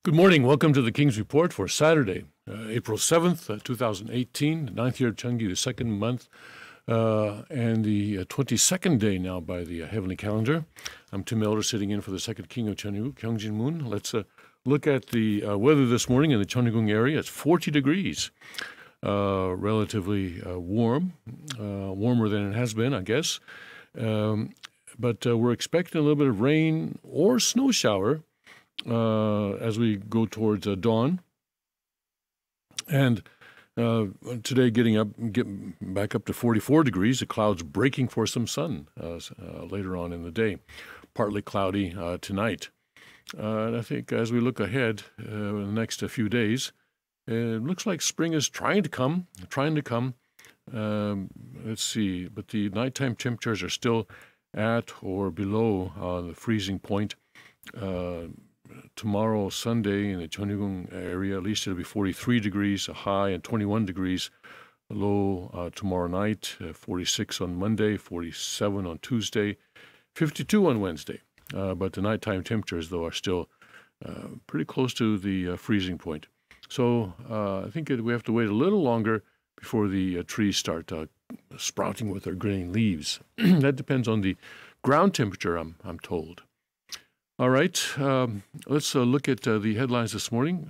Good morning. Welcome to the King's Report for Saturday, April 7th, 2018, the 9th year of Cheonggi, the second month, and the 22nd day now by the heavenly calendar. I'm Tim Elder, sitting in for the second king of Cheongguk, Kyungjin Moon. Let's look at the weather this morning in the Cheongguk area. It's 40 degrees, relatively warm, warmer than it has been, I guess. But we're expecting a little bit of rain or snow shower as we go towards dawn, and today getting back up to 44 degrees. The clouds breaking for some sun later on in the day. Partly cloudy tonight. And I think as we look ahead in the next few days, it looks like spring is trying to come. Let's see, but the nighttime temperatures are still at or below the freezing point. Tomorrow, Sunday, in the Cheongguk area, at least it'll be 43 degrees, a high, and 21 degrees low tomorrow night, 46 on Monday, 47 on Tuesday, 52 on Wednesday. But the nighttime temperatures, though, are still pretty close to the freezing point. So I think we have to wait a little longer before the trees start sprouting with their green leaves. That depends on the ground temperature, I'm told. All right, let's look at the headlines this morning.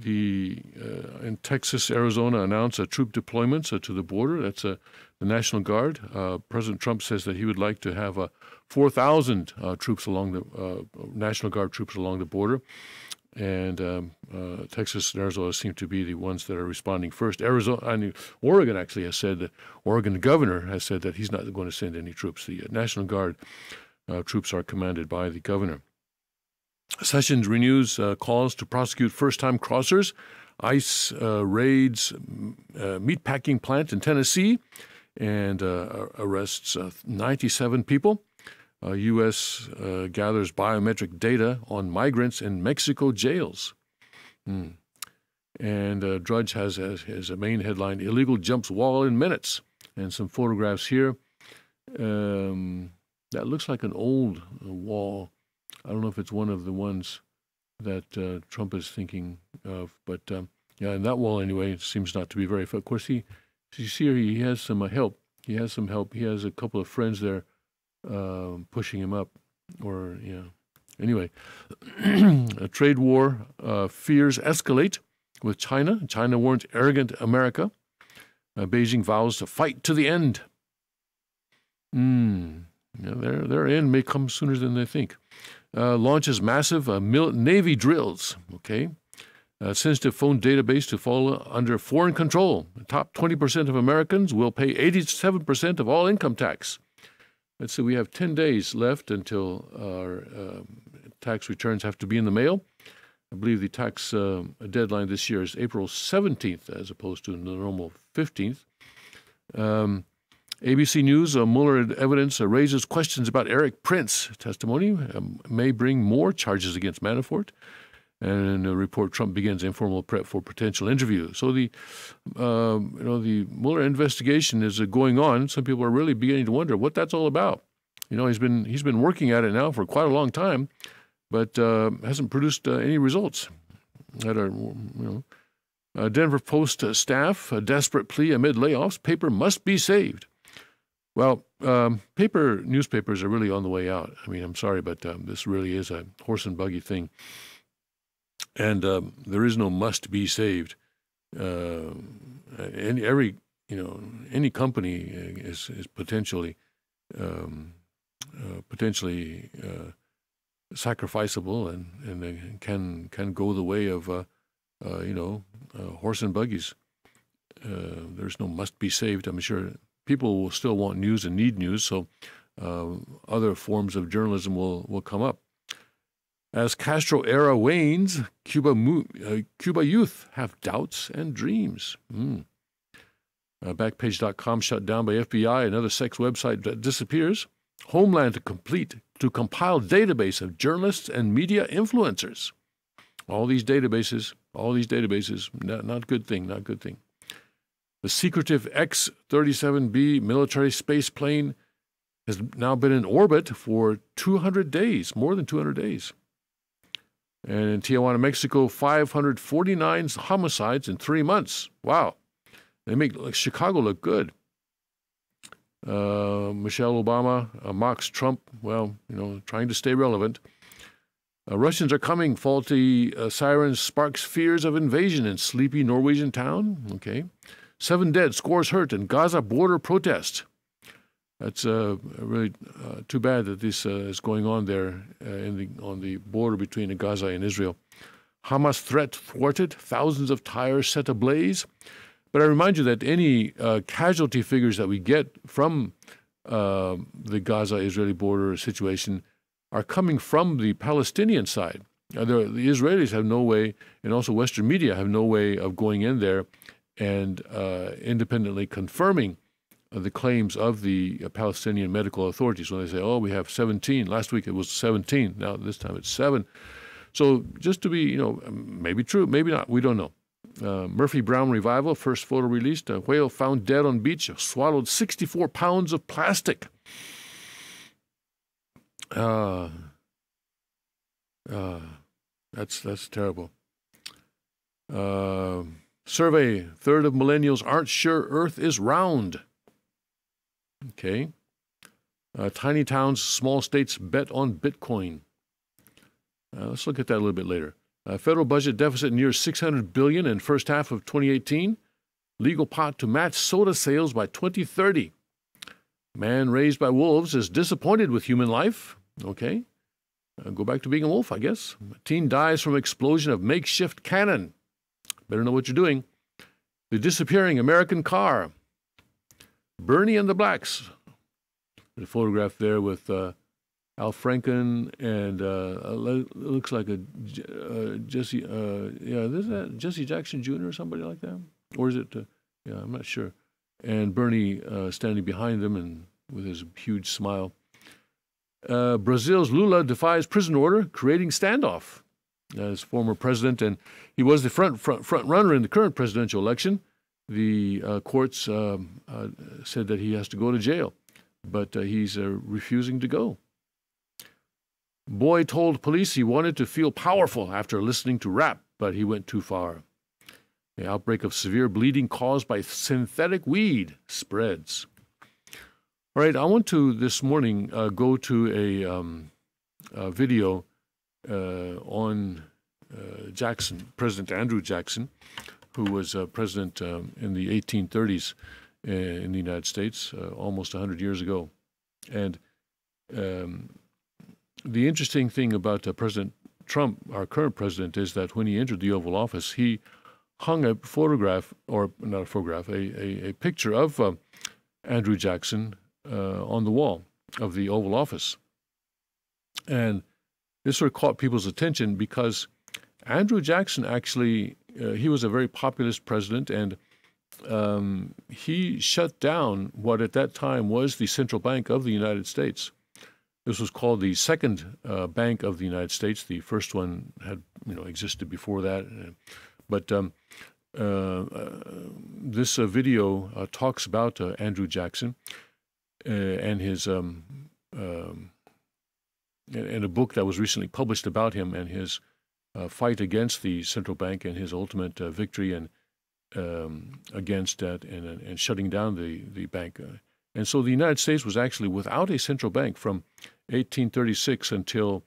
In Texas, Arizona announced troop deployments to the border. That's the National Guard. President Trump says that he would like to have 4,000 troops along the National Guard troops along the border. And Texas and Arizona seem to be the ones that are responding first. Oregon actually has said that Oregon governor has said that he's not going to send any troops. The National Guard troops are commanded by the governor. Sessions renews calls to prosecute first-time crossers. ICE raids meatpacking plant in Tennessee and arrests 97 people. U.S. gathers biometric data on migrants in Mexico jails. And Drudge has as a main headline, illegal jumps wall in minutes. And some photographs here. That looks like an old wall. I don't know if it's one of the ones that Trump is thinking of, but yeah, and that wall anyway seems not to be very. Of course, you see here he has some help. He has some help. He has a couple of friends there pushing him up. Or yeah. Anyway, a trade war fears escalate with China. China warns arrogant America. Beijing vows to fight to the end. Yeah, their end may come sooner than they think. Launches massive Navy drills. Okay. Sensitive phone database to fall under foreign control. The top 20% of Americans will pay 87% of all income tax. Let's see, we have 10 days left until our tax returns have to be in the mail. I believe the tax deadline this year is April 17th as opposed to the normal 15th. ABC News, Mueller evidence raises questions about Eric Prince testimony, may bring more charges against Manafort. And in the report, Trump begins informal prep for potential interview. So the Mueller investigation is going on. Some people are really beginning to wonder what that's all about. You know, he's been working at it now for quite a long time, but hasn't produced any results that are, Denver Post staff, a desperate plea amid layoffs. Paper must be saved. Well, newspapers are really on the way out. I mean, I'm sorry, but this really is a horse and buggy thing. And there is no must be saved. Any company is potentially sacrificable and they can go the way of horse and buggies. There's no must be saved. I'm sure people will still want news and need news, so other forms of journalism will come up. As Castro era wanes, Cuba youth have doubts and dreams. Backpage.com shut down by FBI. Another sex website that disappears. Homeland to compile database of journalists and media influencers. All these databases, not good thing. The secretive X-37B military space plane has now been in orbit for 200 days, more than 200 days. And in Tijuana, Mexico, 549 homicides in 3 months. Wow. They make Chicago look good. Michelle Obama mocks Trump, well, trying to stay relevant. Russians are coming. Faulty sirens sparks fears of invasion in sleepy Norwegian town. Okay. 7 dead, scores hurt in Gaza border protest. That's really too bad that this is going on there on the border between Gaza and Israel. Hamas threat thwarted. Thousands of tires set ablaze. But I remind you that any casualty figures that we get from the Gaza-Israeli border situation are coming from the Palestinian side. The Israelis have no way, and also Western media have no way of going in there and independently confirming the claims of the Palestinian medical authorities when they say, oh, we have 17. Last week it was 17. Now this time it's 7. So just to be, maybe true, maybe not. We don't know. Murphy Brown revival, first photo released. A whale found dead on beach, swallowed 64 pounds of plastic. That's terrible. Survey, third of millennials aren't sure Earth is round. Okay. Tiny towns, small states bet on Bitcoin. Let's look at that a little bit later. Federal budget deficit near $600 billion in first half of 2018. Legal pot to match soda sales by 2030. Man raised by wolves is disappointed with human life. Okay. Go back to being a wolf, I guess. Teen dies from explosion of makeshift cannon. Better know what you're doing. The disappearing American car. Bernie and the Blacks. There's a photograph there with Al Franken and looks like a Jesse. Is that Jesse Jackson Jr. or somebody like that? Or is it? I'm not sure. And Bernie standing behind them and with his huge smile. Brazil's Lula defies prison order, creating standoff. As former president, and he was the front runner in the current presidential election. The courts said that he has to go to jail, but he's refusing to go. Boy told police he wanted to feel powerful after listening to rap, but he went too far. The outbreak of severe bleeding caused by synthetic weed spreads. All right, I want to this morning go to a video on Jackson, President Andrew Jackson, who was president in the 1830s in the United States, almost 100 years ago. And the interesting thing about President Trump, our current president, is that when he entered the Oval Office, he hung a photograph, or not a photograph, a picture of Andrew Jackson on the wall of the Oval Office. And this sort of caught people's attention because Andrew Jackson actually, he was a very populist president, and he shut down what at that time was the central bank of the United States. This was called the Second Bank of the United States. The first one had, existed before that. But this video talks about Andrew Jackson and his in a book that was recently published about him and his fight against the central bank and his ultimate victory and against that and shutting down the bank. And so the United States was actually without a central bank from 1836 until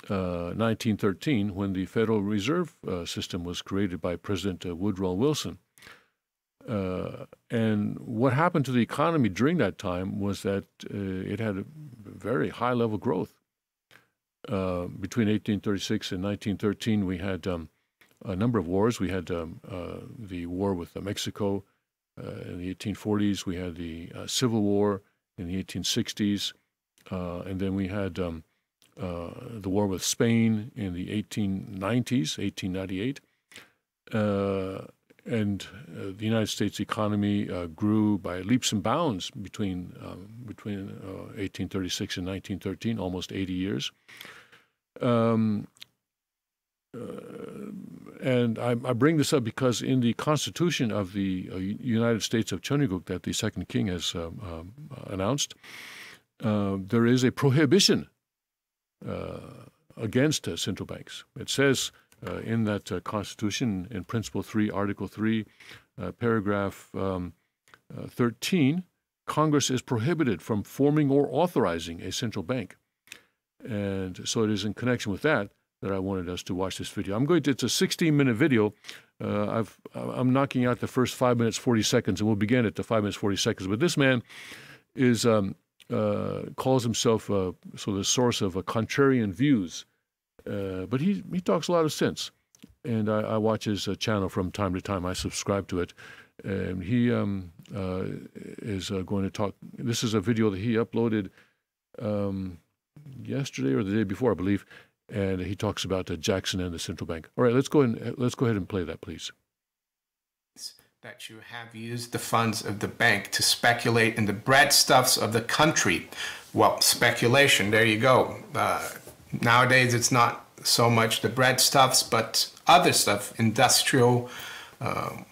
1913, when the Federal Reserve System was created by President Woodrow Wilson. And what happened to the economy during that time was that it had a very high level growth. Between 1836 and 1913, we had a number of wars. We had the war with Mexico in the 1840s. We had the Civil War in the 1860s. And then we had the war with Spain in the 1890s, 1898. And the United States economy grew by leaps and bounds between 1836 and 1913, almost 80 years. And I bring this up because in the Constitution of the United States of Chunuguk that the second king has announced, there is a prohibition against central banks. It says in that Constitution, in Principle 3, Article 3, paragraph 13, Congress is prohibited from forming or authorizing a central bank. And so it is in connection with that I wanted us to watch this video. It's a 16-minute video. I'm knocking out the first 5 minutes, 40 seconds, and we'll begin at the 5 minutes, 40 seconds. But this man is calls himself the source of contrarian views. But he talks a lot of sense. And I watch his channel from time to time. I subscribe to it. And he is going to talk. This is a video that he uploaded yesterday or the day before, I believe, and he talks about Jackson and the central bank. All right, let's go ahead and play that, please. That you have used the funds of the bank to speculate in the breadstuffs of the country. Well, speculation, there you go. Nowadays, it's not so much the breadstuffs, but other stuff, industrial,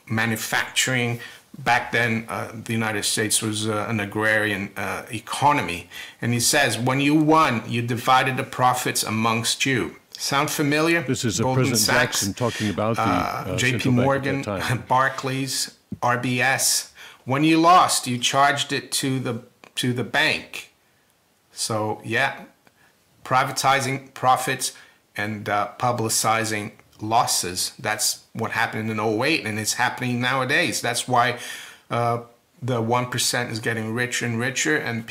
manufacturing. Back then, the United States was an agrarian economy. And he says, when you won, you divided the profits amongst you. Sound familiar? This is President Sachs, Jackson talking about the JP Morgan, Barclays, RBS. When you lost, you charged it to the bank. So, yeah, privatizing profits and publicizing losses. That's what happened in 08, and it's happening nowadays. That's why the 1% is getting richer and richer, and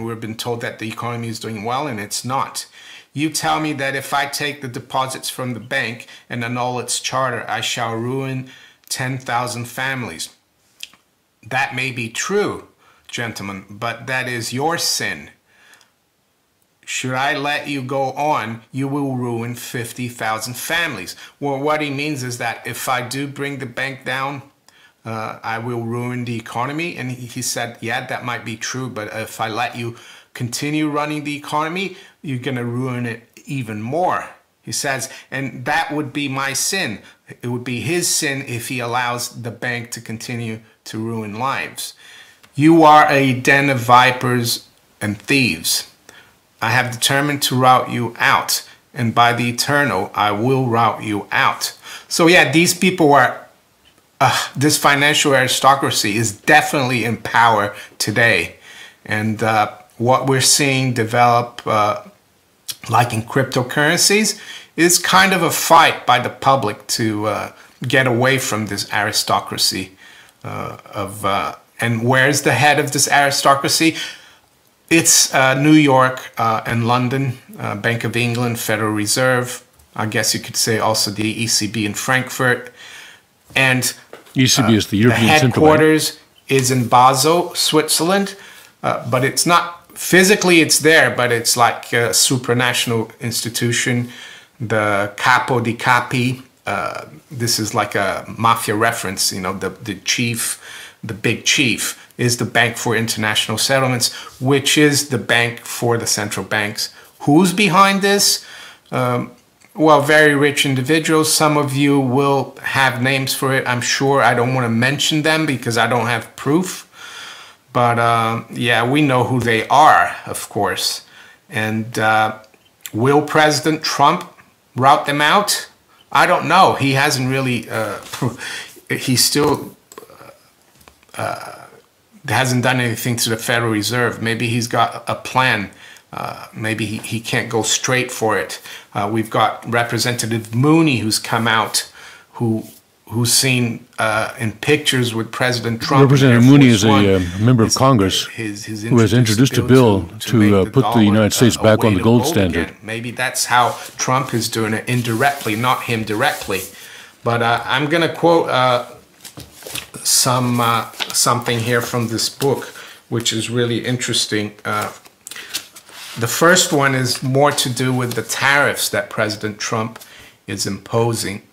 we've been told that the economy is doing well, and it's not. You tell me that if I take the deposits from the bank and annul its charter, I shall ruin 10,000 families. That may be true, gentlemen, but that is your sin. Should I let you go on, you will ruin 50,000 families. Well, what he means is that if I do bring the bank down, I will ruin the economy. And he said, yeah, that might be true, but if I let you continue running the economy, you're going to ruin it even more. He says, and that would be my sin. It would be his sin if he allows the bank to continue to ruin lives. You are a den of vipers and thieves. I have determined to rout you out, and by the eternal, I will rout you out. So yeah, these people are, this financial aristocracy is definitely in power today. And what we're seeing develop, like in cryptocurrencies, is kind of a fight by the public to get away from this aristocracy and where's the head of this aristocracy? It's New York and London, Bank of England, Federal Reserve. I guess you could say also the ECB in Frankfurt. And ECB is the European Central Bank. headquarters is in Basel, Switzerland. But it's not, physically it's there, but it's like a supranational institution. The Capo di Capi, this is like a mafia reference, you know, the chief, the big chief is the Bank for International Settlements, which is the bank for the central banks. Who's behind this? Well, very rich individuals. Some of you will have names for it, I'm sure. I don't want to mention them because I don't have proof. But yeah, we know who they are, of course. And will President Trump rout them out? I don't know. He hasn't really, he still hasn't done anything to the Federal Reserve. Maybe he's got a plan. Maybe he can't go straight for it. We've got Representative Mooney who's come out, who's seen in pictures with President Trump. Representative Mooney is a member of Congress who has introduced a bill to put the United States back on the gold standard. Maybe that's how Trump is doing it indirectly, not him directly. But I'm going to quote something here from this book, which is really interesting. The first one is more to do with the tariffs that President Trump is imposing.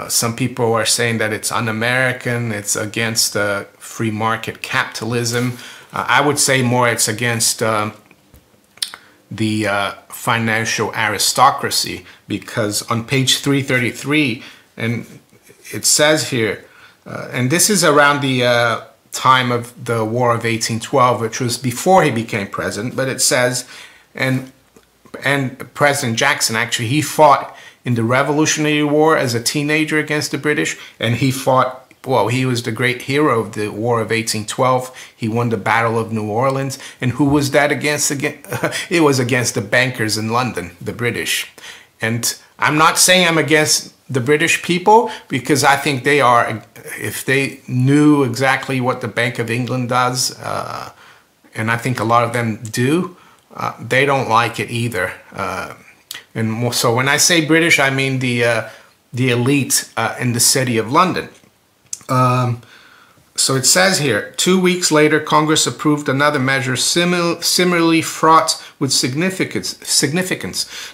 Some people are saying that it's un-American, it's against free market capitalism. I would say more it's against the financial aristocracy, because on page 333, and it says here, and this is around the time of the War of 1812, which was before he became president, but it says, and and President Jackson, actually, he fought in the Revolutionary War as a teenager against the British, and he fought, well, he was the great hero of the War of 1812. He won the Battle of New Orleans. And who was that against? It was against the bankers in London, the British. And I'm not saying I'm against the British people, because I think they are, if they knew exactly what the Bank of England does, and I think a lot of them do, they don't like it either. And so when I say British, I mean the elite in the city of London. So it says here, 2 weeks later, Congress approved another measure similarly fraught with significance.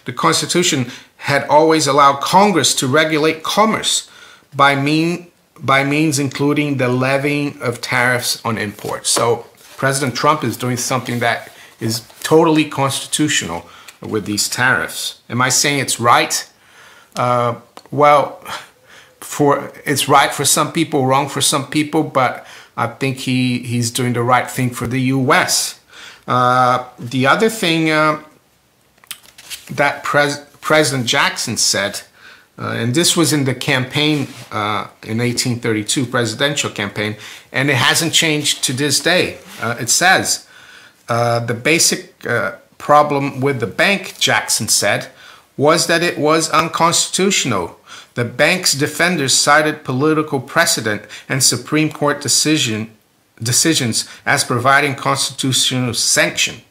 The Constitution had always allowed Congress to regulate commerce by means including the levying of tariffs on imports. So President Trump is doing something that is totally constitutional with these tariffs. Am I saying it's right? Well, it's right for some people, wrong for some people, but I think he's doing the right thing for the U.S. The other thing that President Jackson said, and this was in the campaign in 1832, presidential campaign, and it hasn't changed to this day. It says, the basic problem with the bank, Jackson said, was that it was unconstitutional. The bank's defenders cited political precedent and Supreme Court decisions as providing constitutional sanction.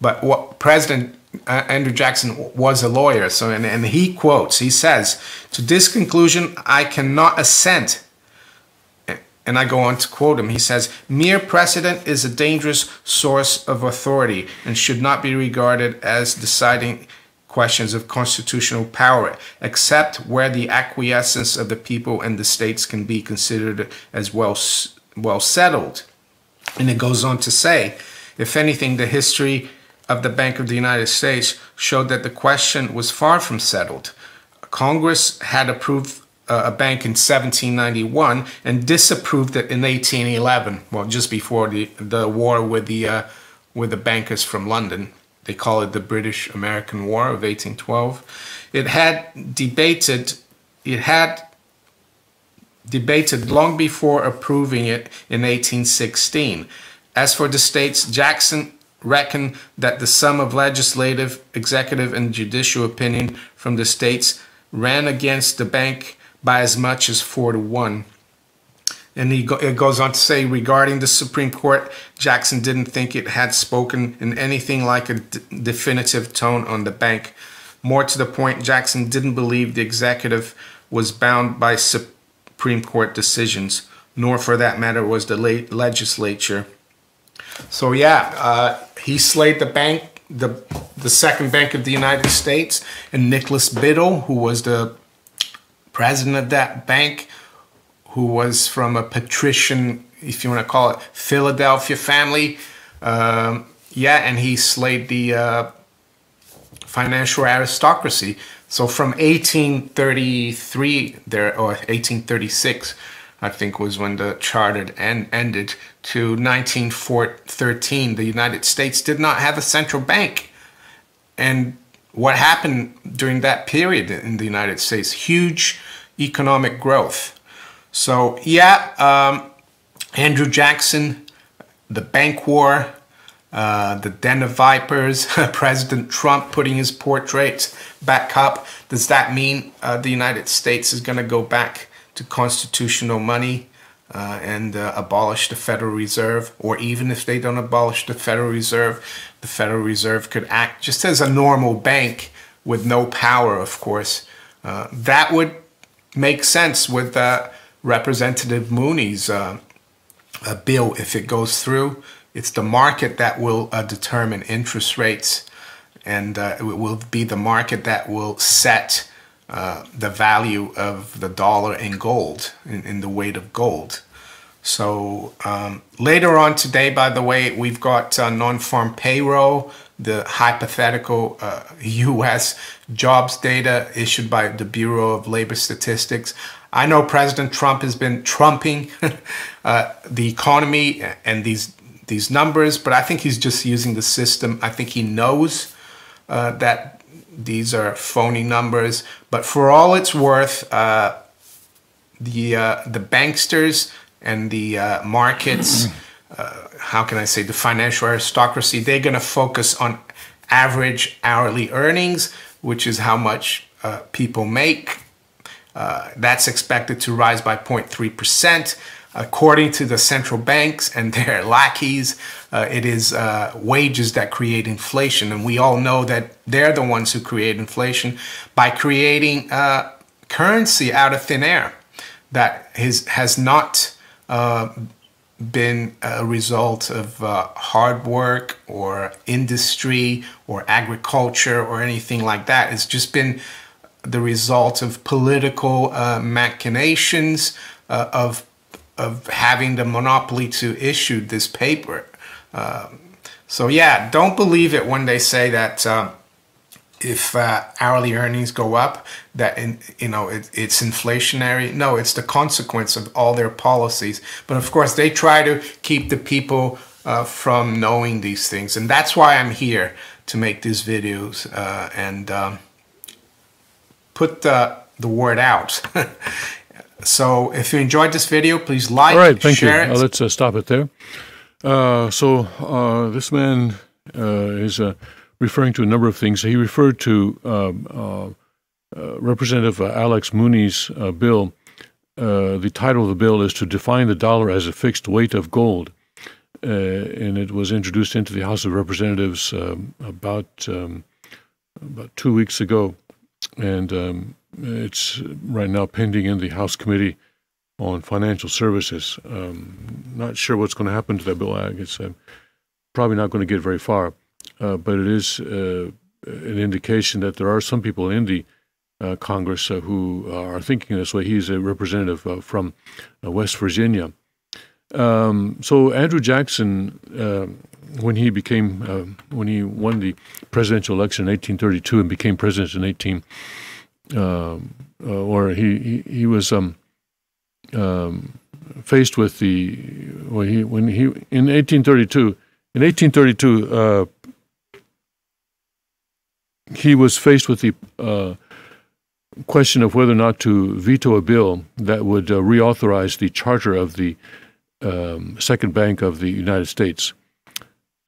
But what President Andrew Jackson was a lawyer, so and he quotes, he says, "To this conclusion I cannot assent." And I go on to quote him. He says, "Mere precedent is a dangerous source of authority and should not be regarded as deciding questions of constitutional power, except where the acquiescence of the people and the states can be considered as well settled." And it goes on to say, if anything, the history of the Bank of the United States showed that the question was far from settled. Congress had approved a bank in 1791 and disapproved it in 1811, well, just before the war with the bankers from London. They call it the British-American War of 1812. It had debated long before approving it in 1816. As for the states, Jackson reckoned that the sum of legislative, executive, and judicial opinion from the states ran against the bank by as much as 4-1. And it goes on to say, regarding the Supreme Court, Jackson didn't think it had spoken in anything like a definitive tone on the bank. More to the point, Jackson didn't believe the executive was bound by Supreme Court decisions, nor for that matter was the legislature. So yeah, he slayed the bank, the second bank of the United States, and Nicholas Biddle, who was the president of that bank, who was from a patrician, if you want to call it, Philadelphia family. Yeah, and he slayed the financial aristocracy. So from 1833 there, or 1836, I think was when the charter ended, to 1913, the United States did not have a central bank. And what happened during that period in the United States? Huge economic growth. So yeah, Andrew Jackson, the bank war, the Den of Vipers, President Trump putting his portraits back up. Does that mean the United States is going to go back to constitutional money and abolish the Federal Reserve? Or even if they don't abolish the Federal Reserve could act just as a normal bank with no power, of course. That would make sense with Representative Mooney's bill if it goes through. It's the market that will determine interest rates, and it will be the market that will set the value of the dollar in gold, in the weight of gold. So later on today, by the way, we've got non-farm payroll, the hypothetical U.S. jobs data issued by the Bureau of Labor Statistics. I know President Trump has been trumping the economy and these numbers, but I think he's just using the system. I think he knows that these are phony numbers. But for all it's worth, the banksters and the markets, how can I say, the financial aristocracy, they're going to focus on average hourly earnings, which is how much people make. That's expected to rise by 0.3%. According to the central banks and their lackeys, it is wages that create inflation. And we all know that they're the ones who create inflation by creating currency out of thin air that has not been a result of hard work or industry or agriculture or anything like that. It's just been the result of political machinations, of having the monopoly to issue this paper. So yeah, don't believe it when they say that if hourly earnings go up, that it's inflationary. No, it's the consequence of all their policies. But of course, they try to keep the people from knowing these things, and that's why I'm here to make these videos and put the word out. So if you enjoyed this video, please like, all right, thank share you. it. Let's stop it there. This man is referring to a number of things. He referred to Representative Alex Mooney's bill. The title of the bill is to define the dollar as a fixed weight of gold. And it was introduced into the House of Representatives about 2 weeks ago. And it's right now pending in the House Committee on Financial Services. Not sure what's going to happen to that bill. It's probably not going to get very far. But it is an indication that there are some people in the Congress who are thinking this way. He's a representative from West Virginia. So Andrew Jackson, when he won the presidential election in 1832 and became president in he was faced with in 1832. He was faced with the question of whether or not to veto a bill that would reauthorize the charter of the Second Bank of the United States.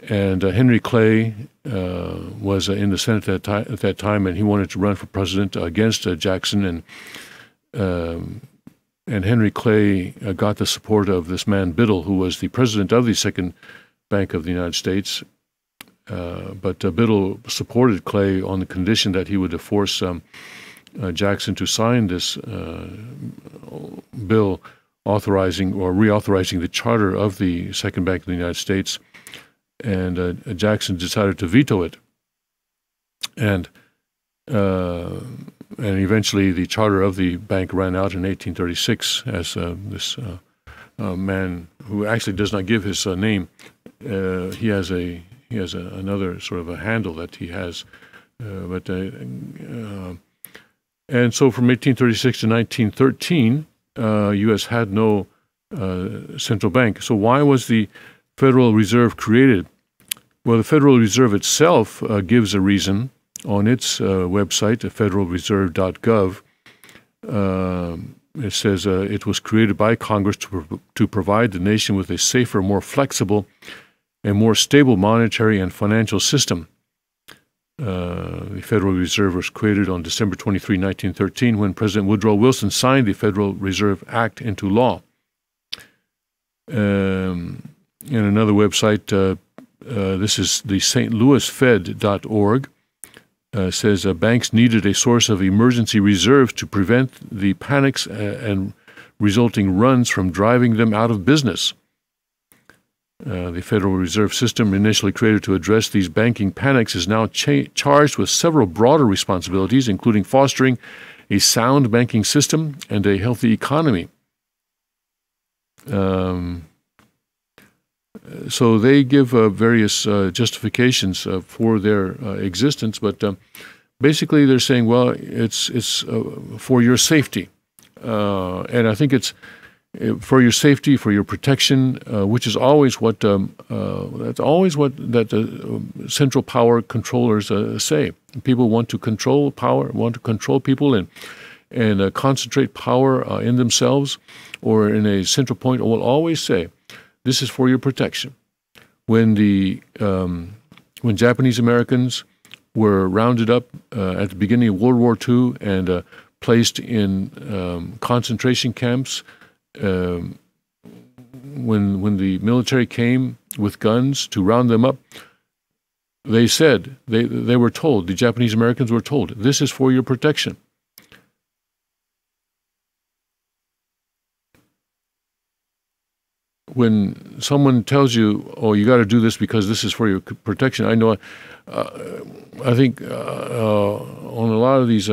And Henry Clay was in the Senate at that time, and he wanted to run for president against Jackson. And Henry Clay got the support of this man Biddle, who was the president of the Second Bank of the United States. But Biddle supported Clay on the condition that he would force Jackson to sign this bill authorizing or reauthorizing the charter of the Second Bank of the United States. And Jackson decided to veto it. And eventually the charter of the bank ran out in 1836 as this man who actually does not give his name. He has another sort of a handle that he has. And so from 1836 to 1913, U.S. had no central bank. So why was the Federal Reserve created? Well, the Federal Reserve itself gives a reason on its website, federalreserve.gov. It says it was created by Congress to provide the nation with a safer, more flexible, and more stable monetary and financial system. The Federal Reserve was created on December 23, 1913, when President Woodrow Wilson signed the Federal Reserve Act into law. In another website, this is the stlouisfed.org, says banks needed a source of emergency reserves to prevent the panics and resulting runs from driving them out of business. The Federal Reserve System, initially created to address these banking panics, is now charged with several broader responsibilities, including fostering a sound banking system and a healthy economy. So they give various justifications for their existence, but basically they're saying, well, it's for your safety, and I think it's for your safety, for your protection, which is always what that's always what that central power controllers say. People want to control power, want to control people, and concentrate power in themselves or in a central point. Will always say, "This is for your protection." When Japanese Americans were rounded up at the beginning of World War II and placed in concentration camps. When the military came with guns to round them up, they said, they were told, the Japanese Americans were told, "This is for your protection." When someone tells you, "Oh, you got to do this because this is for your protection," I know, I think on a lot of these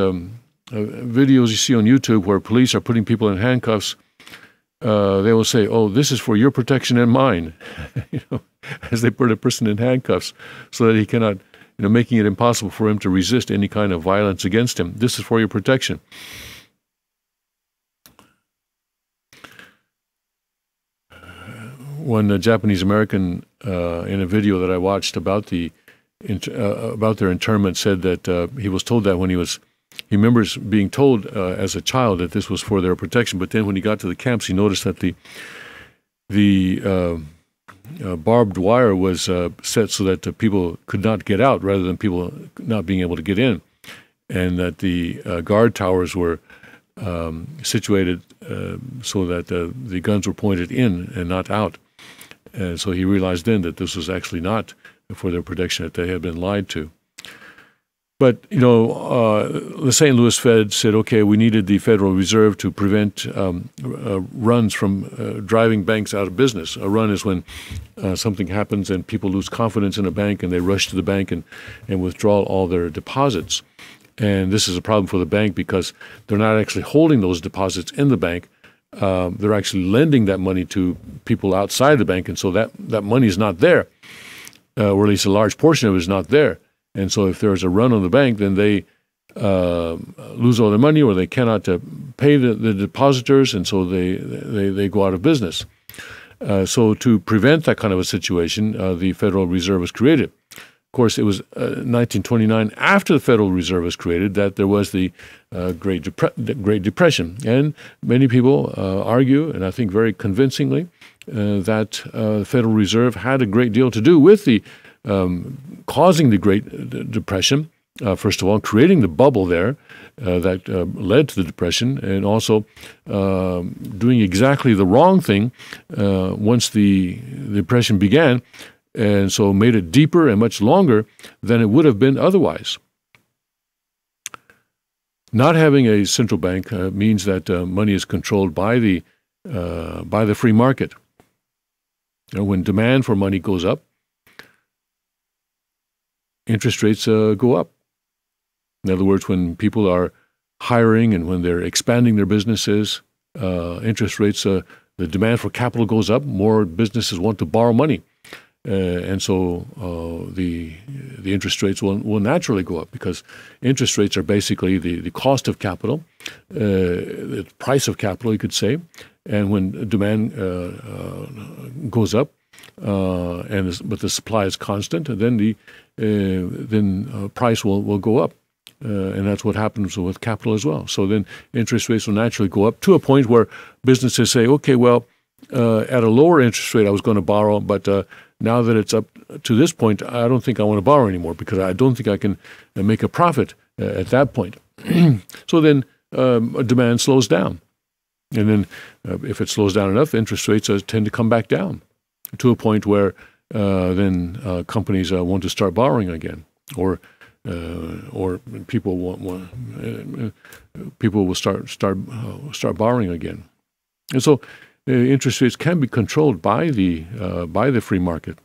videos you see on YouTube where police are putting people in handcuffs, they will say, "Oh, this is for your protection and mine," as they put a person in handcuffs so that he cannot, making it impossible for him to resist any kind of violence against him. This is for your protection. One Japanese American in a video that I watched about their internment said that he was told that when he remembers being told as a child that this was for their protection, but then when he got to the camps, he noticed that the barbed wire was set so that people could not get out rather than people not being able to get in, and that the guard towers were situated so that the guns were pointed in and not out. And so he realized then that this was actually not for their protection, that they had been lied to. But, the St. Louis Fed said, okay, we needed the Federal Reserve to prevent runs from driving banks out of business. A run is when something happens and people lose confidence in a bank and they rush to the bank and withdraw all their deposits. And this is a problem for the bank because they're not actually holding those deposits in the bank. They're actually lending that money to people outside the bank, and so that money is not there, or at least a large portion of it is not there. And so if there's a run on the bank, then they lose all their money, or they cannot pay the depositors, and so they go out of business. So to prevent that kind of a situation, the Federal Reserve was created. Of course, it was 1929, after the Federal Reserve was created, that there was the Great Depression. And many people argue, and I think very convincingly, that the Federal Reserve had a great deal to do with the causing the Great Depression. First of all, creating the bubble there that led to the Depression, and also doing exactly the wrong thing once the Depression began, and so made it deeper and much longer than it would have been otherwise. Not having a central bank means that money is controlled by the free market. When demand for money goes up, interest rates go up. In other words, when people are hiring and when they're expanding their businesses, interest rates, the demand for capital goes up. More businesses want to borrow money. And so the interest rates will naturally go up, because interest rates are basically the cost of capital, the price of capital, you could say. And when demand goes up, but the supply is constant, then price will go up. And that's what happens with capital as well. So then interest rates will naturally go up to a point where businesses say, okay, well, at a lower interest rate I was going to borrow, but now that it's up to this point, I don't think I want to borrow anymore, because I don't think I can make a profit at that point. So then demand slows down. And then if it slows down enough, interest rates tend to come back down to a point where then companies want to start borrowing again, or people people will start borrowing again. And so interest rates can be controlled by the free market.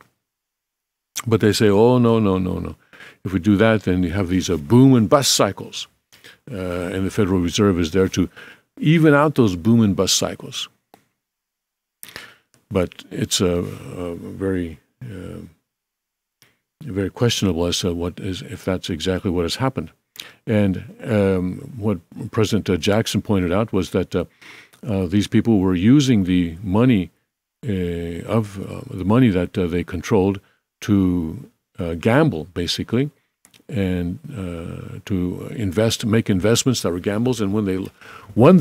But they say, oh, no. If we do that, then you have these boom and bust cycles. And the Federal Reserve is there to even out those boom and bust cycles. But it's very questionable as to if that's exactly what has happened. And what President Jackson pointed out was that these people were using the money that they controlled to gamble, basically, and to make investments that were gambles. And when they won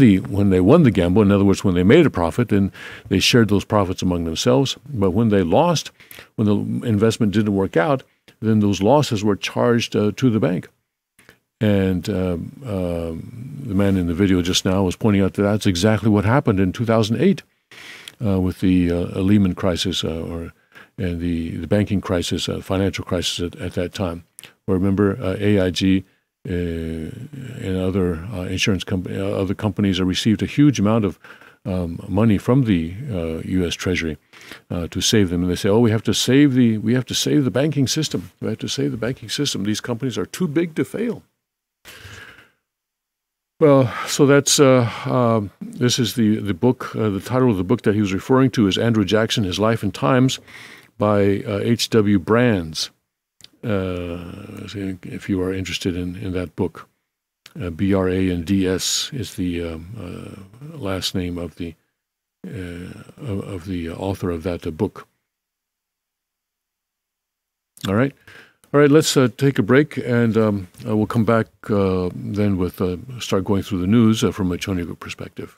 the gamble, in other words, when they made a profit, then they shared those profits among themselves. But when they lost, when the investment didn't work out, then those losses were charged to the bank. And the man in the video just now was pointing out that that's exactly what happened in 2008 with the Lehman crisis and the banking crisis, financial crisis at that time. Remember, AIG and other other companies received a huge amount of money from the U.S. Treasury to save them, and they say, "Oh, we have to save the banking system. We have to save the banking system. These companies are too big to fail." Well, so that's this is the book. The title of the book that he was referring to is Andrew Jackson: His Life and Times by H.W. Brands. If you are interested in that book, Brands is the last name of the author of that book. All right, let's take a break, and we'll come back then with start going through the news from a Chonigo perspective.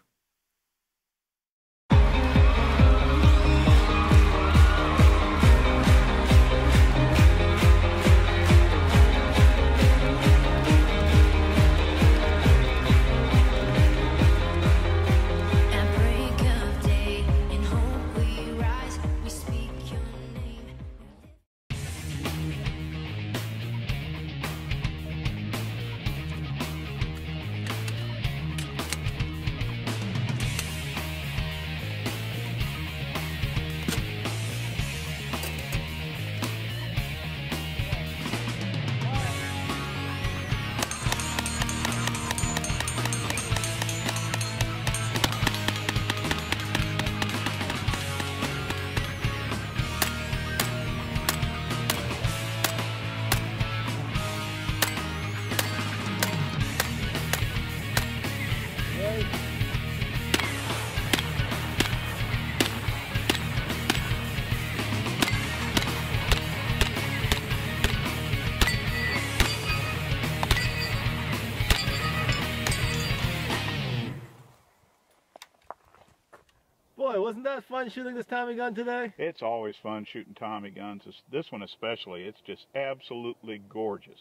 Boy, wasn't that fun shooting this Tommy gun today? It's always fun shooting Tommy guns. This one especially, it's just absolutely gorgeous.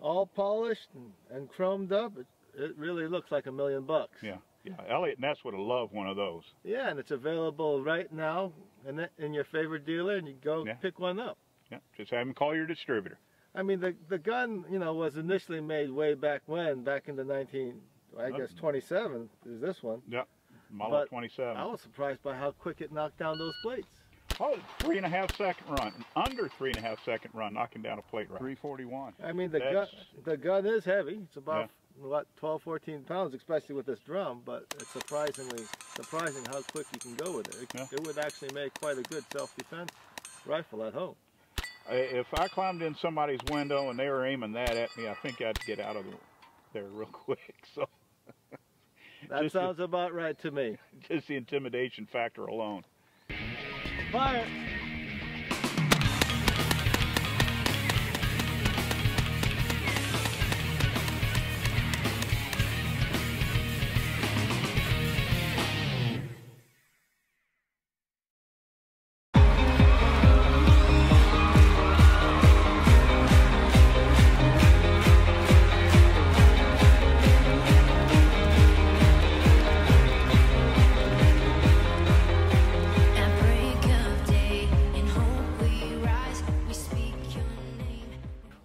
All polished and chromed up. It really looks like $1 million. Yeah. Elliot Ness would have loved one of those. Yeah, and it's available right now in your favorite dealer, and you go pick one up. Yeah, just have him call your distributor. I mean, the gun, was initially made way back when, back in the 27 is this one. Yeah. Model 27. I was surprised by how quick it knocked down those plates. Oh, 3.5 second run, under 3.5 second run, knocking down a plate right. 341. I mean, the gun is heavy. It's about what, 12, 14 pounds, especially with this drum. But it's surprising how quick you can go with it. It would actually make quite a good self-defense rifle at home. If I climbed in somebody's window and they were aiming that at me, I think I'd get out of there real quick. So. That sounds about right to me. Just the intimidation factor alone. Fire!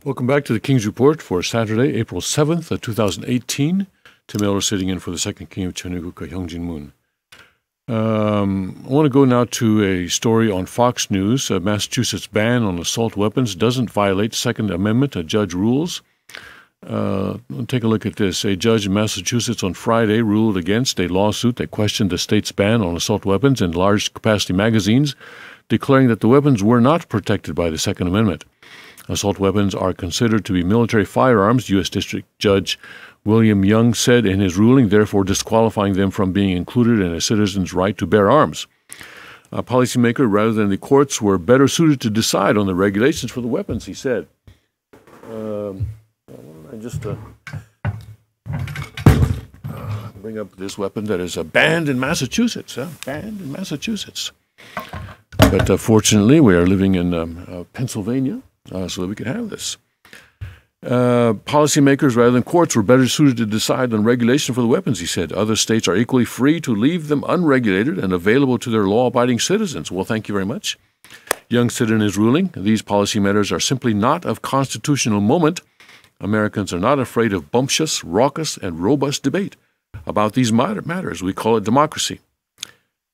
Welcome back to the King's Report for Saturday, April 7th, 2018. Tim Miller sitting in for the second King of Chonigo, Hyung Moon. I want to go now to a story on Fox News. Massachusetts ban on assault weapons doesn't violate Second Amendment, a judge rules. Take a look at this. A judge in Massachusetts on Friday ruled against a lawsuit that questioned the state's ban on assault weapons and large-capacity magazines, declaring that the weapons were not protected by the Second Amendment. Assault weapons are considered to be military firearms, U.S. District Judge William Young said in his ruling, therefore disqualifying them from being included in a citizen's right to bear arms. A policymaker, rather than the courts, were better suited to decide on the regulations for the weapons, he said. I just bring up this weapon that is banned in Massachusetts. Banned in Massachusetts. But fortunately, we are living in Pennsylvania, so that we could have this. Policymakers, rather than courts, were better suited to decide on regulation for the weapons, he said. Other states are equally free to leave them unregulated and available to their law-abiding citizens. Well, thank you very much. Young said in his ruling, these policy matters are simply not of constitutional moment. Americans are not afraid of bumptious, raucous, and robust debate about these matters. We call it democracy.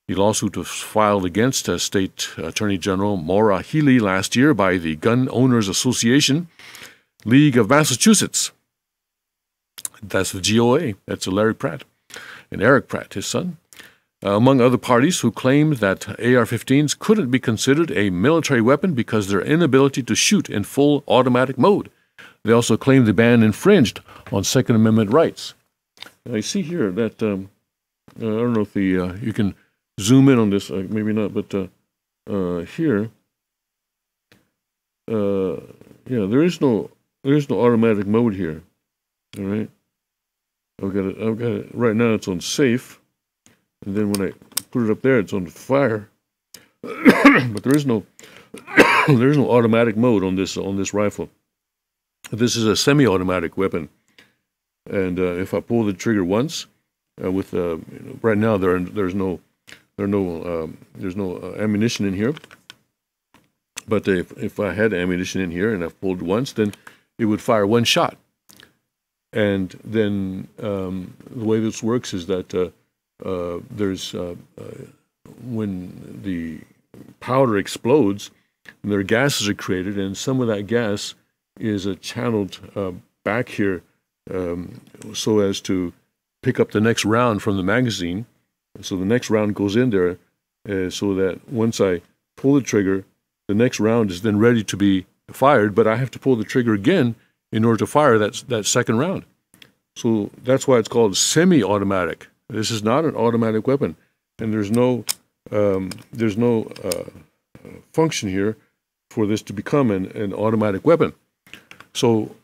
The lawsuit was filed against State Attorney General Maura Healey last year by the Gun Owners Association League of Massachusetts. That's the GOA. That's Larry Pratt and Eric Pratt, his son, among other parties who claimed that AR-15s couldn't be considered a military weapon because of their inability to shoot in full automatic mode. They also claimed the ban infringed on Second Amendment rights. Now, you see here that, I don't know if you can zoom in on this, maybe not, but here, yeah, there is no automatic mode here. All right, I've got it. Right now, it's on safe, and then when I put it up there, it's on fire. But there is no automatic mode on this rifle. This is a semi-automatic weapon, and if I pull the trigger once, right now there's no ammunition in here. But if I had ammunition in here and I've pulled once, then it would fire one shot. And then the way this works is that when the powder explodes, there gases are created, and some of that gas is channeled back here so as to pick up the next round from the magazine. So the next round goes in there so that once I pull the trigger, the next round is then ready to be fired, but I have to pull the trigger again in order to fire that second round. So that's why it's called semi-automatic. This is not an automatic weapon, and there's no function here for this to become an automatic weapon. So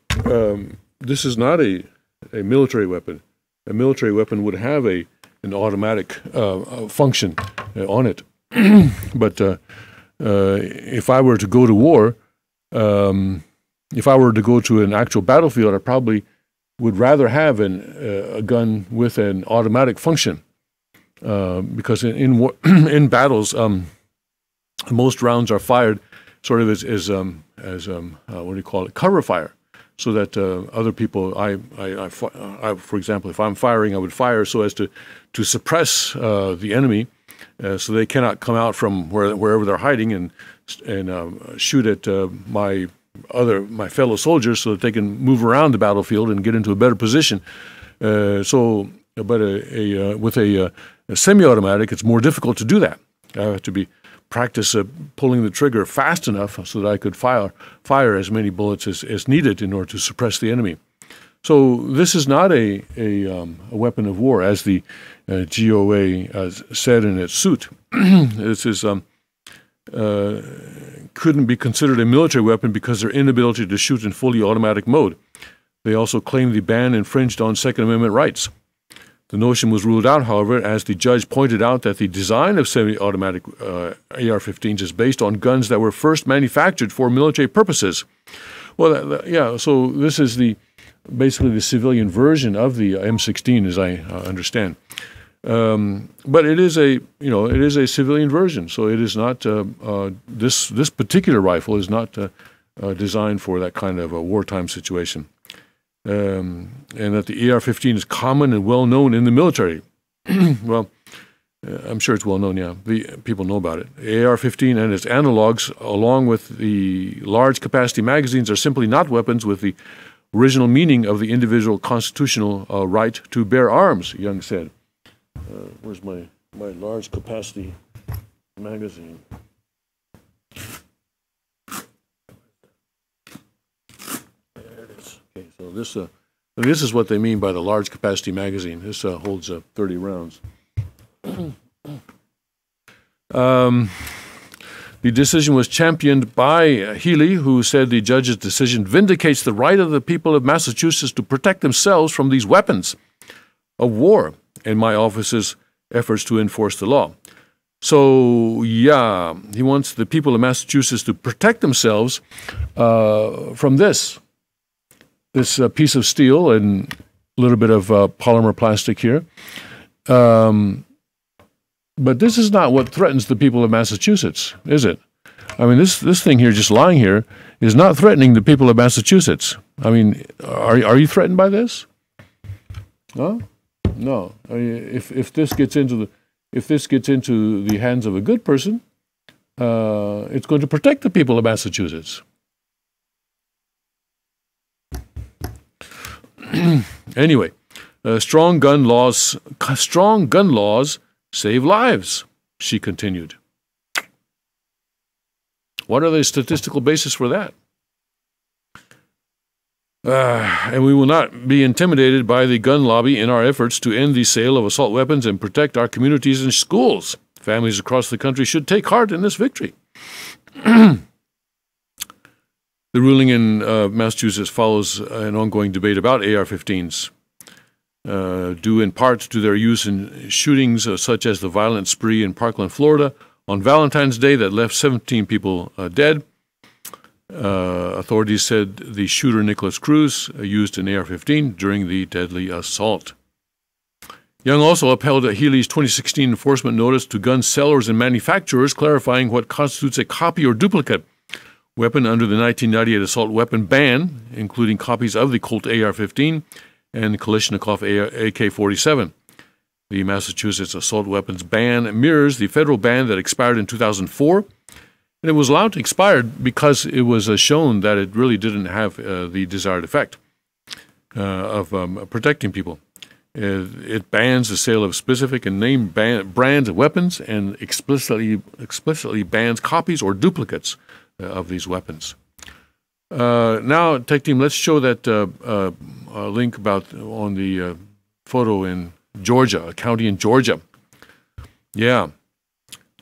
this is not a military weapon. A military weapon would have an automatic function on it. But if I were to go to war, if I were to go to an actual battlefield, I probably would rather have a gun with an automatic function, because in battles, most rounds are fired sort of as what do you call it, cover fire, so that other people, for example, if I'm firing, I would fire so as to suppress the enemy, so they cannot come out from wherever they're hiding and shoot at my fellow soldiers, so that they can move around the battlefield and get into a better position. But with a semi-automatic, it's more difficult to do that. I have to practice pulling the trigger fast enough so that I could fire as many bullets as needed in order to suppress the enemy. So this is not a weapon of war, as the GOA said in its suit. This is couldn't be considered a military weapon because of their inability to shoot in fully automatic mode. They also claim the ban infringed on Second Amendment rights. The notion was ruled out, however, as the judge pointed out that the design of semi-automatic AR-15s is based on guns that were first manufactured for military purposes. Well, yeah, so this is basically the civilian version of the M16, as I understand. But it is a civilian version, so it is not this particular rifle is not designed for that kind of a wartime situation. And that the AR-15 is common and well known in the military. Well, I'm sure it's well known. Yeah, people know about it. The AR-15 and its analogs, along with the large capacity magazines, are simply not weapons with the original meaning of the individual constitutional right to bear arms, Young said. Where's my large capacity magazine? There it is. Okay, so This is what they mean by the large capacity magazine. This holds 30 rounds. The decision was championed by Healy, who said the judge's decision vindicates the right of the people of Massachusetts to protect themselves from these weapons of war and my office's efforts to enforce the law. So, yeah, he wants the people of Massachusetts to protect themselves from this piece of steel and a little bit of polymer plastic here. But this is not what threatens the people of Massachusetts, is it? I mean, this thing here, just lying here, is not threatening the people of Massachusetts. I mean, are you threatened by this? Huh? No. I mean, if this gets into the hands of a good person, it's going to protect the people of Massachusetts. Anyway, strong gun laws save lives, she continued. What are the statistical basis for that? And we will not be intimidated by the gun lobby in our efforts to end the sale of assault weapons and protect our communities and schools. Families across the country should take heart in this victory. The ruling in Massachusetts follows an ongoing debate about AR-15s, due in part to their use in shootings such as the violent spree in Parkland, Florida, on Valentine's Day that left 17 people dead. Authorities said the shooter, Nicholas Cruz, used an AR-15 during the deadly assault. Young also upheld Healy's 2016 enforcement notice to gun sellers and manufacturers clarifying what constitutes a copy or duplicate weapon under the 1998 assault weapon ban, including copies of the Colt AR-15 and Kalashnikov AK-47. The Massachusetts assault weapons ban mirrors the federal ban that expired in 2004, and it was allowed to expire because it was shown that it really didn't have the desired effect of protecting people. It bans the sale of specific and named brands of weapons and explicitly bans copies or duplicates of these weapons. Now, Tech Team, let's show that link about on the photo in Georgia, a county in Georgia. Yeah.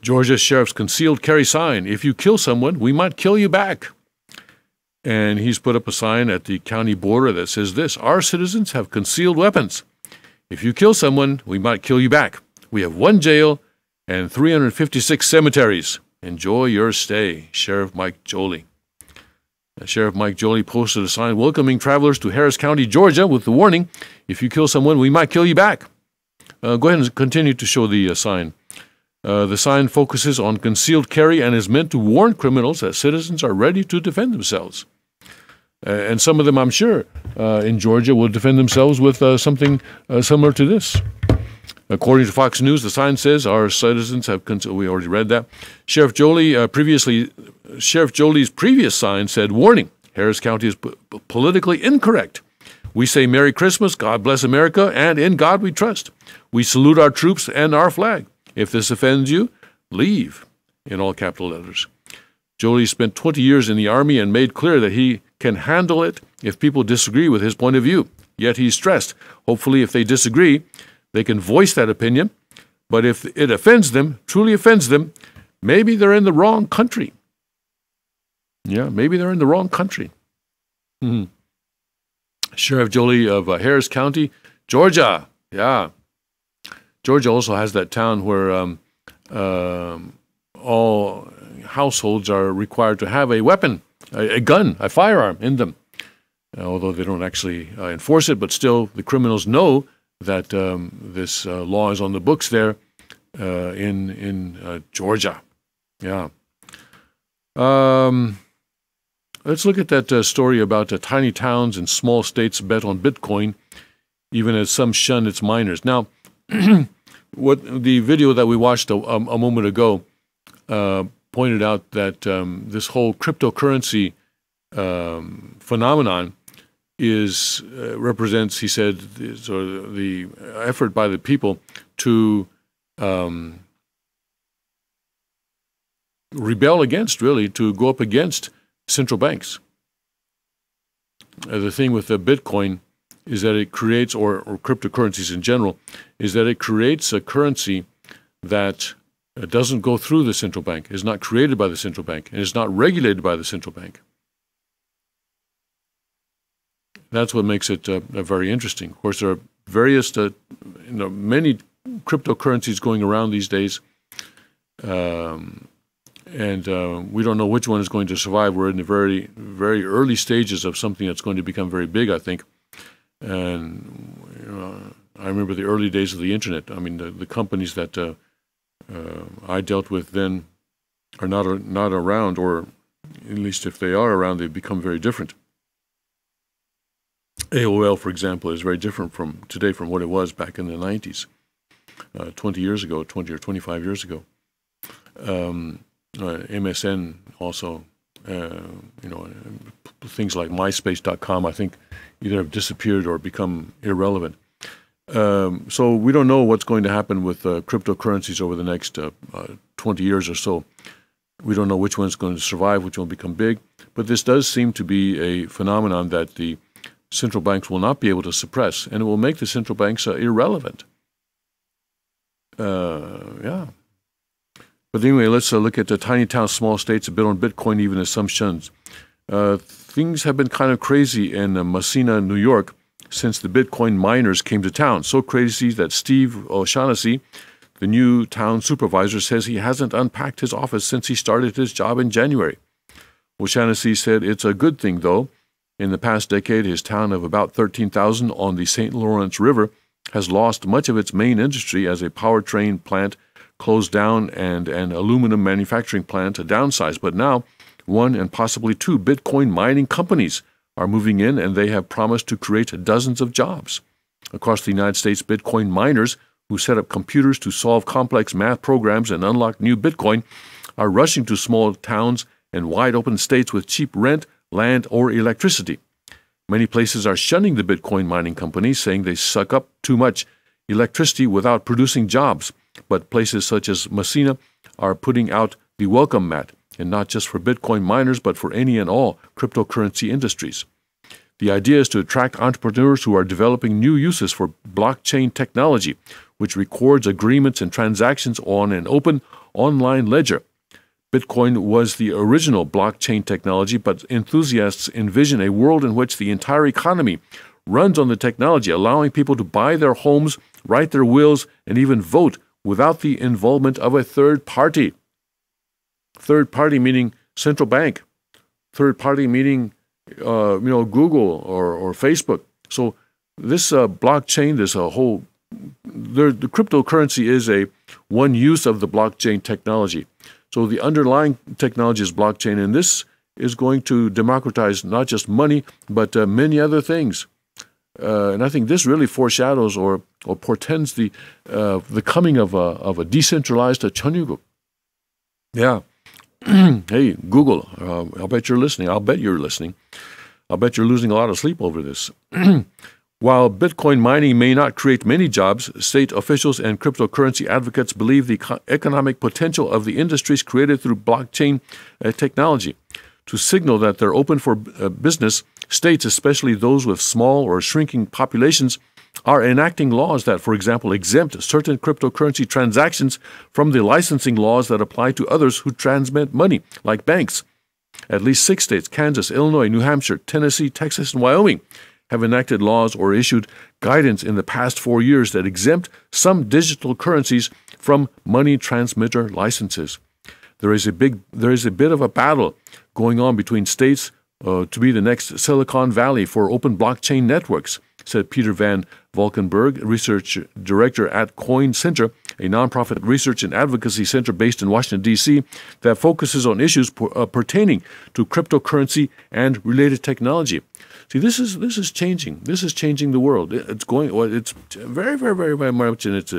Georgia Sheriff's concealed carry sign. If you kill someone, we might kill you back. And he's put up a sign at the county border that says this: our citizens have concealed weapons. If you kill someone, we might kill you back. We have 1 jail and 356 cemeteries. Enjoy your stay. Sheriff Mike Jolie. Sheriff Mike Jolie posted a sign welcoming travelers to Harris County, Georgia, with the warning, if you kill someone, we might kill you back. Go ahead and continue to show the sign. The sign focuses on concealed carry and is meant to warn criminals that citizens are ready to defend themselves. And some of them, I'm sure, in Georgia will defend themselves with something similar to this. According to Fox News, the sign says our citizens have we already read that. Sheriff Jolie's previous sign said, warning, Harris County is politically incorrect. We say Merry Christmas, God bless America, and in God we trust. We salute our troops and our flag. If this offends you, leave, in all capital letters. Jolie spent 20 years in the Army and made clear that he can handle it if people disagree with his point of view. Yet he stressed, hopefully if they disagree, they can voice that opinion. But if it offends them, truly offends them, maybe they're in the wrong country. Yeah, maybe they're in the wrong country. Mm-hmm. Sheriff Jolie of Harris County, Georgia. Yeah. Georgia also has that town where all households are required to have a weapon, a gun, a firearm in them. Although they don't actually enforce it, but still the criminals know that this law is on the books there in Georgia. Yeah. Let's look at that story about tiny towns and small states bet on Bitcoin, even as some shun its miners. Now, what the video that we watched a moment ago pointed out that this whole cryptocurrency phenomenon represents, he said, sort of the effort by the people to rebel against, really, to go up against central banks. The thing with the Bitcoin is that it creates, or cryptocurrencies in general, is that it creates a currency that doesn't go through the central bank, is not created by the central bank, and is not regulated by the central bank. That's what makes it very interesting. Of course, there are various, many cryptocurrencies going around these days, and we don't know which one is going to survive. We're in the very, very early stages of something that's going to become very big, I think. And I remember the early days of the internet. I mean, the companies that I dealt with then are not around, or at least if they are around, they've become very different. AOL, for example, is very different from today from what it was back in the 90s, 20 years ago, 20 or 25 years ago. MSN also, things like MySpace.com, I think, either have disappeared or become irrelevant. So we don't know what's going to happen with cryptocurrencies over the next 20 years or so. We don't know which one's going to survive, which one will become big. But this does seem to be a phenomenon that the central banks will not be able to suppress, and it will make the central banks irrelevant. Yeah. But anyway, let's look at the tiny town, small states, a bit on Bitcoin, even as some shuns. Things have been kind of crazy in Messina, New York, since the Bitcoin miners came to town. So crazy that Steve O'Shaughnessy, the new town supervisor, says he hasn't unpacked his office since he started his job in January. O'Shaughnessy said it's a good thing, though. In the past decade, his town of about 13,000 on the St. Lawrence River has lost much of its main industry as a powertrain plant closed down and an aluminum manufacturing plant downsized. But now, one and possibly two Bitcoin mining companies are moving in, and they have promised to create dozens of jobs. Across the United States, Bitcoin miners who set up computers to solve complex math programs and unlock new Bitcoin are rushing to small towns and wide-open states with cheap rent, land, or electricity. Many places are shunning the Bitcoin mining companies, saying they suck up too much electricity without producing jobs. But places such as Messina are putting out the welcome mat, and not just for Bitcoin miners, but for any and all cryptocurrency industries. The idea is to attract entrepreneurs who are developing new uses for blockchain technology, which records agreements and transactions on an open online ledger. Bitcoin was the original blockchain technology, but enthusiasts envision a world in which the entire economy runs on the technology, allowing people to buy their homes, write their wills, and even vote without the involvement of a third party. Third party meaning central bank. Third party meaning, Google or Facebook. So this blockchain, this whole, the cryptocurrency is one use of the blockchain technology. So the underlying technology is blockchain, and this is going to democratize not just money, but many other things. And I think this really foreshadows or portends the coming of a decentralized Chanyuguk. Yeah. Hey, Google, I'll bet you're listening. I'll bet you're listening. I'll bet you're losing a lot of sleep over this. While Bitcoin mining may not create many jobs, state officials and cryptocurrency advocates believe the economic potential of the industries created through blockchain technology. To signal that they're open for business, states, especially those with small or shrinking populations, are enacting laws that, for example, exempt certain cryptocurrency transactions from the licensing laws that apply to others who transmit money, like banks. At least 6 states, Kansas, Illinois, New Hampshire, Tennessee, Texas, and Wyoming, have enacted laws or issued guidance in the past 4 years that exempt some digital currencies from money transmitter licenses. There is a bit of a battle going on between states to be the next Silicon Valley for open blockchain networks, said Peter Van Valkenburg, research director at Coin Center, a nonprofit research and advocacy center based in Washington, D.C., that focuses on issues pertaining to cryptocurrency and related technology. See, this is changing. This is changing the world. It's very, very, very, very much in its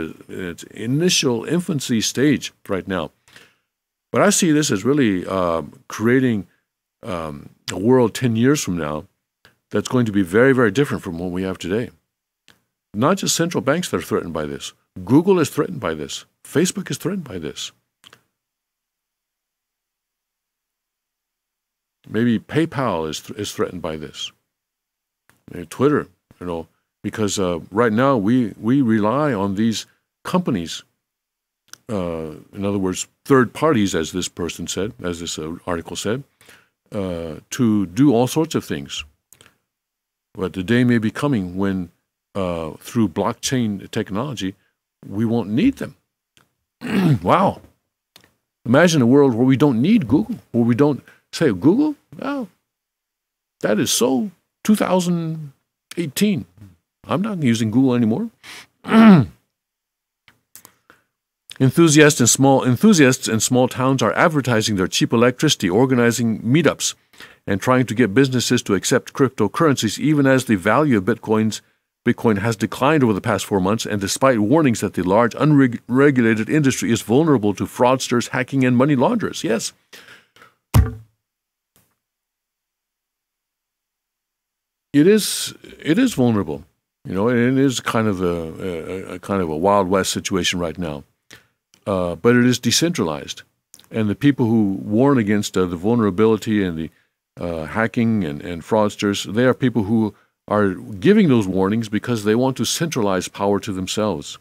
initial infancy stage right now. But I see this as really creating a world 10 years from now that's going to be very, very different from what we have today. Not just central banks that are threatened by this. Google is threatened by this. Facebook is threatened by this. Maybe PayPal is threatened by this. Maybe Twitter, because right now we rely on these companies, in other words, third parties, as this person said, as this article said, to do all sorts of things. But the day may be coming when, through blockchain technology, we won't need them. Wow. Imagine a world where we don't need Google, where we don't say, Google? Oh, that is so 2018. I'm not using Google anymore. Enthusiasts in small towns are advertising their cheap electricity, organizing meetups, and trying to get businesses to accept cryptocurrencies, even as the value of Bitcoin has declined over the past 4 months, and despite warnings that the large unregulated industry is vulnerable to fraudsters, hacking, and money launderers. Yes. It is vulnerable, and it is kind of a Wild West situation right now. But it is decentralized, and the people who warn against the vulnerability and the hacking and fraudsters, they are people who are giving those warnings because they want to centralize power to themselves.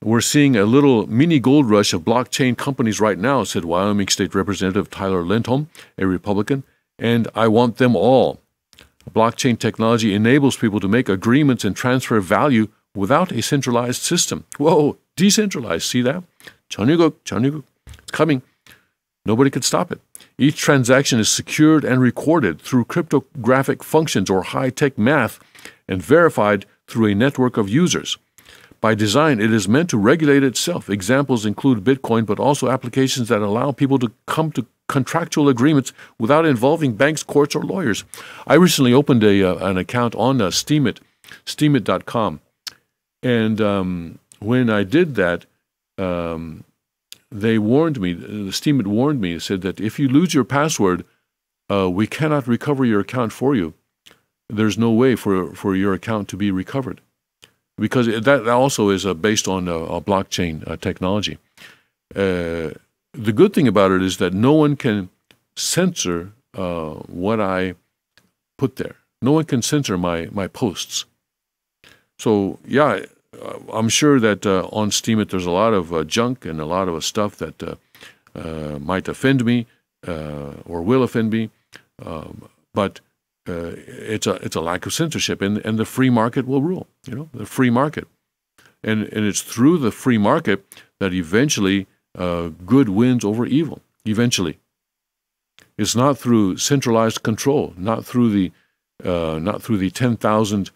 We're seeing a little mini gold rush of blockchain companies right now, said Wyoming State Representative Tyler Lindholm, a Republican, and I want them all. Blockchain technology enables people to make agreements and transfer value without a centralized system. Whoa, decentralized, see that? Chanuguk, it's coming. Nobody could stop it. Each transaction is secured and recorded through cryptographic functions or high-tech math and verified through a network of users. By design, it is meant to regulate itself. Examples include Bitcoin, but also applications that allow people to come to contractual agreements without involving banks, courts, or lawyers. I recently opened an account on Steemit.com, and when I did that, they warned me, the Steemit warned me, said that if you lose your password, we cannot recover your account for you. There's no way for your account to be recovered, because that also is based on a blockchain technology. The good thing about it is that no one can censor what I put there. No one can censor my posts. So, yeah, I'm sure that on Steemit there's a lot of junk and a lot of stuff that might offend me or will offend me, but it's a lack of censorship, and the free market will rule. The free market, and it's through the free market that eventually good wins over evil. Eventually, it's not through centralized control, not through the 10,000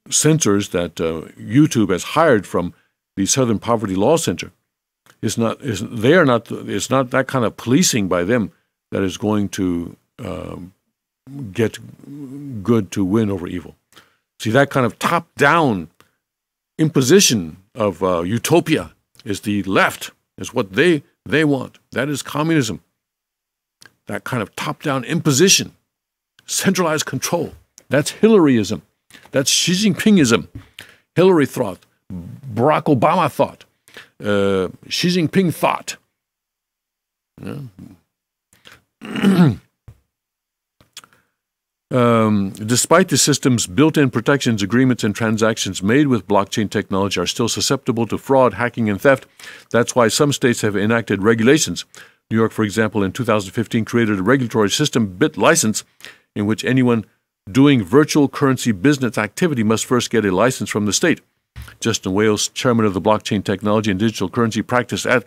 censors that YouTube has hired from the Southern Poverty Law Center. It's not that kind of policing by them that is going to get good to win over evil. See, that kind of top-down imposition of utopia is the left, is what they want. That is communism. That kind of top-down imposition, centralized control. That's Hillaryism. That's Xi Jinpingism. Hillary thought, Barack Obama thought, Xi Jinping thought. Despite the system's built-in protections, agreements and transactions made with blockchain technology are still susceptible to fraud, hacking, and theft. That's why some states have enacted regulations. New York, for example, in 2015 created a regulatory system, BitLicense, in which anyone doing virtual currency business activity must first get a license from the state. Justin Wales, chairman of the blockchain technology and digital currency practice at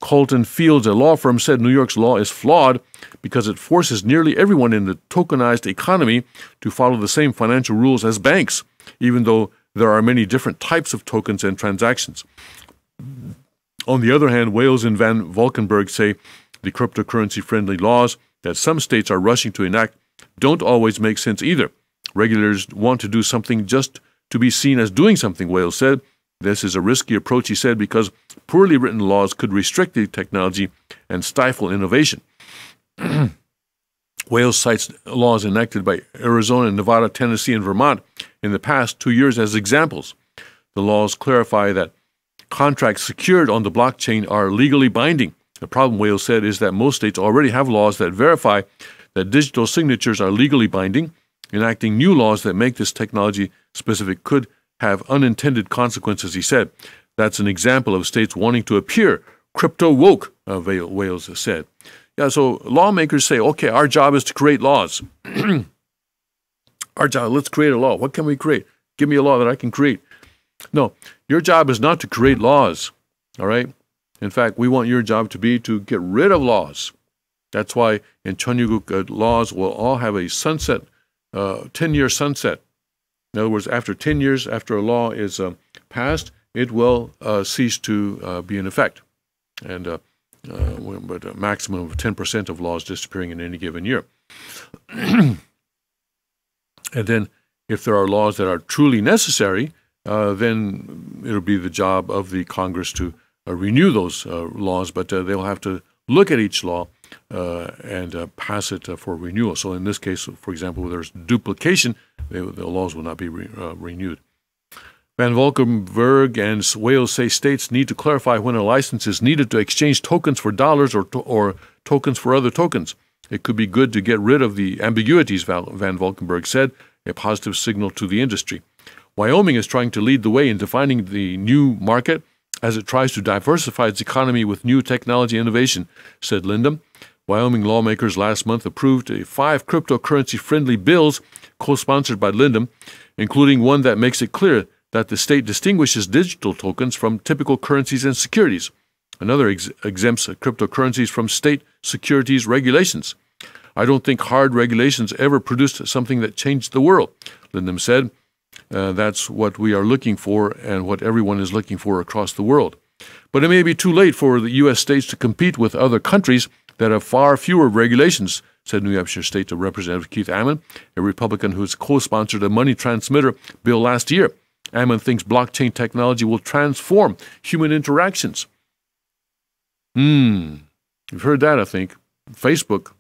Colton Fields, a law firm, said New York's law is flawed because it forces nearly everyone in the tokenized economy to follow the same financial rules as banks, even though there are many different types of tokens and transactions. On the other hand, Wales and Van Valkenburg say the cryptocurrency-friendly laws that some states are rushing to enact don't always make sense either. Regulators want to do something just to be seen as doing something, Wales said. This is a risky approach, he said, because poorly written laws could restrict the technology and stifle innovation. Wales cites laws enacted by Arizona, Nevada, Tennessee, and Vermont in the past 2 years as examples. The laws clarify that contracts secured on the blockchain are legally binding. The problem, Wales said, is that most states already have laws that verify that digital signatures are legally binding. enacting new laws that make this technology specific could have unintended consequences, he said. That's an example of states wanting to appear crypto woke, Wales said. Yeah, so lawmakers say, okay, our job is to create laws. Our job, let's create a law. What can we create? Give me a law that I can create. No, your job is not to create laws, all right? In fact, we want your job to be to get rid of laws. That's why in Cheongguk, laws will all have a sunset, 10-year sunset. In other words, after 10 years, after a law is passed, it will cease to be in effect. And but a maximum of 10% of laws disappearing in any given year. And then if there are laws that are truly necessary, then it'll be the job of the Congress to renew those laws, but they'll have to look at each law and pass it for renewal. So in this case, for example, where there's duplication, the laws will not be renewed. Van Valkenburg and Wales say states need to clarify when a license is needed to exchange tokens for dollars or tokens for other tokens. It could be good to get rid of the ambiguities, Van Valkenburg said, a positive signal to the industry. Wyoming is trying to lead the way in defining the new market as it tries to diversify its economy with new technology innovation, said Lindum. Wyoming lawmakers last month approved 5 cryptocurrency-friendly bills co-sponsored by Lindum, including one that makes it clear that the state distinguishes digital tokens from typical currencies and securities. Another exempts cryptocurrencies from state securities regulations. I don't think hard regulations ever produced something that changed the world, Lindum said. That's what we are looking for and what everyone is looking for across the world. But it may be too late for the U.S. states to compete with other countries that have far fewer regulations, said New Hampshire State Representative Keith Ammon, a Republican who has co-sponsored a money transmitter bill last year. Ammon thinks blockchain technology will transform human interactions. You've heard that, I think. Facebook.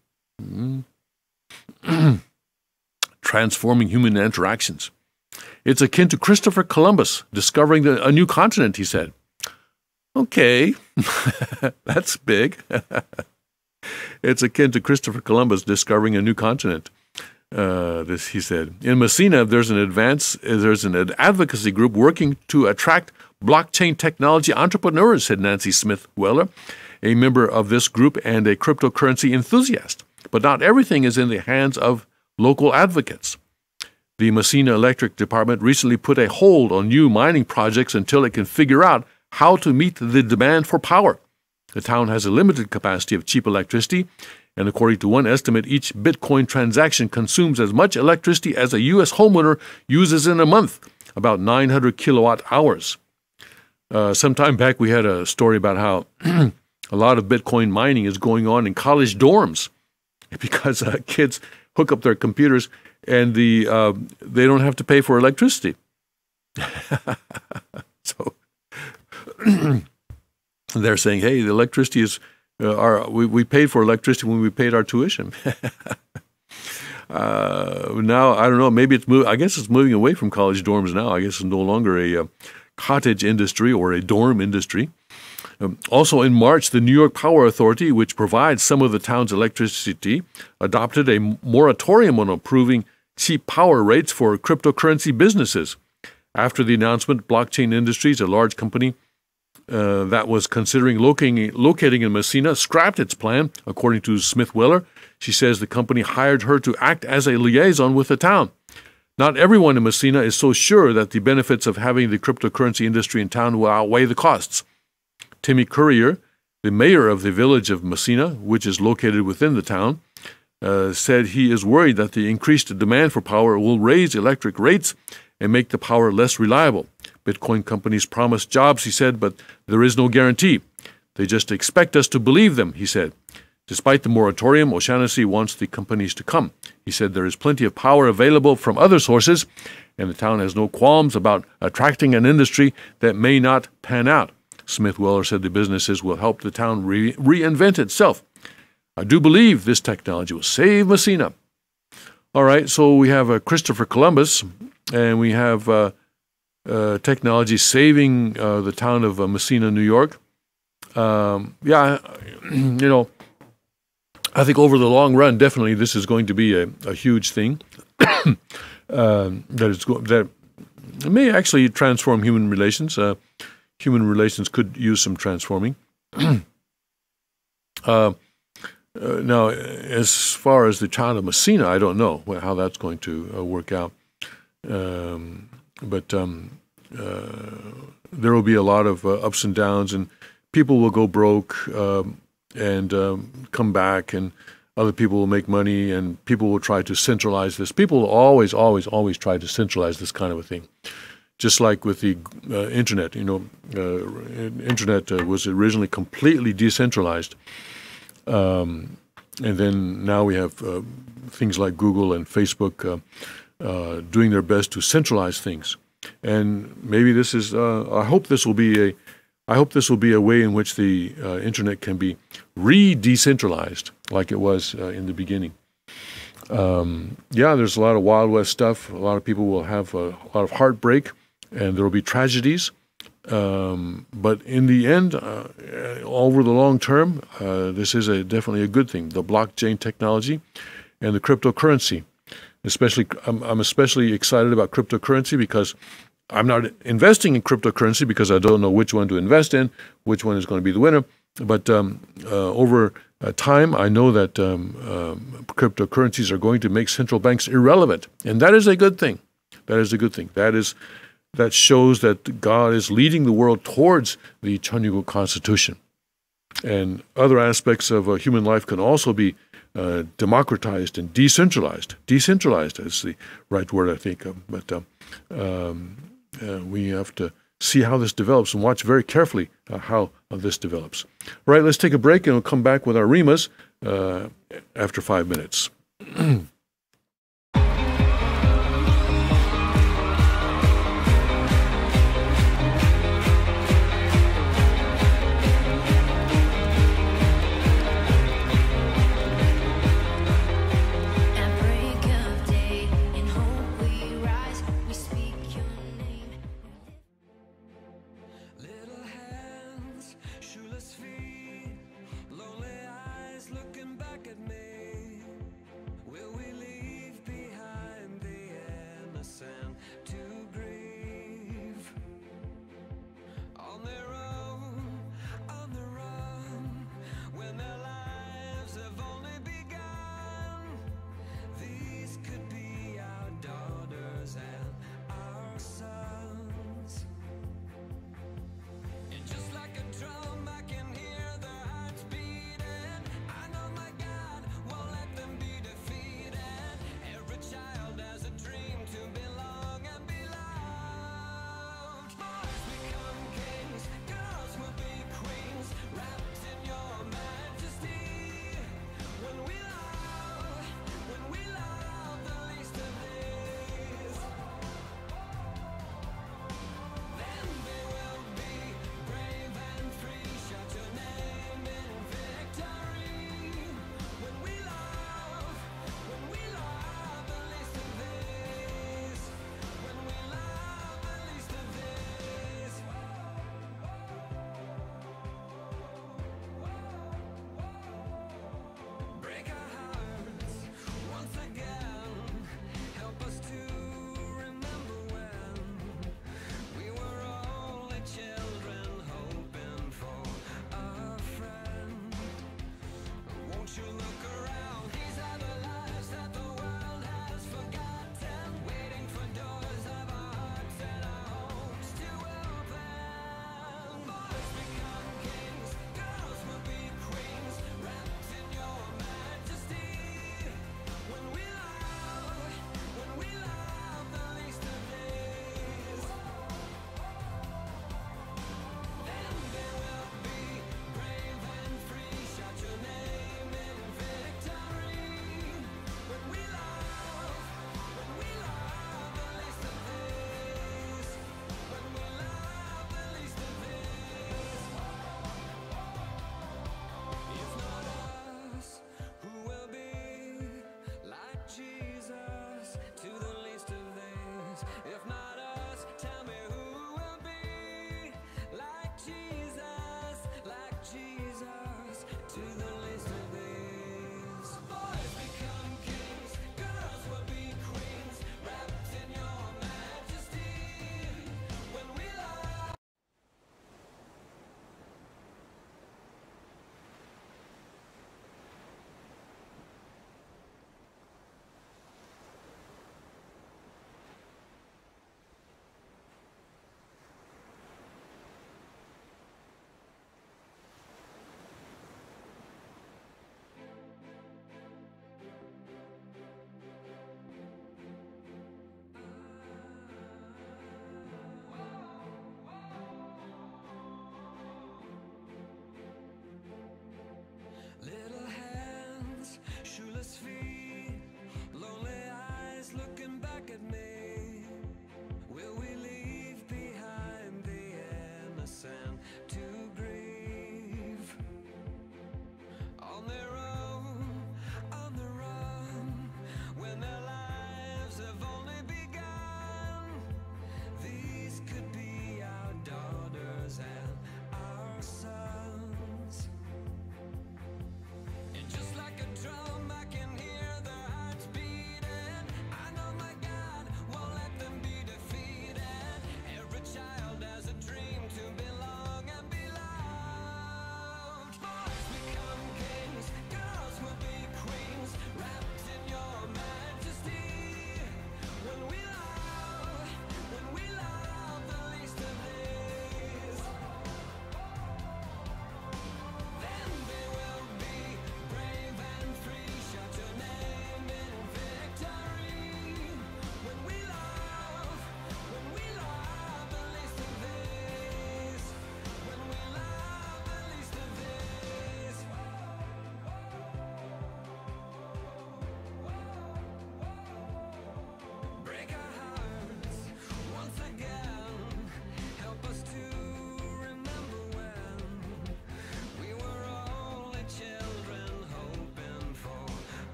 Transforming human interactions. It's akin to Christopher Columbus discovering a new continent, he said. Okay, that's big. It's akin to Christopher Columbus discovering a new continent. He said. In Messina, there's an advocacy group working to attract blockchain technology entrepreneurs, said Nancy Smith Weller, a member of this group and a cryptocurrency enthusiast. But not everything is in the hands of local advocates. The Messina Electric Department recently put a hold on new mining projects until it can figure out how to meet the demand for power. The town has a limited capacity of cheap electricity, and according to one estimate, each Bitcoin transaction consumes as much electricity as a U.S. homeowner uses in a month, about 900 kilowatt hours. Some time back, we had a story about how a lot of Bitcoin mining is going on in college dorms because kids hook up their computers and they don't have to pay for electricity. So they're saying, hey, the electricity is, we paid for electricity when we paid our tuition. Now, I don't know, maybe I guess it's moving away from college dorms now. I guess it's no longer a cottage industry or a dorm industry. Also in March, the New York Power Authority, which provides some of the town's electricity, adopted a moratorium on approving cheap power rates for cryptocurrency businesses. After the announcement, Blockchain Industries, a large company that was considering locating in Messina, scrapped its plan, according to Smith Weller. She says the company hired her to act as a liaison with the town. Not everyone in Messina is so sure that the benefits of having the cryptocurrency industry in town will outweigh the costs. Timmy Courier, the mayor of the village of Messina, which is located within the town, said he is worried that the increased demand for power will raise electric rates and make the power less reliable. Bitcoin companies promise jobs, he said, but there is no guarantee. They just expect us to believe them, he said. Despite the moratorium, O'Shaughnessy wants the companies to come. He said there is plenty of power available from other sources, and the town has no qualms about attracting an industry that may not pan out. Smith Weller said the businesses will help the town reinvent itself. I do believe this technology will save Messina. All right, so we have Christopher Columbus, and we have technology saving the town of Messina, New York. I think over the long run, definitely this is going to be a huge thing. that may actually transform human relations. Human relations could use some transforming. Now, as far as the child of Messina, I don't know how that's going to work out. But there will be a lot of ups and downs, and people will go broke and come back, and other people will make money, and people will try to centralize this. People will always try to centralize this kind of a thing. Just like with the internet, internet was originally completely decentralized. And then now we have things like Google and Facebook doing their best to centralize things. And maybe this is. I hope this will be a way in which the internet can be re-decentralized, like it was in the beginning. There's a lot of Wild West stuff. A lot of people will have a lot of heartbreak, and there will be tragedies. But in the end, over the long term, this is definitely a good thing. The blockchain technology and the cryptocurrency. I'm especially excited about cryptocurrency because I'm not investing in cryptocurrency because I don't know which one to invest in, which one is going to be the winner. But over time, I know that cryptocurrencies are going to make central banks irrelevant, and that is a good thing. That is a good thing. That shows that God is leading the world towards the Cheonryugu Constitution. And other aspects of human life can also be democratized and decentralized. Decentralized is the right word, I think. But we have to see how this develops and watch very carefully how this develops. All right, let's take a break and we'll come back with our Rhemas after 5 minutes. Lonely eyes looking back at me. Will we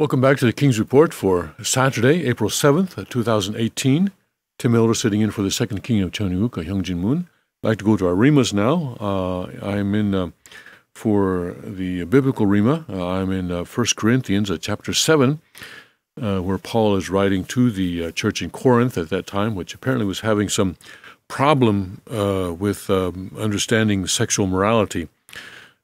Welcome back to the King's Report for Saturday, April 7th, 2018. Tim Elder sitting in for the second king of Cheongguk, Hyung Jin Moon. I'd like to go to our Rhemas now. I'm in for the biblical Rhema. I'm in 1 Corinthians chapter 7, where Paul is writing to the church in Corinth at that time, which apparently was having some problem with understanding sexual morality.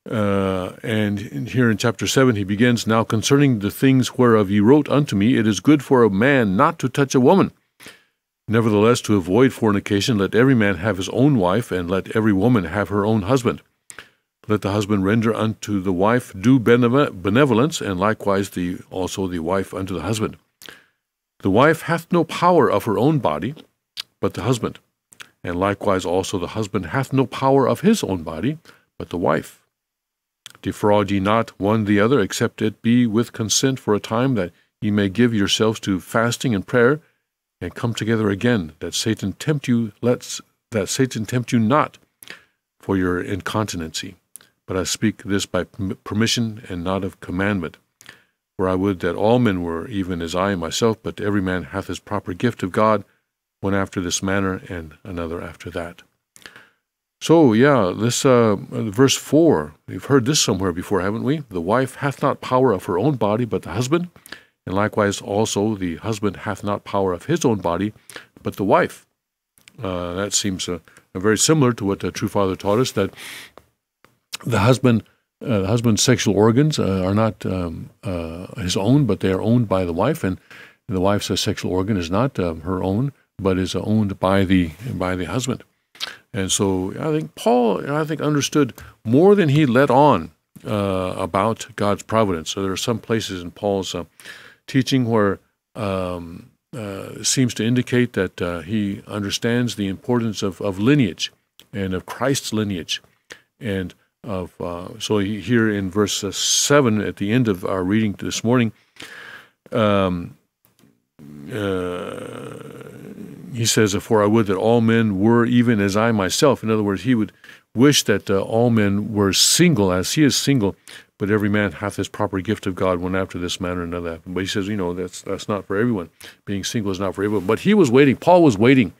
And here in chapter 7, he begins, "Now concerning the things whereof ye wrote unto me, it is good for a man not to touch a woman. Nevertheless, to avoid fornication, let every man have his own wife, and let every woman have her own husband. Let the husband render unto the wife due benevolence, and likewise also the wife unto the husband. The wife hath no power of her own body, but the husband. And likewise also the husband hath no power of his own body, but the wife. Defraud ye not one the other, except it be with consent for a time, that ye may give yourselves to fasting and prayer, and come together again, that Satan tempt you not for your incontinency. But I speak this by permission and not of commandment. For I would that all men were even as I myself, but every man hath his proper gift of God, one after this manner, and another after that." So, this verse 4, we've heard this somewhere before, haven't we? The wife hath not power of her own body, but the husband. And likewise also the husband hath not power of his own body, but the wife. That seems very similar to what the True Father taught us, that the husband's sexual organs are not his own, but they are owned by the wife, and the wife's sexual organ is not her own, but is owned by the husband. And so I think Paul, understood more than he let on about God's providence. So there are some places in Paul's teaching where seems to indicate that he understands the importance of lineage and of Christ's lineage, and so here in verse 7 at the end of our reading this morning, he says, "For I would that all men were even as I myself." In other words, he would wish that all men were single as he is single, but every man hath his proper gift of God, one after this manner and another. But he says, that's not for everyone. Being single is not for everyone. But he was waiting. Paul was waiting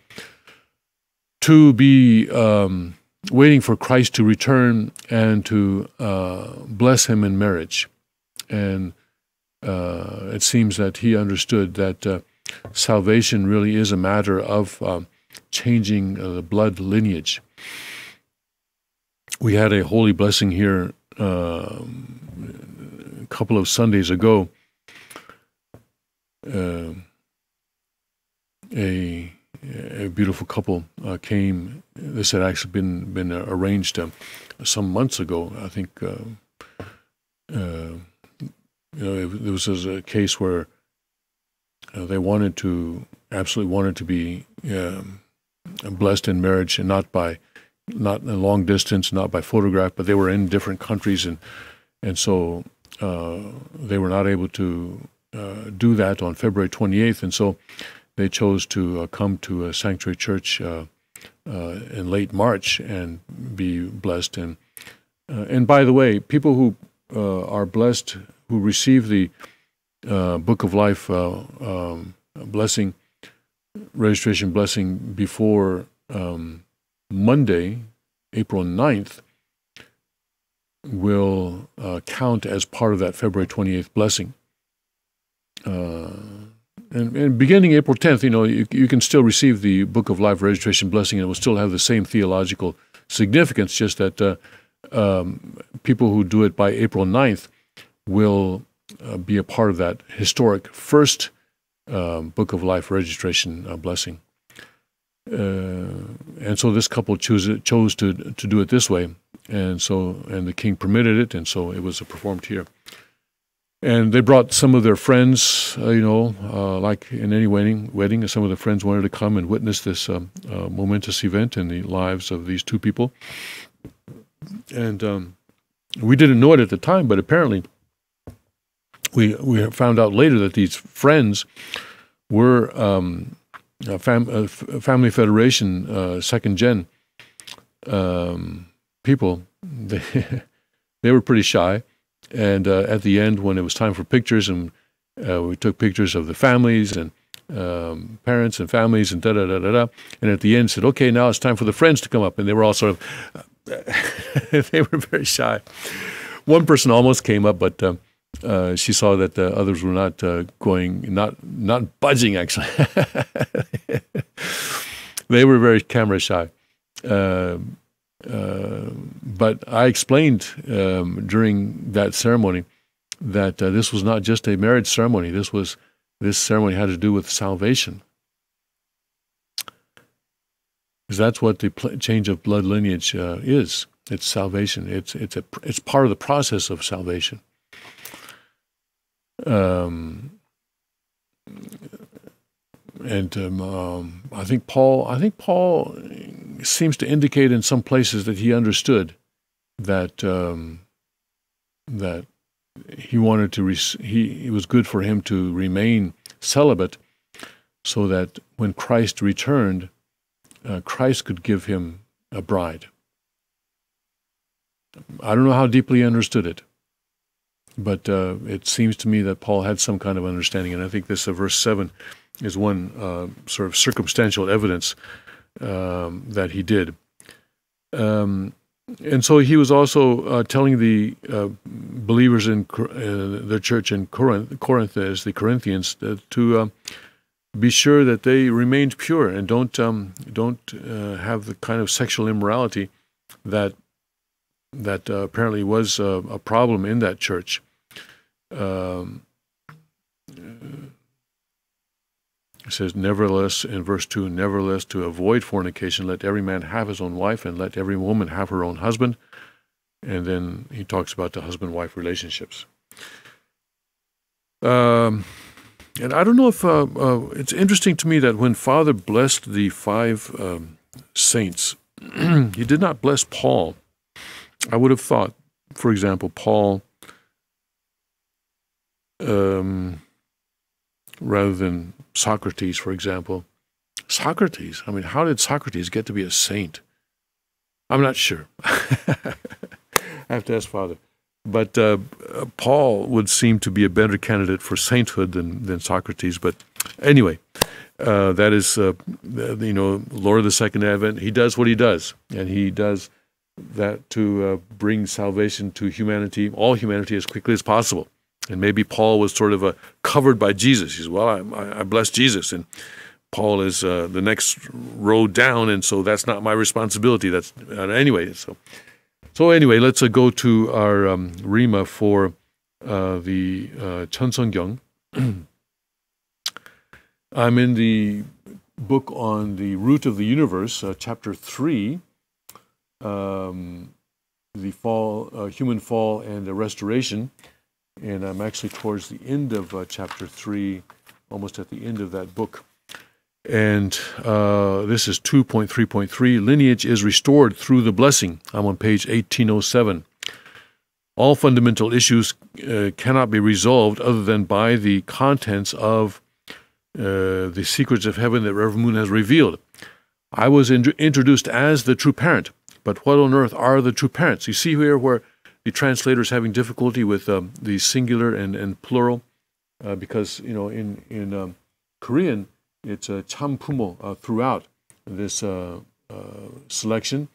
to be waiting for Christ to return and to bless him in marriage. And it seems that he understood that salvation really is a matter of changing the blood lineage. We had a holy blessing here a couple of Sundays ago. A beautiful couple came. This had actually been arranged some months ago. I think there was a case where they absolutely wanted to be blessed in marriage, and not in long distance, not by photograph, but they were in different countries, and so they were not able to do that on February 28th, and so they chose to come to a sanctuary church in late March and be blessed. And by the way, people who are blessed, who receive the Book of Life blessing, registration blessing before Monday, April 9th, will count as part of that February 28th blessing. And beginning April 10th, you can still receive the Book of Life registration blessing, and it will still have the same theological significance, just that people who do it by April 9th will be a part of that historic first Book of Life registration blessing. And so this couple chose to do it this way, and the king permitted it, and so it was performed here. And they brought some of their friends, like in any wedding, some of the friends wanted to come and witness this momentous event in the lives of these two people. And we didn't know it at the time, but apparently we found out later that these friends were Family Federation second gen people. They were pretty shy. And at the end, when it was time for pictures, and We took pictures of the families and parents and families and da-da-da-da-da. And at the end said, okay, now it's time for the friends to come up. And they were all sort of, they were very shy. One person almost came up, but she saw that the others were not not budging, actually. They were very camera shy. But I explained during that ceremony that this was not just a marriage ceremony. This ceremony had to do with salvation. Because that's what the change of blood lineage is. It's salvation. It's part of the process of salvation. I think Paul seems to indicate in some places that he understood that that he wanted to. It was good for him to remain celibate, so that when Christ returned, Christ could give him a bride. I don't know how deeply he understood it, but it seems to me that Paul had some kind of understanding, and I think this verse 7 is one sort of circumstantial evidence that he did. And so he was also telling the believers in the church in Corinth, as the Corinthians, to be sure that they remained pure and don't have the kind of sexual immorality that apparently was a problem in that church. It says, nevertheless, in verse 2, nevertheless, to avoid fornication, let every man have his own wife, and let every woman have her own husband. And then he talks about the husband-wife relationships. And I don't know if it's interesting to me that when Father blessed the 5 saints, he did not bless Paul. I would have thought, for example, Paul, rather than Socrates, for example. Socrates, I mean, how did Socrates get to be a saint? I'm not sure. I have to ask Father. But Paul would seem to be a better candidate for sainthood than Socrates. But anyway, that is, Lord of the Second Advent. He does what he does, and he does that to bring salvation to humanity, all humanity, as quickly as possible. And maybe Paul was sort of covered by Jesus. He says, well, I bless Jesus, and Paul is the next row down, and so that's not my responsibility. That's anyway. So anyway, let's go to our Rhema for the Cheonseonggyeong. I'm in the book on the root of the universe, chapter 3, the fall, human fall and the restoration. And I'm actually towards the end of chapter 3, almost at the end of that book. And this is 2.3.3, lineage is restored through the blessing. I'm on page 1807. All fundamental issues cannot be resolved other than by the contents of the secrets of heaven that Reverend Moon has revealed. I was introduced as the true parent, but what on earth are the true parents? You see here where the translator is having difficulty with the singular and plural, because in Korean it's champumo throughout this selection,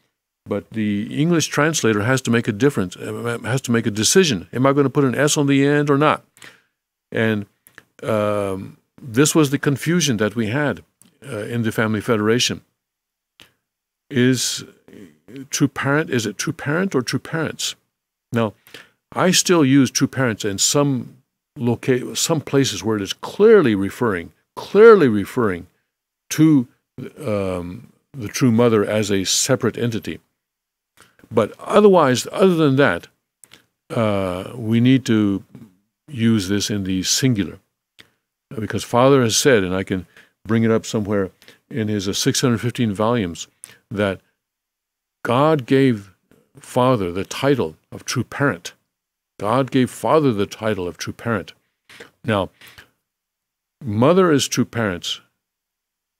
but the English translator has to make a difference, has to make a decision. Am I going to put an S on the end or not? And this was the confusion that we had in the Family Federation. Is it true parent or true parents? Now, I still use true parents in some places where it is clearly referring to the true mother as a separate entity. But otherwise, other than that, we need to use this in the singular, because Father has said, and I can bring it up somewhere in his 615 volumes, that God gave Father the title of true parent. God gave Father the title of true parent. Now, Mother is true parents.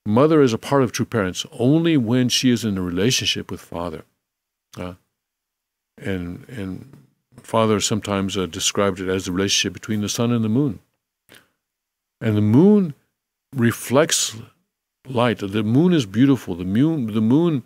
Mother is a part of true parents only when she is in a relationship with Father. And Father sometimes described it as the relationship between the sun and the moon. And the moon reflects light. The moon is beautiful. The moon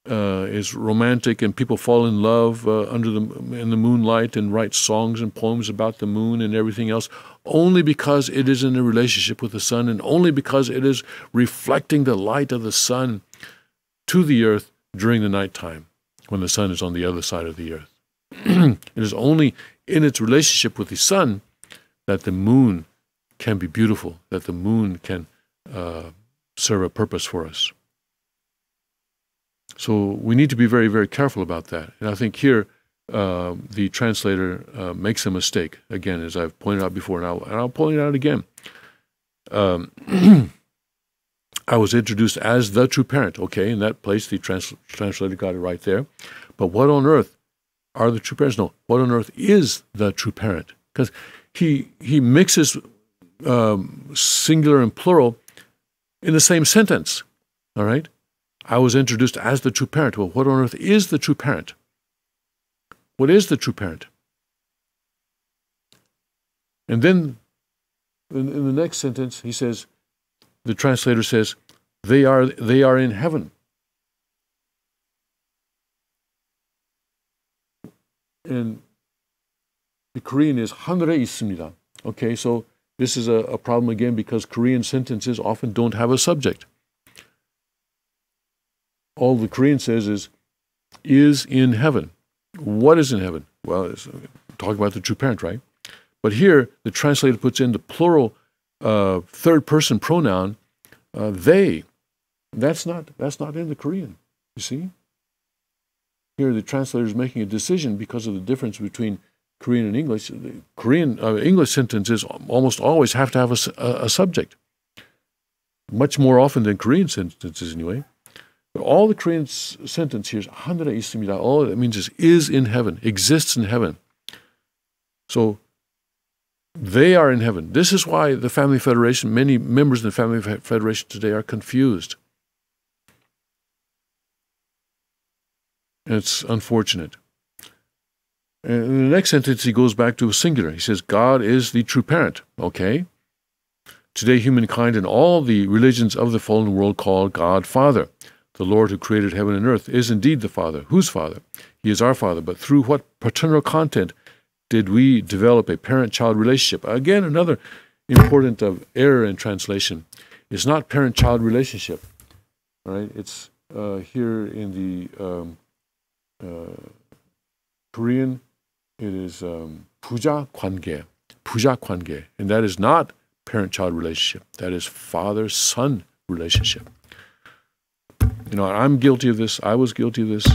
is romantic, and people fall in love in the moonlight and write songs and poems about the moon and everything else, only because it is in a relationship with the sun, and only because it is reflecting the light of the sun to the earth during the nighttime when the sun is on the other side of the earth. It is only in its relationship with the sun that the moon can be beautiful, that the moon can serve a purpose for us. So we need to be very, very careful about that. And I think here the translator makes a mistake, again, as I've pointed out before, and I'll point it out again. I was introduced as the true parent. Okay, in that place, the translator got it right there. But what on earth are the true parents? No, what on earth is the true parent? Because he mixes singular and plural in the same sentence, all right? I was introduced as the true parent. Well, what on earth is the true parent? What is the true parent? And then in the next sentence, he says, the translator says, they are in heaven. And the Korean is 하늘에 있습니다. Okay, so this is a problem again because Korean sentences often don't have a subject. All the Korean says is in heaven. What is in heaven? Well, it's talking about the true parent, right? But here, the translator puts in the plural third-person pronoun, they. That's not in the Korean, you see? Here, the translator is making a decision because of the difference between Korean and English. English sentences almost always have to have a subject, much more often than Korean sentences anyway. But all the Korean sentence here is 하늘에 있습니다. All it means is in heaven, exists in heaven. So they are in heaven. This is why the Family Federation, many members of the Family Federation today are confused. And it's unfortunate. And in the next sentence, he goes back to a singular. He says, God is the true parent. Okay? Today, humankind and all the religions of the fallen world call God Father. The Lord who created heaven and earth is indeed the Father. Whose Father? He is our Father. But through what paternal content did we develop a parent-child relationship? Again, another important error in translation. It's not parent-child relationship. All right? It's here in the Korean, it is 부자 관계, and that is not parent-child relationship. That is father-son relationship. You know, I'm guilty of this. I was guilty of this,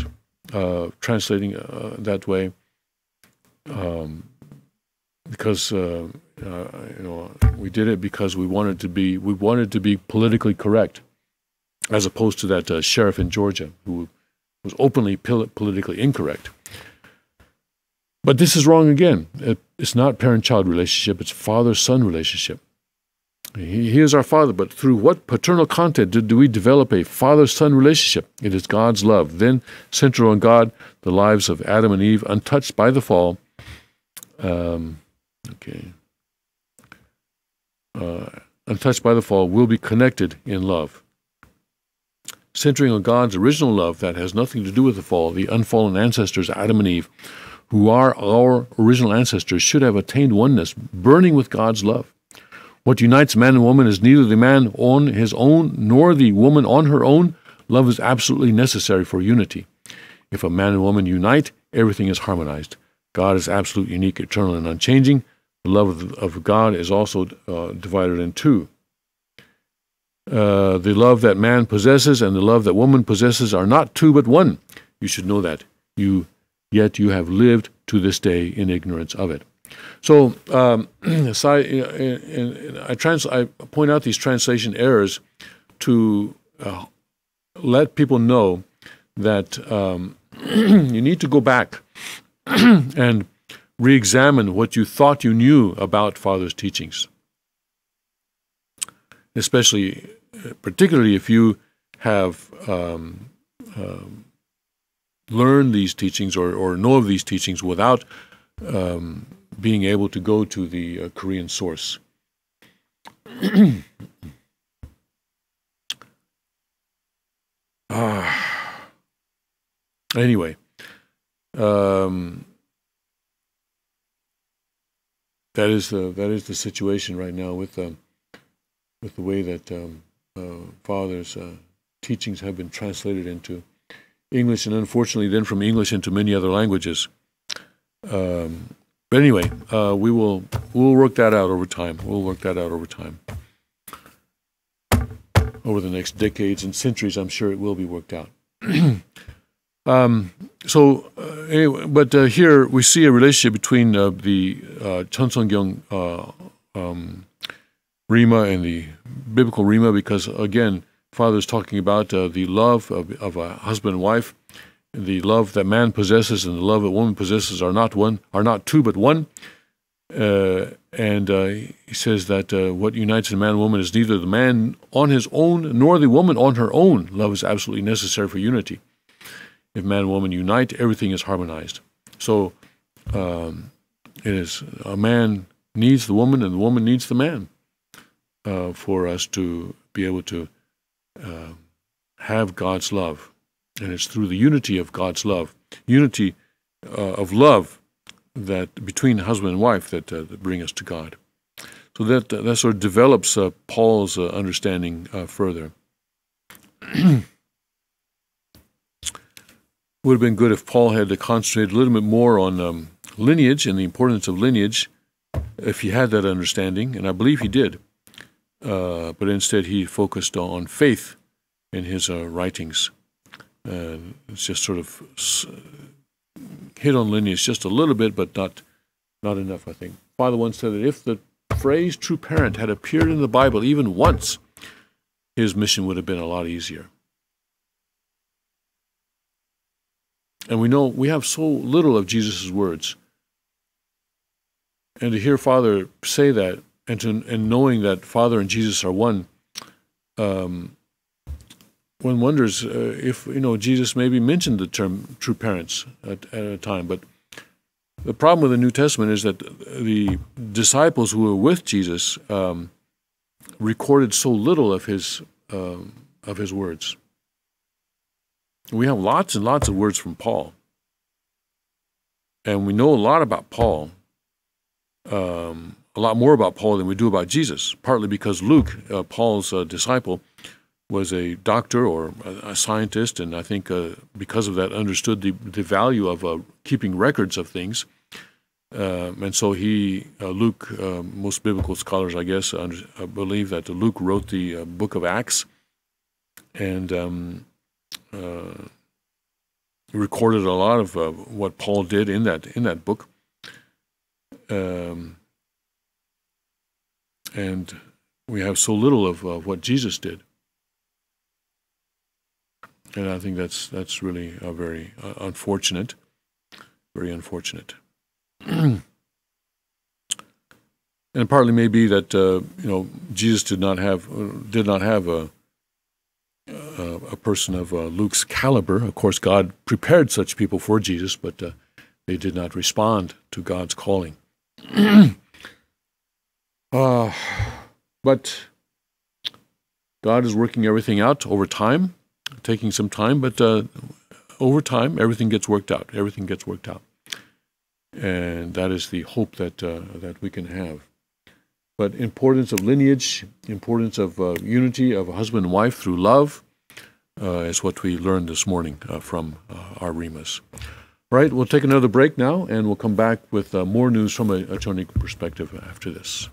translating that way, because you know, we did it because we wanted to be politically correct, as opposed to that sheriff in Georgia who was openly politically incorrect. But this is wrong again. It's not parent-child relationship. It's father-son relationship. He is our Father, but through what paternal content do we develop a father-son relationship? It is God's love. Then, centered on God, the lives of Adam and Eve, untouched by the fall, untouched by the fall, will be connected in love. Centering on God's original love that has nothing to do with the fall, the unfallen ancestors, Adam and Eve, who are our original ancestors, should have attained oneness, burning with God's love. What unites man and woman is neither the man on his own nor the woman on her own. Love is absolutely necessary for unity. If a man and woman unite, everything is harmonized. God is absolute, unique, eternal, and unchanging. The love of God is also divided in two. The love that man possesses and the love that woman possesses are not two but one. You should know that. Yet you have lived to this day in ignorance of it. So I point out these translation errors to let people know that you need to go back and re-examine what you thought you knew about Father's teachings. Particularly if you have learned these teachings or know of these teachings without being able to go to the Korean source. Anyway, that is the situation right now with the way that Father's teachings have been translated into English, and unfortunately then from English into many other languages. But anyway, we'll work that out over time. We'll work that out over time. Over the next decades and centuries, I'm sure it will be worked out. Anyway, but here we see a relationship between the Cheonsonggyong Rhema and the biblical Rhema, because again, Father is talking about the love of a husband and wife, the love that man possesses and the love that woman possesses are not two, but one. And he says that what unites a man and woman is neither the man on his own nor the woman on her own. Love is absolutely necessary for unity. If man and woman unite, everything is harmonized. So it is a man needs the woman and the woman needs the man for us to be able to have God's love. And it's through the unity of God's love, unity of love that between husband and wife that bring us to God. So that sort of develops Paul's understanding further. Would have been good if Paul had concentrated a little bit more on lineage and the importance of lineage, if he had that understanding, and I believe he did. But instead he focused on faith in his writings. It's just sort of hit on lineage just a little bit, but not enough, I think. Father once said that if the phrase true parent had appeared in the Bible even once, his mission would have been a lot easier. And we know we have so little of Jesus' words. And to hear Father say that, and knowing that Father and Jesus are one, one wonders if Jesus maybe mentioned the term true parents at a time. But the problem with the New Testament is that the disciples who were with Jesus recorded so little of his words. We have lots and lots of words from Paul, and we know a lot about Paul, a lot more about Paul than we do about Jesus, partly because Luke, Paul's disciple, was a doctor or a scientist, and I think because of that understood the value of keeping records of things. And so Luke, most biblical scholars, I guess, believe that Luke wrote the book of Acts, and recorded a lot of what Paul did in that book. And we have so little of what Jesus did. And I think that's really very unfortunate, very unfortunate. And partly may be that Jesus did not have a person of Luke's caliber. Of course, God prepared such people for Jesus, but they did not respond to God's calling. But God is working everything out over time, taking some time, but over time, everything gets worked out. Everything gets worked out. And that is the hope that we can have. But importance of lineage, importance of unity of a husband and wife through love is what we learned this morning from our Rhemas. All right, we'll take another break now, and we'll come back with more news from a Chonic perspective after this.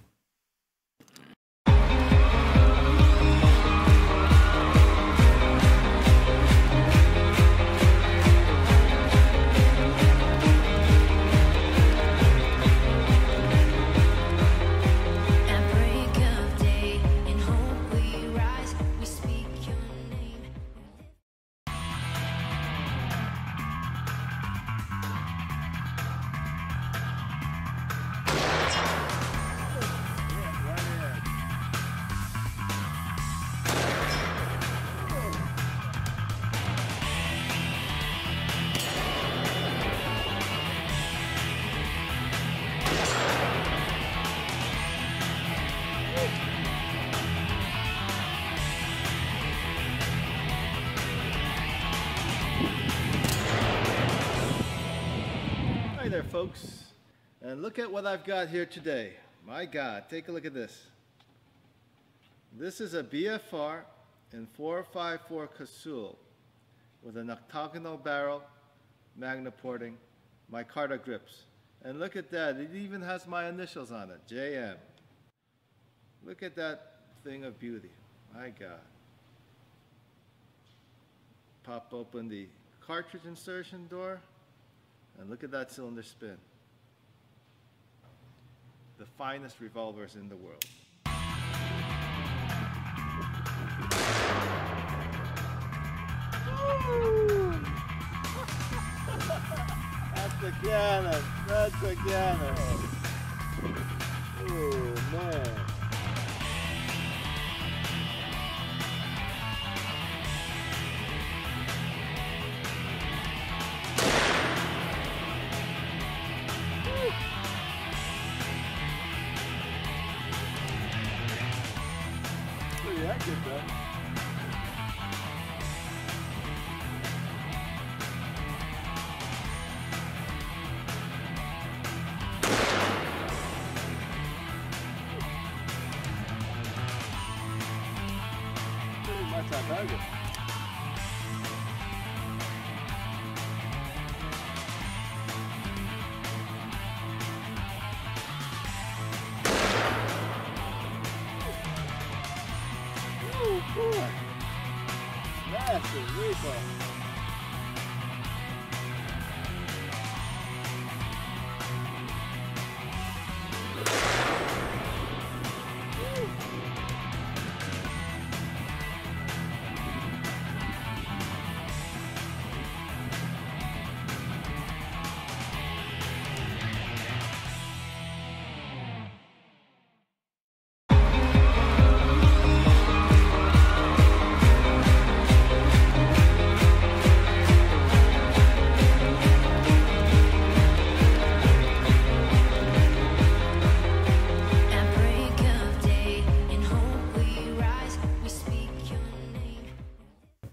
Hi there, folks. And look at what I've got here today. My God, take a look at this. This is a BFR in 454 Casull with an octagonal barrel, magna porting, micarta grips. And look at that, it even has my initials on it, JM. Look at that thing of beauty, my God. Pop open the cartridge insertion door, and look at that cylinder spin. The finest revolvers in the world. That's a cannon. That's a cannon. Oh, man. Pretty accurate, though. Target. Oh boy! Massive repo.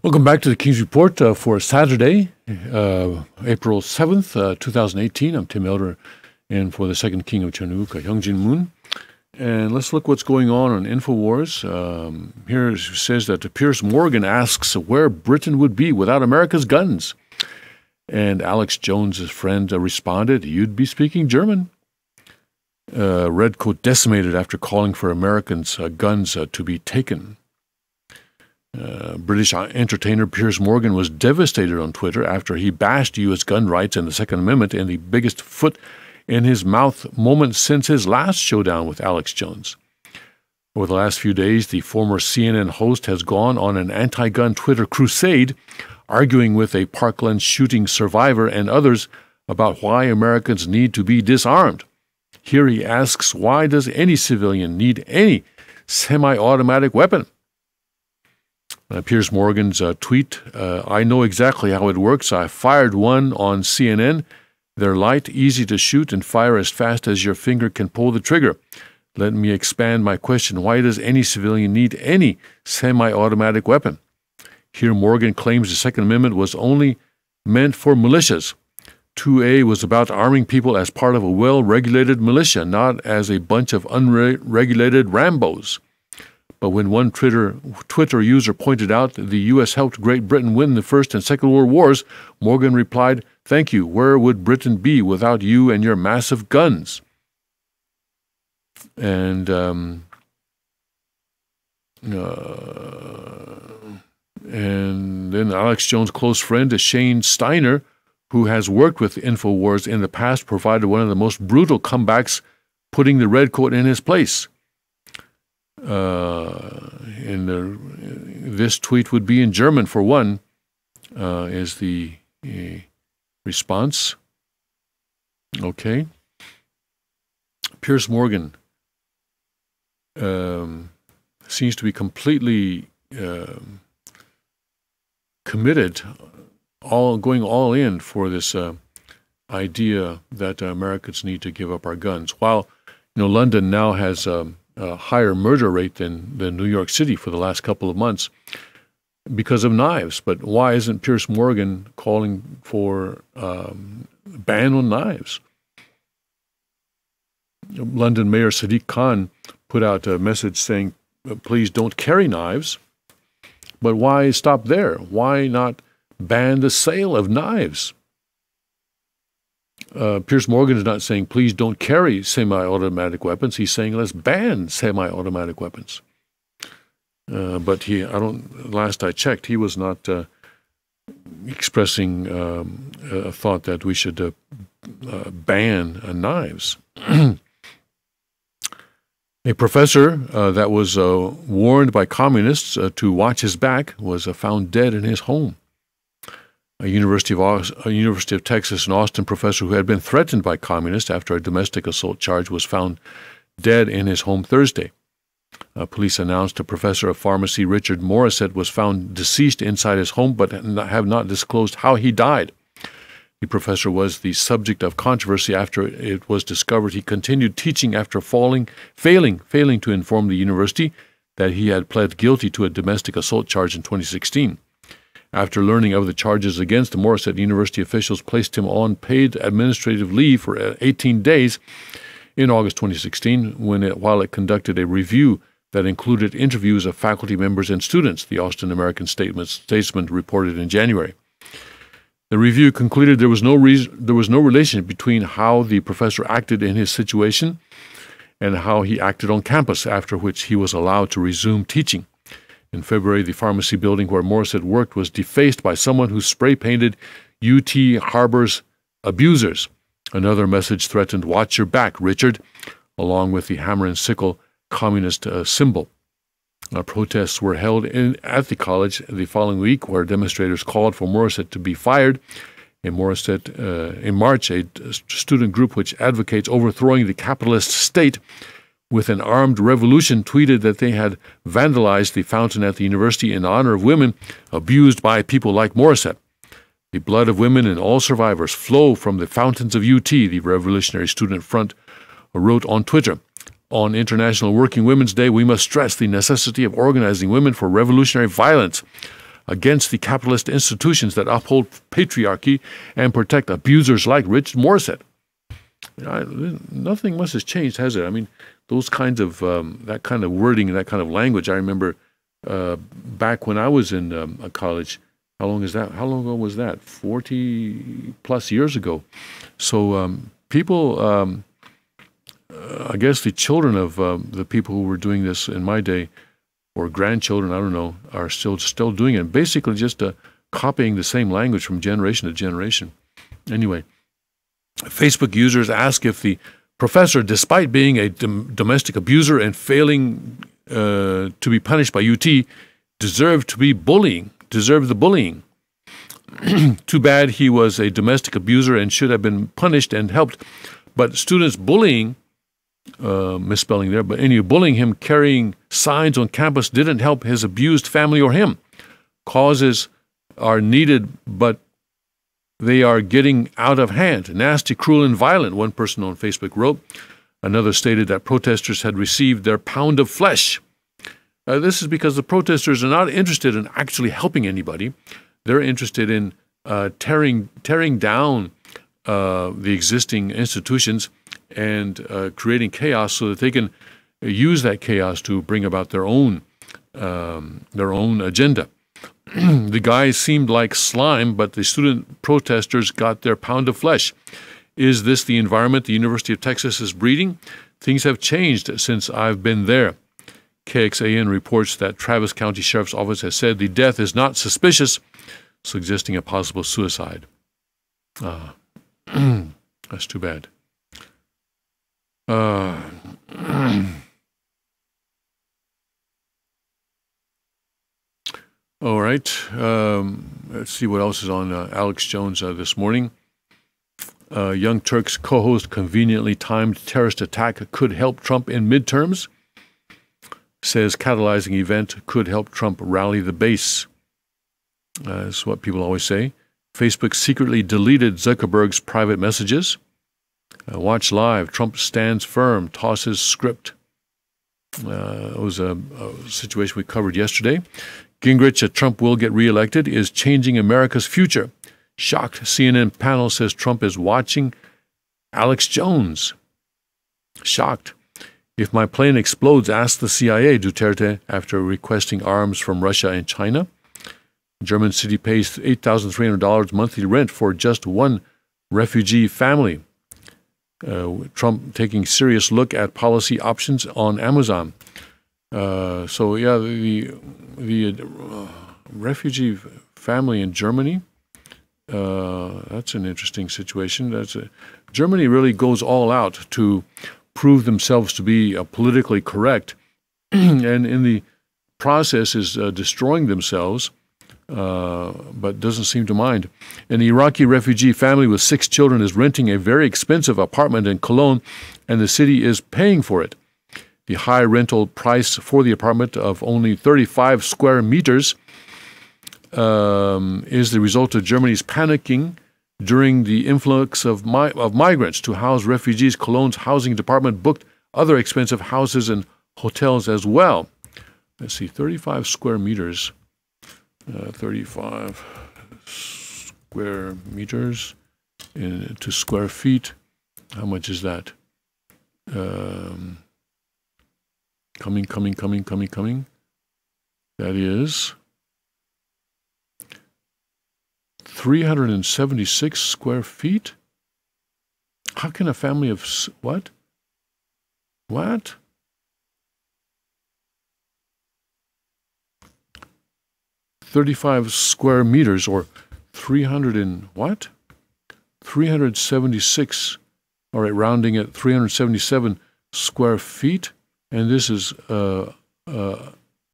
Welcome back to the King's Report for Saturday, April 7th, 2018. I'm Tim Elder, and for the second King of Chinook, Hyung Moon. And let's look what's going on InfoWars. Here it says that Piers Morgan asks where Britain would be without America's guns. And Alex Jones' friend responded, "You'd be speaking German." Redcoat decimated after calling for Americans' guns to be taken. British entertainer Piers Morgan was devastated on Twitter after he bashed U.S. gun rights and the Second Amendment in the biggest foot in his mouth moment since his last showdown with Alex Jones. Over the last few days, the former CNN host has gone on an anti-gun Twitter crusade, arguing with a Parkland shooting survivor and others about why Americans need to be disarmed. Here he asks, why does any civilian need any semi-automatic weapon? Piers Morgan's tweet, "I know exactly how it works. I fired one on CNN. They're light, easy to shoot, and fire as fast as your finger can pull the trigger. Let me expand my question. Why does any civilian need any semi-automatic weapon?" Here Morgan claims the Second Amendment was only meant for militias. 2A was about arming people as part of a well-regulated militia, not as a bunch of unregulated Rambos. But when one Twitter user pointed out that the U.S. helped Great Britain win the First and Second World Wars, Morgan replied, "Thank you. Where would Britain be without you and your massive guns?" And then Alex Jones' close friend, Shane Steiner, who has worked with InfoWars in the past, provided one of the most brutal comebacks, putting the redcoat in his place. This tweet would be in German for one, is the response. Okay. Piers Morgan seems to be completely committed, going all in for this idea that Americans need to give up our guns. While London now has a higher murder rate than New York City for the last couple of months, because of knives. But why isn't Piers Morgan calling for ban on knives? London Mayor Sadiq Khan put out a message saying, please don't carry knives. But why stop there? Why not ban the sale of knives? Piers Morgan is not saying, please don't carry semi-automatic weapons. He's saying, let's ban semi-automatic weapons. But last I checked, he was not expressing a thought that we should ban knives. A professor that was warned by communists to watch his back was found dead in his home. A University of Texas in Austin professor who had been threatened by communists after a domestic assault charge was found dead in his home Thursday. Police announced a professor of pharmacy, Richard Morissette, was found deceased inside his home, but have not disclosed how he died. The professor was the subject of controversy after it was discovered he continued teaching after failing to inform the university that he had pled guilty to a domestic assault charge in 2016. After learning of the charges against Morissette, university officials placed him on paid administrative leave for 18 days in August 2016 while it conducted a review that included interviews of faculty members and students, the Austin American-Statesman reported in January. The review concluded there was no relation between how the professor acted in his situation and how he acted on campus, after which he was allowed to resume teaching. In February, the pharmacy building where Morissette worked was defaced by someone who spray-painted UT harbors abusers. Another message threatened, "Watch your back, Richard," along with the hammer and sickle communist symbol. Protests were held at the college the following week, where demonstrators called for Morissette to be fired. In March, a student group which advocates overthrowing the capitalist state with an armed revolution tweeted that they had vandalized the fountain at the university in honor of women abused by people like Morissette. The blood of women and all survivors flow from the fountains of UT, the Revolutionary Student Front wrote on Twitter. On International Working Women's Day, we must stress the necessity of organizing women for revolutionary violence against the capitalist institutions that uphold patriarchy and protect abusers like Richard Morissette. Nothing much has changed, has it? I mean, those kinds of that kind of wording and that kind of language. I remember back when I was in college. How long is that? How long ago was that? 40 plus years ago. So people. I guess the children of the people who were doing this in my day, or grandchildren, I don't know, are still doing it. Basically just copying the same language from generation to generation. Anyway, Facebook users ask if the professor, despite being a domestic abuser and failing to be punished by UT, deserved the bullying. Too bad he was a domestic abuser and should have been punished and helped. But students bullying, misspelling there, but anyway, bullying him, carrying signs on campus didn't help his abused family or him. Causes are needed, but they are getting out of hand. Nasty, cruel, and violent, one person on Facebook wrote. Another stated that protesters had received their pound of flesh. This is because the protesters are not interested in actually helping anybody. They're interested in tearing down the existing institutions and creating chaos so that they can use that chaos to bring about their own agenda. The guys seemed like slime, but the student protesters got their pound of flesh. Is this the environment the University of Texas is breeding? Things have changed since I've been there. KXAN reports that Travis County Sheriff's Office has said the death is not suspicious, suggesting a possible suicide. That's too bad. All right. Let's see what else is on Alex Jones this morning. Young Turk's co-host conveniently timed terrorist attack could help Trump in midterms. Says catalyzing event could help Trump rally the base. That's what people always say. Facebook secretly deleted Zuckerberg's private messages. Watch live. Trump stands firm, tosses script. It was a situation we covered yesterday. Gingrich, Trump will get reelected, is changing America's future. Shocked CNN panel says Trump is watching Alex Jones. Shocked. If my plane explodes, ask the CIA, Duterte, after requesting arms from Russia and China. German city pays $8,300 monthly rent for just one refugee family. Trump taking serious look at policy options on Amazon. The refugee family in Germany, that's an interesting situation. Germany really goes all out to prove themselves to be politically correct, and in the process is destroying themselves, but doesn't seem to mind. An Iraqi refugee family with 6 children is renting a very expensive apartment in Cologne, and the city is paying for it. The high rental price for the apartment of only 35 square meters is the result of Germany's panicking during the influx of migrants to house refugees. Cologne's housing department booked other expensive houses and hotels as well. Let's see, 35 square meters. 35 square meters to square feet. How much is that? Coming. That is 376 square feet? How can a family of what? What? 35 square meters, or 300 and what? 376, all right, rounding at 377 square feet. And this is a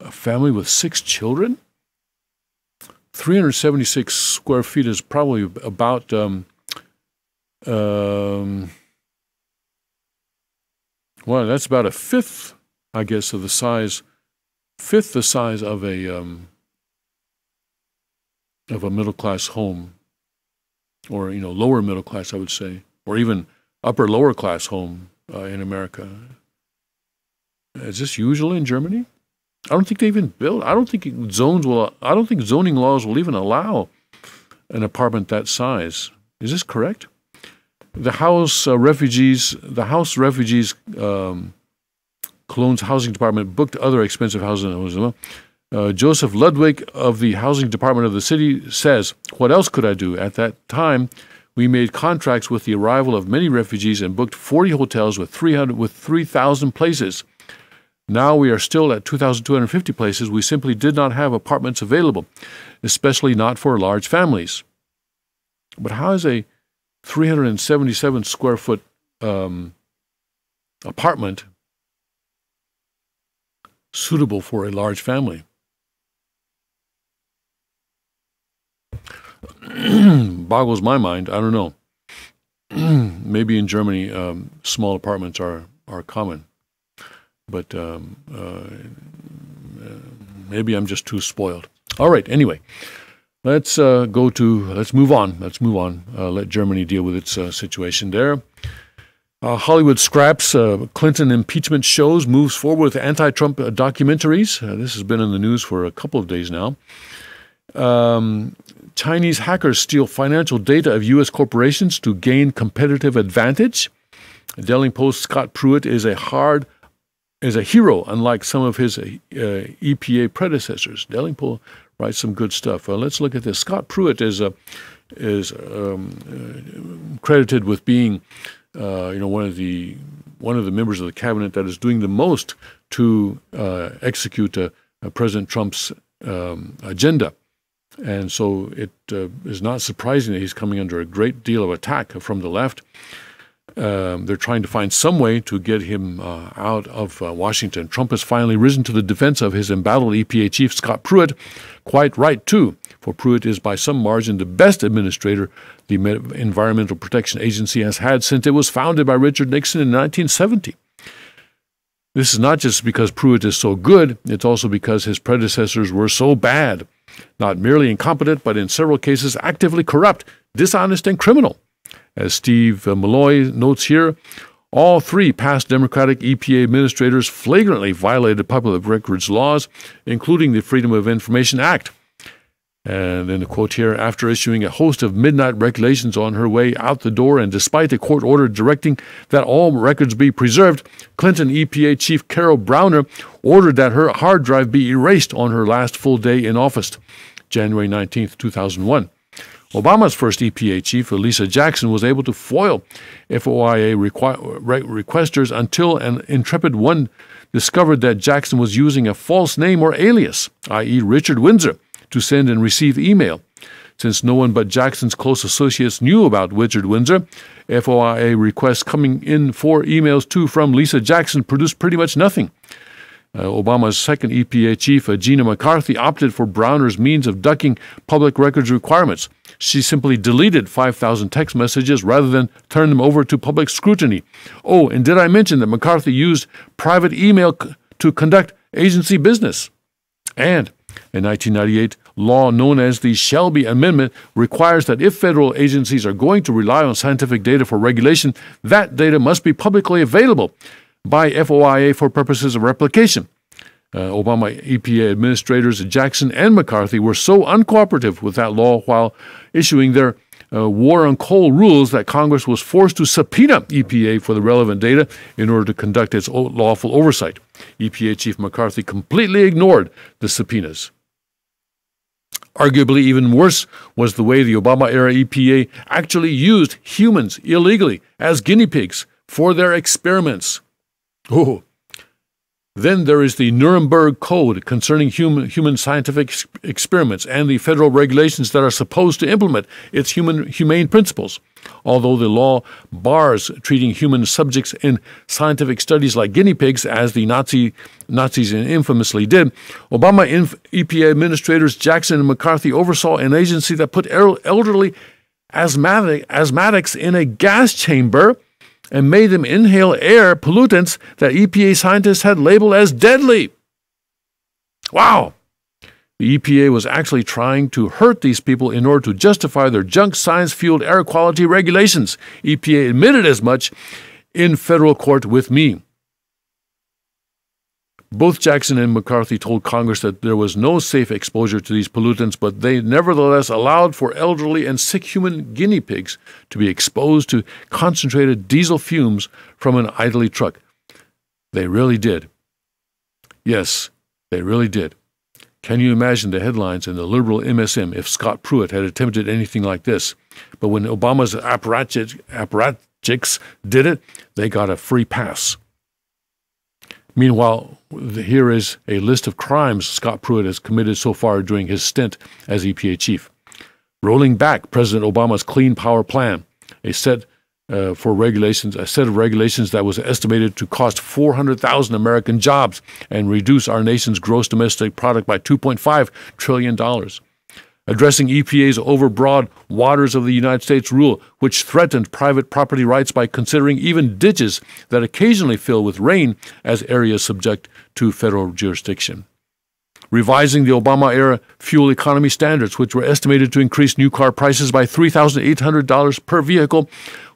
family with 6 children? 376 square feet is probably about well, that's about a fifth, I guess, of the size of a middle class home, or lower middle class, I would say, or even upper lower class home in America. Is this usual in Germany? I don't think they even build. I don't think zoning laws will even allow an apartment that size. Is this correct? The house refugees, Cologne's housing department booked other expensive housing. Joseph Ludwig of the housing department of the city says, "What else could I do? At that time, we made contracts with the arrival of many refugees and booked 40 hotels with 3,000 places. Now we are still at 2,250 places. We simply did not have apartments available, especially not for large families." But how is a 377 square foot apartment suitable for a large family? Boggles my mind. I don't know. Maybe in Germany, small apartments are common. But maybe I'm just too spoiled. All right. Anyway, let's move on. Let Germany deal with its situation there. Hollywood scraps Clinton impeachment shows, moves forward with anti-Trump documentaries. This has been in the news for a couple of days now. Chinese hackers steal financial data of U.S. corporations to gain competitive advantage. Daily Post Scott Pruitt is a hero, unlike some of his EPA predecessors. Daily Post writes some good stuff. Let's look at this. Scott Pruitt is credited with being, one of the members of the cabinet that is doing the most to execute President Trump's agenda. And so it is not surprising that he's coming under a great deal of attack from the left. They're trying to find some way to get him out of Washington. Trump has finally risen to the defense of his embattled EPA chief, Scott Pruitt. Quite right, too, for Pruitt is by some margin the best administrator the Environmental Protection Agency has had since it was founded by Richard Nixon in 1970. This is not just because Pruitt is so good, it's also because his predecessors were so bad. Not merely incompetent, but in several cases actively corrupt, dishonest, and criminal. As Steve Malloy notes here, All three past Democratic EPA administrators flagrantly violated public records laws, including the Freedom of Information Act. And then the quote here, after issuing a host of midnight regulations on her way out the door and despite a court order directing that all records be preserved, Clinton EPA Chief Carol Browner ordered that her hard drive be erased on her last full day in office, January 19, 2001. Obama's first EPA chief, Lisa Jackson, was able to foil FOIA requesters until an intrepid one discovered that Jackson was using a false name or alias, i.e. Richard Windsor, to send and receive email. Since no one but Jackson's close associates knew about Richard Windsor, FOIA requests coming in for emails to from Lisa Jackson produced pretty much nothing. Obama's second EPA chief, Gina McCarthy, opted for Browner's means of ducking public records requirements. She simply deleted 5,000 text messages rather than turn them over to public scrutiny. Oh, and did I mention that McCarthy used private email to conduct agency business? And in 1998, law known as the Shelby Amendment requires that if federal agencies are going to rely on scientific data for regulation, that data must be publicly available by FOIA for purposes of replication. Obama EPA administrators Jackson and McCarthy were so uncooperative with that law while issuing their war on coal rules that Congress was forced to subpoena EPA for the relevant data in order to conduct its lawful oversight. EPA Chief McCarthy completely ignored the subpoenas. Arguably even worse was the way the Obama-era EPA actually used humans illegally as guinea pigs for their experiments. Oh. Then there is the Nuremberg Code concerning human scientific experiments and the federal regulations that are supposed to implement its humane principles. Although the law bars treating human subjects in scientific studies like guinea pigs, as the Nazis infamously did, Obama EPA administrators Jackson and McCarthy oversaw an agency that put elderly asthmatics in a gas chamber and made them inhale air pollutants that EPA scientists had labeled as deadly. Wow! The EPA was actually trying to hurt these people in order to justify their junk science-fueled air quality regulations. EPA admitted as much in federal court with me. Both Jackson and McCarthy told Congress that there was no safe exposure to these pollutants, but they nevertheless allowed for elderly and sick human guinea pigs to be exposed to concentrated diesel fumes from an idly truck. They really did. Yes, they really did. Can you imagine the headlines in the liberal MSM if Scott Pruitt had attempted anything like this? But when Obama's apparatchiks did it, they got a free pass. Meanwhile, here is a list of crimes Scott Pruitt has committed so far during his stint as EPA chief. Rolling back President Obama's Clean Power Plan, a set of regulations that was estimated to cost 400,000 American jobs and reduce our nation's gross domestic product by $2.5 trillion. Addressing EPA's overbroad Waters of the United States rule, which threatened private property rights by considering even ditches that occasionally fill with rain as areas subject to federal jurisdiction. Revising the Obama-era fuel economy standards, which were estimated to increase new car prices by $3,800 per vehicle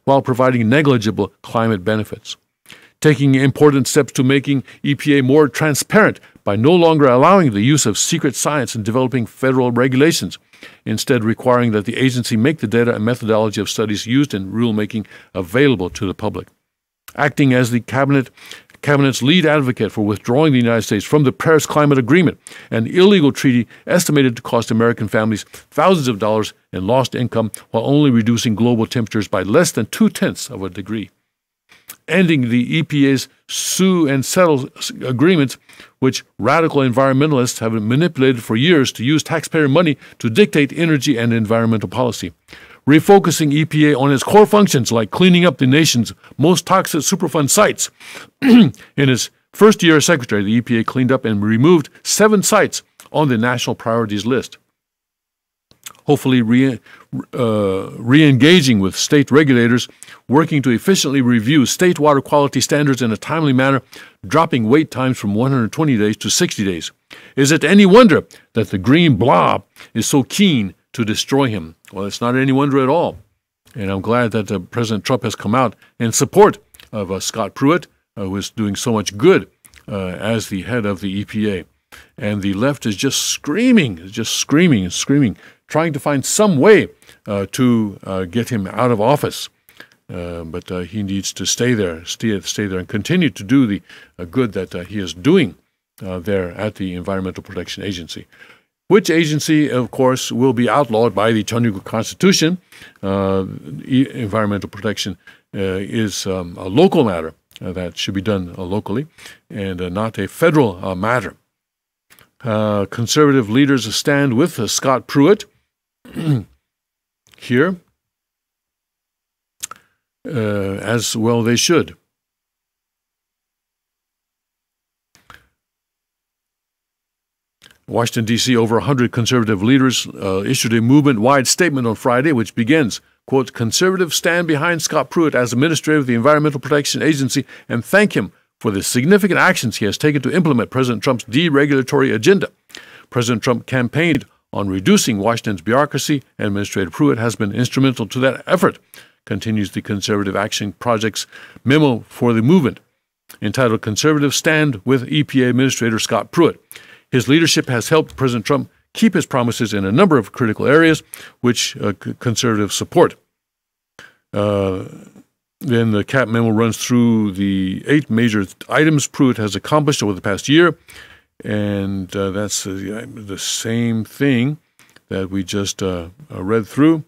while providing negligible climate benefits. Taking important steps to making EPA more transparent by no longer allowing the use of secret science in developing federal regulations, instead requiring that the agency make the data and methodology of studies used in rulemaking available to the public. Acting as the Cabinet's lead advocate for withdrawing the United States from the Paris Climate Agreement, an illegal treaty estimated to cost American families thousands of dollars in lost income while only reducing global temperatures by less than 0.2 of a degree. Ending the EPA's sue and settle agreements, which radical environmentalists have manipulated for years to use taxpayer money to dictate energy and environmental policy. Refocusing EPA on its core functions like cleaning up the nation's most toxic Superfund sites. In his first year as secretary, the EPA cleaned up and removed 7 sites on the national priorities list. Hopefully re-engaging with state regulators, working to efficiently review state water quality standards in a timely manner, dropping wait times from 120 days to 60 days. Is it any wonder that the green blob is so keen to destroy him? Well, it's not any wonder at all. And I'm glad that President Trump has come out in support of Scott Pruitt, who is doing so much good as the head of the EPA. And the left is just screaming, trying to find some way to get him out of office. But he needs to stay there and continue to do the good that he is doing there at the Environmental Protection Agency, which agency, of course, will be outlawed by the Cheonryuk Constitution. Environmental protection is a local matter that should be done locally and not a federal matter. Conservative leaders stand with Scott Pruitt here, as well they should. Washington, D.C., over 100 conservative leaders issued a movement-wide statement on Friday, which begins, quote, "Conservatives stand behind Scott Pruitt as administrator of the Environmental Protection Agency and thank him for the significant actions he has taken to implement President Trump's deregulatory agenda. President Trump campaigned on reducing Washington's bureaucracy, and Administrator Pruitt has been instrumental to that effort," continues the Conservative Action Project's memo for the movement, entitled "Conservatives Stand with EPA Administrator Scott Pruitt." His leadership has helped President Trump keep his promises in a number of critical areas, which conservatives support. Then the CAP memo runs through the 8 major items Pruitt has accomplished over the past year, and that's the same thing that we just read through.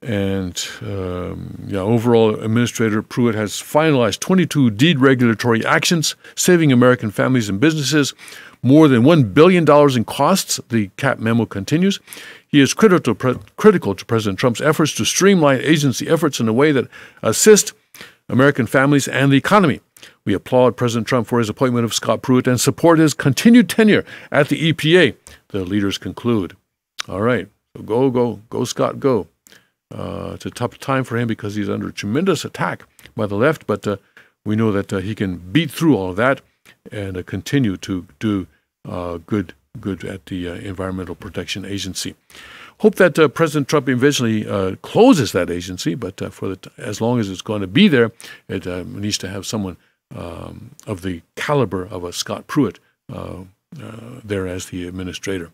And overall, Administrator Pruitt has finalized 22 deregulatory actions, saving American families and businesses more than $1 billion in costs, the CAP memo continues. He is critical to President Trump's efforts to streamline agency efforts in a way that assist American families and the economy. We applaud President Trump for his appointment of Scott Pruitt and support his continued tenure at the EPA, the leaders conclude. All right, so go, Scott, go. It's a tough time for him because he's under tremendous attack by the left, but we know that he can beat through all of that and continue to do good at the Environmental Protection Agency. Hope that President Trump eventually closes that agency, but as long as it's going to be there, it needs to have someone of the caliber of a Scott Pruitt there as the administrator.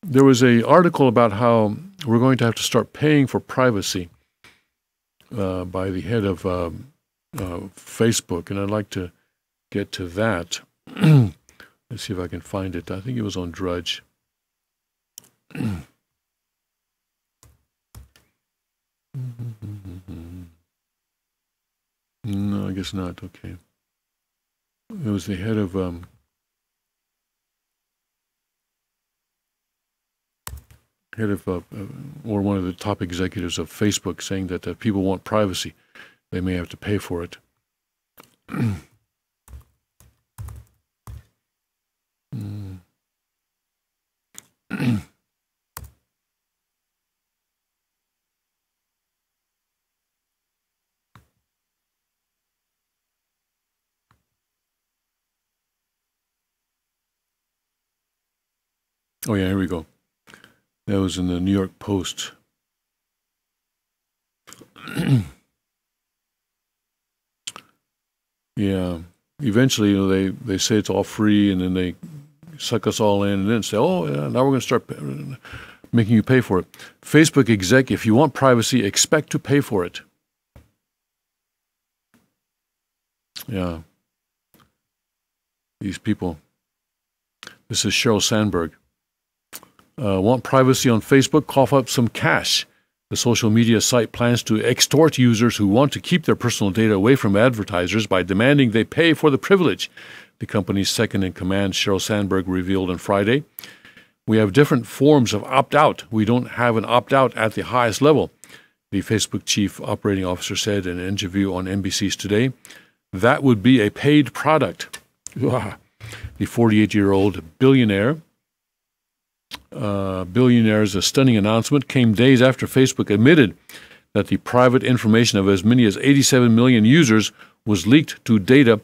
There was an article about how we're going to have to start paying for privacy by the head of Facebook, and I'd like to get to that. Let's see if I can find it. I think it was on Drudge. No, I guess not. Okay. It was the head of or one of the top executives of Facebook saying that if people want privacy, they may have to pay for it. Oh yeah, here we go. That was in the New York Post. Yeah. Eventually, they say it's all free, and then they suck us all in, and then say, oh, yeah, now we're going to start making you pay for it. Facebook exec, if you want privacy, expect to pay for it. Yeah. These people. This is Sheryl Sandberg. Want privacy on Facebook? Cough up some cash. The social media site plans to extort users who want to keep their personal data away from advertisers by demanding they pay for the privilege, the company's second-in-command, Sheryl Sandberg, revealed on Friday. We have different forms of opt-out. We don't have an opt-out at the highest level, the Facebook chief operating officer said in an interview on NBC's Today. That would be a paid product. The 48-year-old billionaire's stunning announcement came days after Facebook admitted that the private information of as many as 87 million users was leaked to data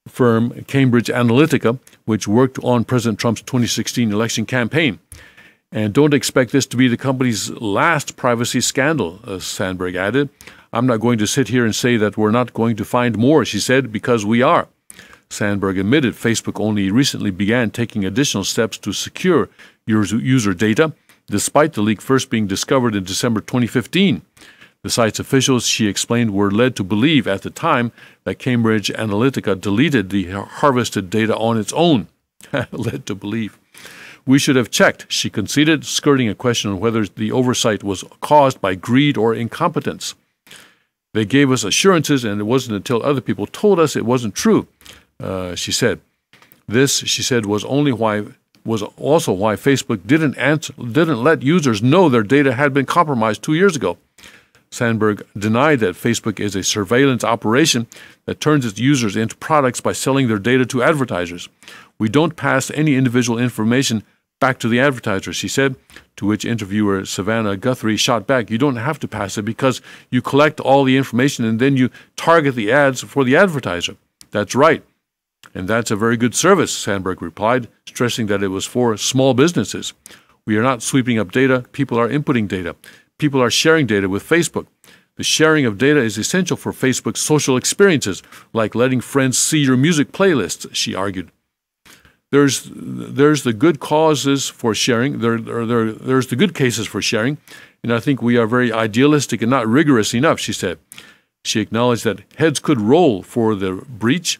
firm Cambridge Analytica, which worked on President Trump's 2016 election campaign. And don't expect this to be the company's last privacy scandal, Sandberg added. I'm not going to sit here and say that we're not going to find more, she said, because we are. Sandberg admitted Facebook only recently began taking additional steps to secure user data, despite the leak first being discovered in December 2015. The site's officials, she explained, were led to believe at the time that Cambridge Analytica deleted the harvested data on its own. Led to believe. We should have checked, she conceded, skirting a question on whether the oversight was caused by greed or incompetence. They gave us assurances, and it wasn't until other people told us it wasn't true, she said. This, she said, was also why Facebook didn't let users know their data had been compromised 2 years ago. Sandberg denied that Facebook is a surveillance operation that turns its users into products by selling their data to advertisers. We don't pass any individual information back to the advertiser, she said, to which interviewer Savannah Guthrie shot back. You don't have to pass it because you collect all the information and then you target the ads for the advertiser. That's right. And that's a very good service, Sandberg replied, stressing that it was for small businesses. We are not sweeping up data. People are inputting data. People are sharing data with Facebook. The sharing of data is essential for Facebook's social experiences, like letting friends see your music playlists, she argued. There's the good causes for sharing. There's the good cases for sharing, and I think we are very idealistic and not rigorous enough, she said. She acknowledged that heads could roll for the breach,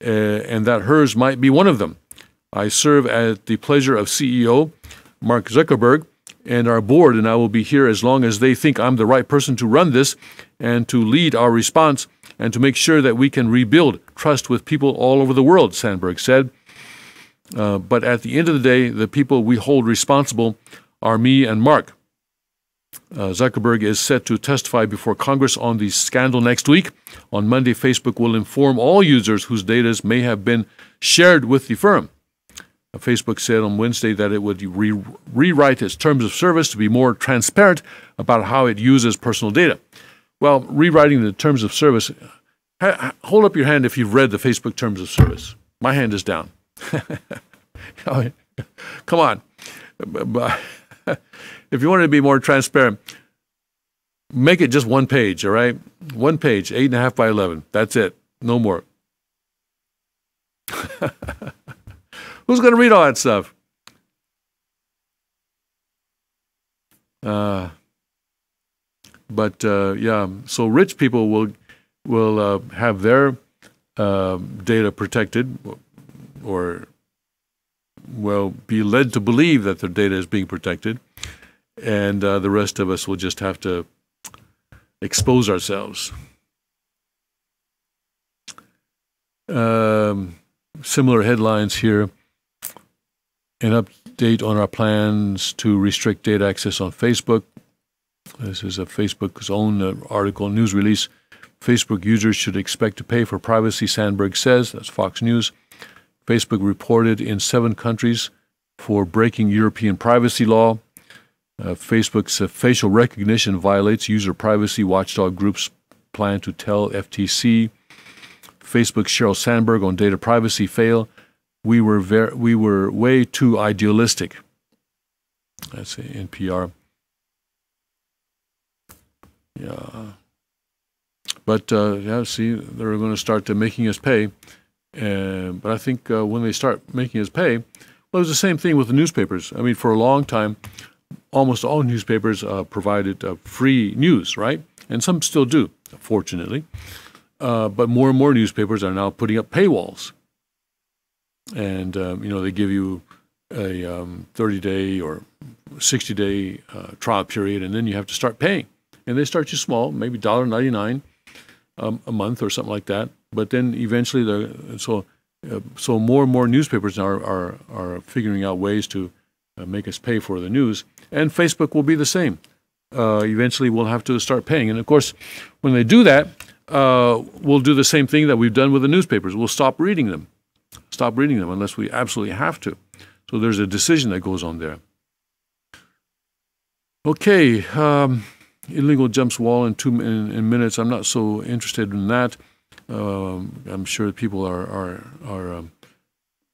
and that hers might be one of them. I serve at the pleasure of CEO Mark Zuckerberg and our board, and I will be here as long as they think I'm the right person to run this and to lead our response and to make sure that we can rebuild trust with people all over the world, Sandberg said. But at the end of the day, the people we hold responsible are me and Mark. Zuckerberg is set to testify before Congress on the scandal next week. On Monday, Facebook will inform all users whose data may have been shared with the firm. Facebook said on Wednesday that it would rewrite its terms of service to be more transparent about how it uses personal data. Well, rewriting the terms of service, hold up your hand if you've read the Facebook terms of service. My hand is down. Come on. If you want to be more transparent, make it just one page, all right? One page, 8.5 by 11. That's it. No more. Who's going to read all that stuff? Yeah, so rich people will have their data protected, or will be led to believe that their data is being protected, and the rest of us will just have to expose ourselves. Similar headlines here. An update on our plans to restrict data access on Facebook. This is a Facebook's own article, news release. Facebook users should expect to pay for privacy, Sandberg says. That's Fox News. Facebook reported in 7 countries for breaking European privacy law. Facebook's facial recognition violates user privacy. Watchdog groups plan to tell FTC. Facebook's Sheryl Sandberg on data privacy fail. We were way too idealistic. That's NPR. Yeah. But, yeah, see, they're going to start making us pay. But I think when they start making us pay, well, it was the same thing with the newspapers. I mean, for a long time, almost all newspapers provided free news, right? And some still do, fortunately. But more and more newspapers are now putting up paywalls. And, they give you a 30-day or 60-day trial period, and then you have to start paying. And they start you small, maybe $1.99 a month or something like that. But then eventually, so more and more newspapers now are figuring out ways to make us pay for the news. And Facebook will be the same. Eventually, we'll have to start paying. And, of course, when they do that, we'll do the same thing that we've done with the newspapers. We'll stop reading them unless we absolutely have to. So there's a decision that goes on there. Okay, illegal jumps wall in minutes. I'm not so interested in that. I'm sure people are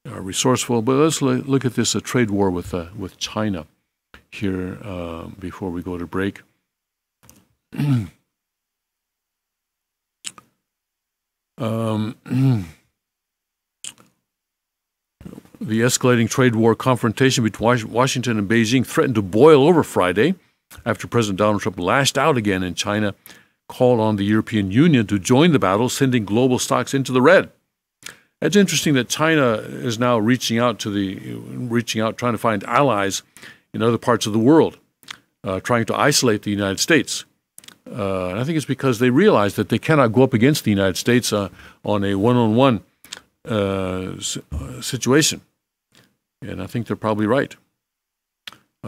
resourceful. But let's look at this trade war with China. here before we go to break. The escalating trade war confrontation between Washington and Beijing threatened to boil over Friday after President Donald Trump lashed out again and China called on the European Union to join the battle, sending global stocks into the red. It's interesting that China is now reaching out, trying to find allies in other parts of the world, trying to isolate the United States. And I think it's because they realize that they cannot go up against the United States on a one-on-one situation. And I think they're probably right.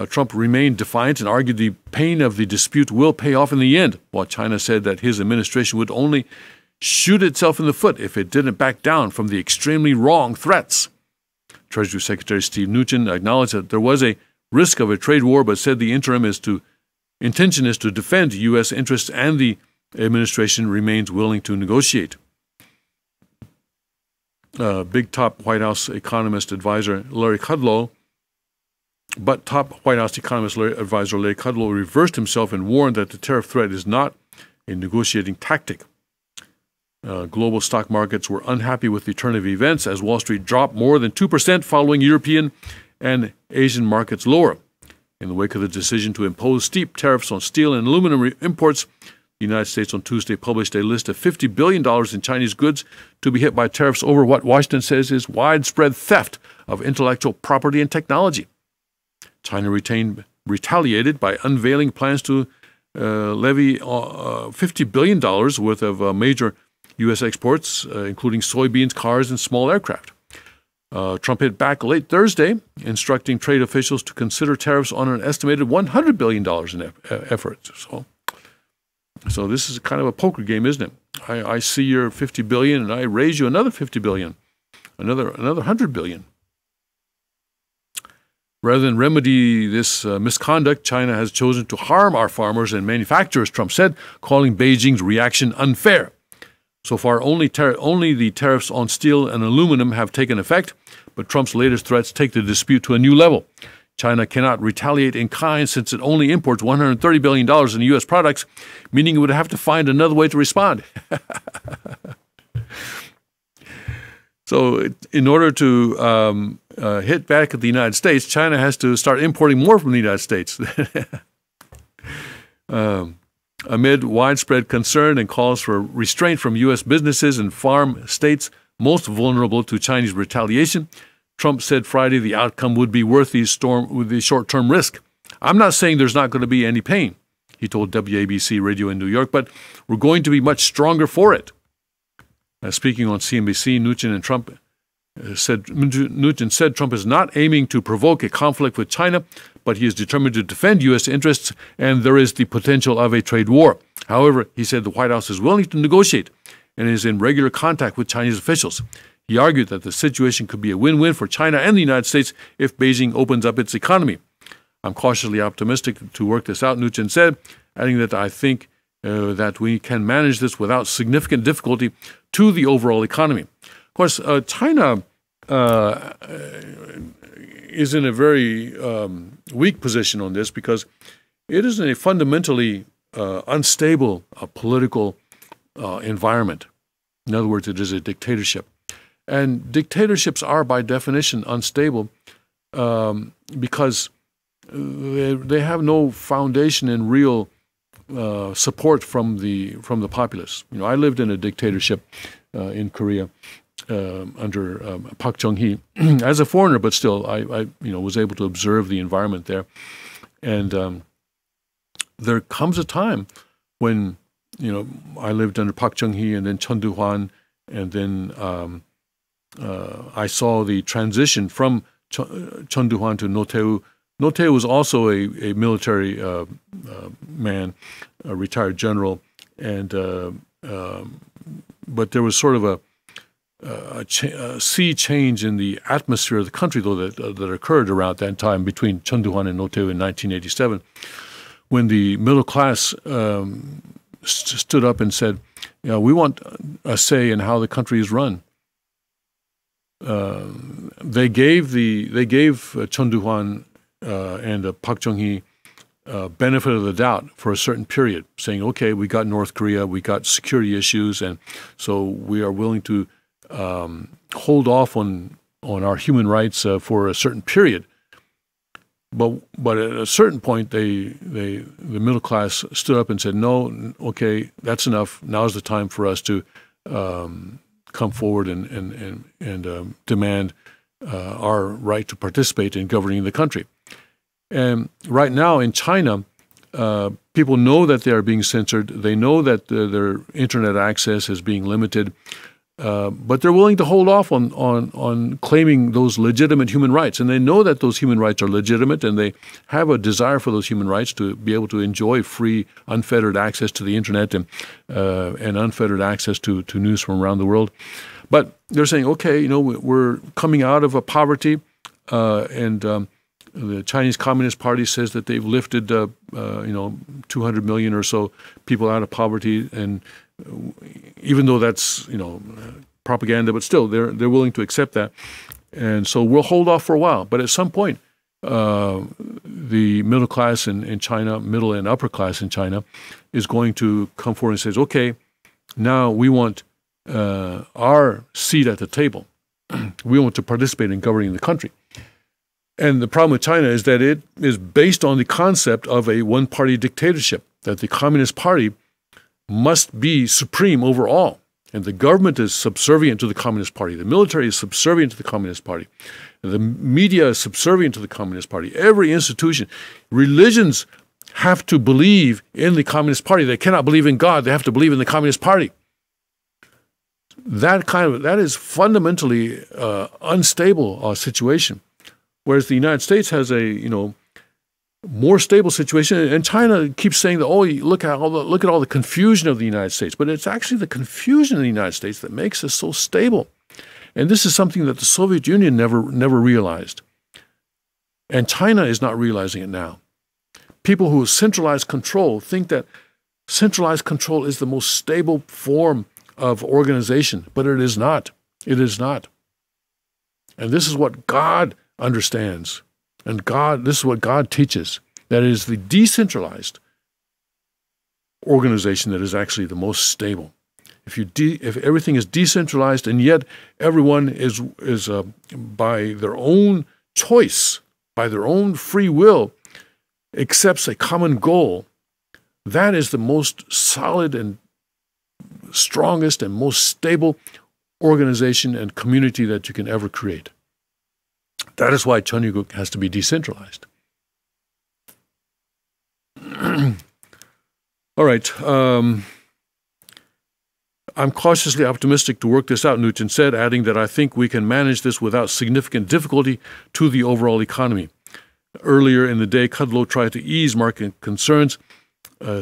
Trump remained defiant and argued the pain of the dispute will pay off in the end, while China said that his administration would only shoot itself in the foot if it didn't back down from the extremely wrong threats. Treasury Secretary Steve Mnuchin acknowledged that there was a risk of a trade war, but said the intention is to defend U.S. interests and the administration remains willing to negotiate. Big top White House economist advisor Larry Kudlow reversed himself and warned that the tariff threat is not a negotiating tactic. Global stock markets were unhappy with the turn of events as Wall Street dropped more than 2% following European and Asian markets lower. In the wake of the decision to impose steep tariffs on steel and aluminum imports, the United States on Tuesday published a list of $50 billion in Chinese goods to be hit by tariffs over what Washington says is widespread theft of intellectual property and technology. China retaliated by unveiling plans to levy $50 billion worth of major U.S. exports, including soybeans, cars, and small aircraft. Trump hit back late Thursday, instructing trade officials to consider tariffs on an estimated $100 billion in efforts. So this is kind of a poker game, isn't it? I see your $50 billion, and I raise you another $50 billion, another $100 billion. Rather than remedy this misconduct, China has chosen to harm our farmers and manufacturers, Trump said, calling Beijing's reaction unfair. So far, only the tariffs on steel and aluminum have taken effect, but Trump's latest threats take the dispute to a new level. China cannot retaliate in kind since it only imports $130 billion in U.S. products, meaning it would have to find another way to respond. So in order to hit back at the United States, China has to start importing more from the United States. Amid widespread concern and calls for restraint from U.S. businesses and farm states most vulnerable to Chinese retaliation, Trump said Friday the outcome would be worth the short-term risk. I'm not saying there's not going to be any pain, he told WABC Radio in New York, but we're going to be much stronger for it. Speaking on CNBC, Mnuchin said Trump is not aiming to provoke a conflict with China, but he is determined to defend U.S. interests, and there is the potential of a trade war. However, he said the White House is willing to negotiate and is in regular contact with Chinese officials. He argued that the situation could be a win-win for China and the United States if Beijing opens up its economy. I'm cautiously optimistic to work this out, Mnuchin said, adding that I think that we can manage this without significant difficulty to the overall economy. Of course, China is in a very weak position on this because it is in a fundamentally unstable political environment. In other words, it is a dictatorship. And dictatorships are, by definition, unstable because they have no foundation in real support from the populace. You know, I lived in a dictatorship in Korea under Park Chung-hee as a foreigner, but still, I was able to observe the environment there. And there comes a time when I lived under Park Chung-hee and then Chun Doo-hwan, and then I saw the transition from Chun Doo-hwan to Roh Tae-woo. Roh Tae-woo was also a military man, a retired general, and but there was sort of a sea change in the atmosphere of the country, though, that occurred around that time between Chun Doo-hwan and Roh Tae-woo in 1987, when the middle class stood up and said, we want a say in how the country is run. They gave Chun Doo-hwan Park Chung-hee benefit of the doubt for a certain period, saying, okay, we got North Korea, we got security issues, and so we are willing to hold off on our human rights for a certain period. But at a certain point, the middle class stood up and said, no, okay, that's enough. Now's the time for us to come forward and demand our right to participate in governing the country. And right now in China, people know that they are being censored. They know that their internet access is being limited, but they're willing to hold off on claiming those legitimate human rights. And they know that those human rights are legitimate, and they have a desire for those human rights to be able to enjoy free, unfettered access to the internet and unfettered access to news from around the world. But they're saying, okay, we're coming out of a poverty, and the Chinese Communist Party says that they've lifted, 200 million or so people out of poverty, and even though that's propaganda, but still they're willing to accept that, and so we'll hold off for a while. But at some point, the middle class in China, middle and upper class in China, is going to come forward and says, okay, now we want our seat at the table. We want to participate in governing the country. And the problem with China is that it is based on the concept of a one-party dictatorship, that the Communist Party must be supreme over all. And the government is subservient to the Communist Party. The military is subservient to the Communist Party. The media is subservient to the Communist Party. Every institution, religions have to believe in the Communist Party. They cannot believe in God. They have to believe in the Communist Party. That is fundamentally unstable situation. Whereas the United States has a more stable situation, and China keeps saying that, oh, look at all the confusion of the United States, but it's actually the confusion in the United States that makes us so stable. And this is something that the Soviet Union never realized, and China is not realizing it now. People who centralize control think that centralized control is the most stable form of organization, but it is not. It is not. And this is what God understands, and this is what God teaches, that it is the decentralized organization that is actually the most stable. If everything is decentralized and yet everyone is by their own choice, by their own free will, accepts a common goal, that is the most solid and strongest and most stable organization and community that you can ever create. That is why Cheongguk has to be decentralized. All right. I'm cautiously optimistic to work this out, Nugent said, adding that I think we can manage this without significant difficulty to the overall economy. Earlier in the day, Kudlow tried to ease market concerns,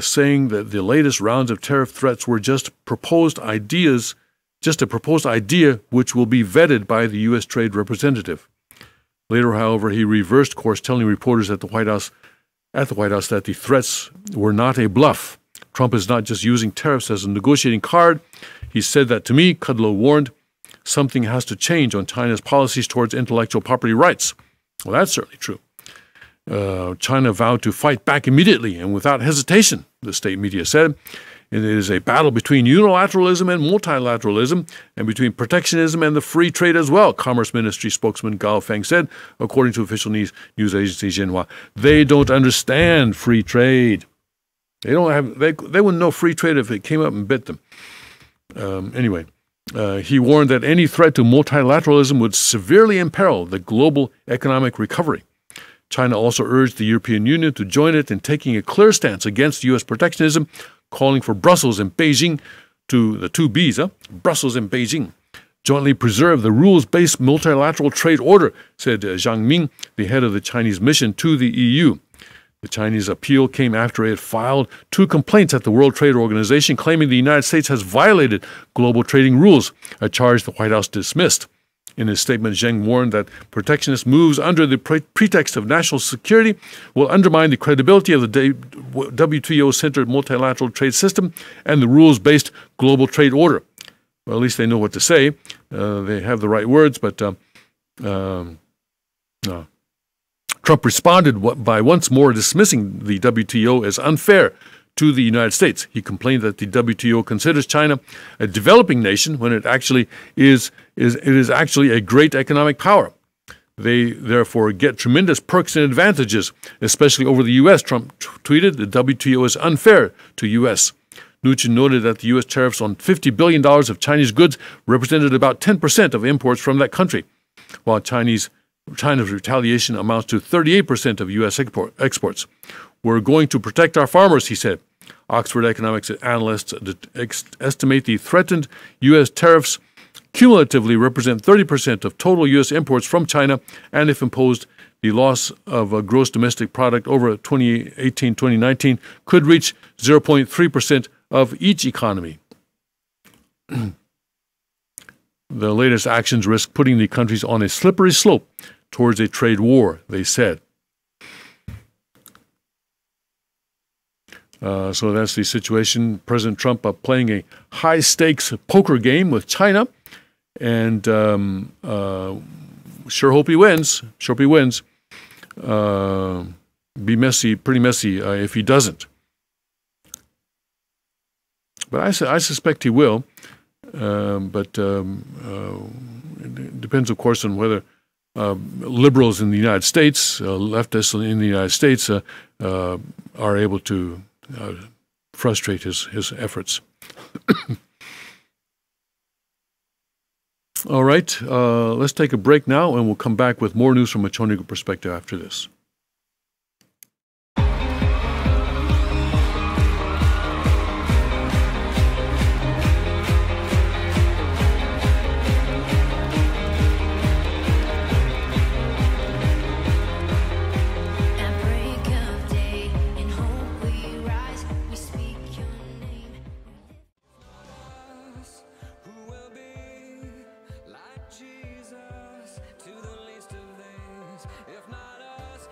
saying that the latest rounds of tariff threats were just a proposed idea which will be vetted by the U.S. Trade Representative. Later, however, he reversed course, telling reporters at the White House that the threats were not a bluff. Trump is not just using tariffs as a negotiating card. He said that to me, Kudlow warned, something has to change on China's policies towards intellectual property rights. Well, that's certainly true. China vowed to fight back immediately and without hesitation, the state media said. It is a battle between unilateralism and multilateralism, and between protectionism and the free trade as well, Commerce Ministry spokesman Gao Feng said, according to official news agency Xinhua. They don't understand free trade. They wouldn't know free trade if it came up and bit them. Anyway, he warned that any threat to multilateralism would severely imperil the global economic recovery. China also urged the European Union to join it in taking a clear stance against U.S. protectionism, calling for Brussels and Beijing the two Bs, Brussels and Beijing, jointly preserve the rules-based multilateral trade order, said Zhang Ming, the head of the Chinese mission to the EU. The Chinese appeal came after it filed 2 complaints at the World Trade Organization claiming the United States has violated global trading rules, a charge the White House dismissed. In his statement, Zheng warned that protectionist moves under the pretext of national security will undermine the credibility of the WTO-centered multilateral trade system and the rules-based global trade order. Well, at least they know what to say. They have the right words, but Trump Trump responded by once more dismissing the WTO as unfair to the United States. He complained that the WTO considers China a developing nation when it actually is actually a great economic power. They therefore get tremendous perks and advantages, especially over the U.S. Trump tweeted, the WTO is unfair to U.S. Mnuchin noted that the U.S. tariffs on $50 billion of Chinese goods represented about 10% of imports from that country, while China's retaliation amounts to 38% of U.S. exports. We're going to protect our farmers, he said. Oxford economics analysts estimate the threatened U.S. tariffs cumulatively represent 30% of total U.S. imports from China, and if imposed, the loss of a gross domestic product over 2018-2019 could reach 0.3% of each economy. The latest actions risk putting the countries on a slippery slope towards a trade war, they said. So that's the situation. President Trump playing a high-stakes poker game with China, and sure hope he wins. Sure hope he wins. Be messy, pretty messy if he doesn't. But I suspect he will. But it depends, of course, on whether liberals in the United States, leftists in the United States, are able to frustrate his efforts. All right, let's take a break now, and we'll come back with more news from a Chonigo perspective after this. To the least of these, if not us,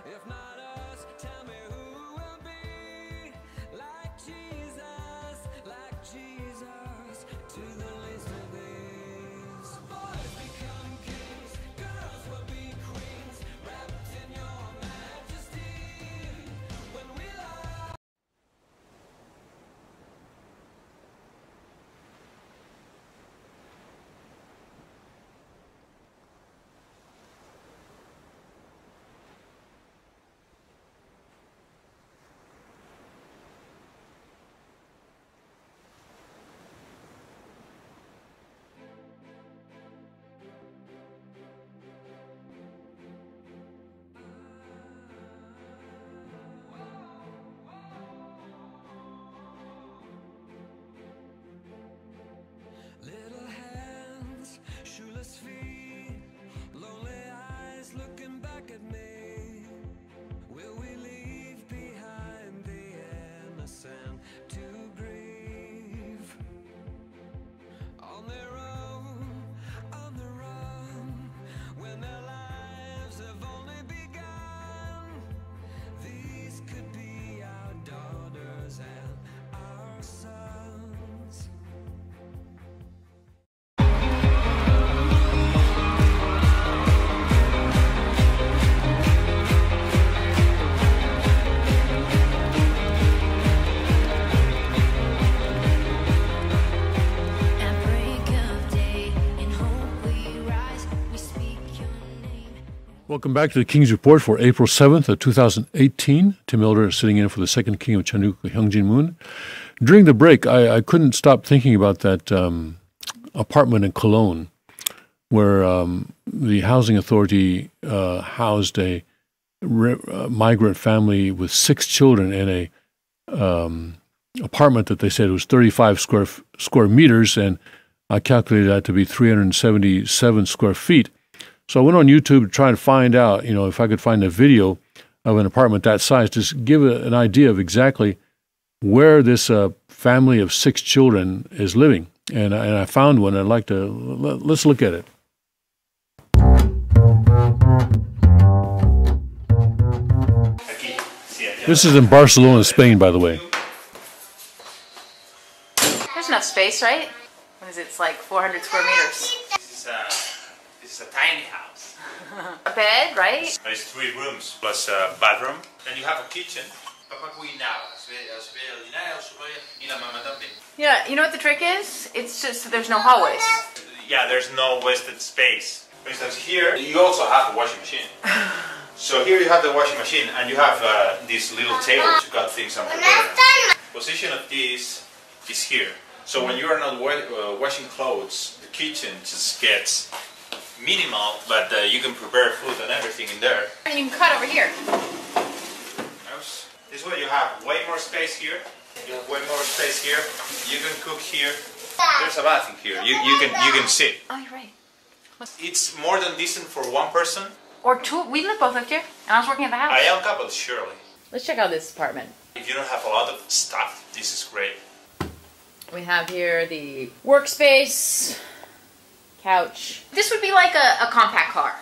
If not us, tell me who will be like Jesus, to the least of these. Boys become kings, girls will be queens, wrapped in your majesty. When we lie. Little hands, shoeless feet, lonely eyes looking back at me. Will we leave behind the innocent to grieve? On their own, on the run, when their lives have only begun. These could be our daughters and our sons. Welcome back to the King's Report for April 7th of 2018. Tim Elder sitting in for the second king of Chanuk, Hyung Jin-moon. During the break, I couldn't stop thinking about that apartment in Cologne where the housing authority housed a migrant family with 6 children in a apartment that they said was 35 square meters, and I calculated that to be 377 square feet. So I went on YouTube to try to find out, if I could find a video of an apartment that size, to give an idea of exactly where this family of 6 children is living. And I found one. I'd like to, let's look at it. This is in Barcelona, Spain, by the way. There's enough space, right? What is it? It's like 400 square meters. This is a tiny house. A bed, right? There's 3 rooms plus a bathroom. Then you have a kitchen. Yeah, you know what the trick is? It's just that there's no hallways. Yeah, there's no wasted space. For instance, here you also have a washing machine. So here you have the washing machine, and you have these little tables to cut things and prepare. Position of this is here. So when you are not washing clothes, the kitchen just gets minimal, but you can prepare food and everything in there. You can cut over here. This way you have way more space here. You have way more space here. You can cook here. There's a bathroom here. You can sit. Oh, you're right. It's more than decent for 1 person. Or 2. We both lived here, and I was working at the house. A young couple, surely. Let's check out this apartment. If you don't have a lot of stuff, this is great. We have here the workspace, couch. This would be like a compact car.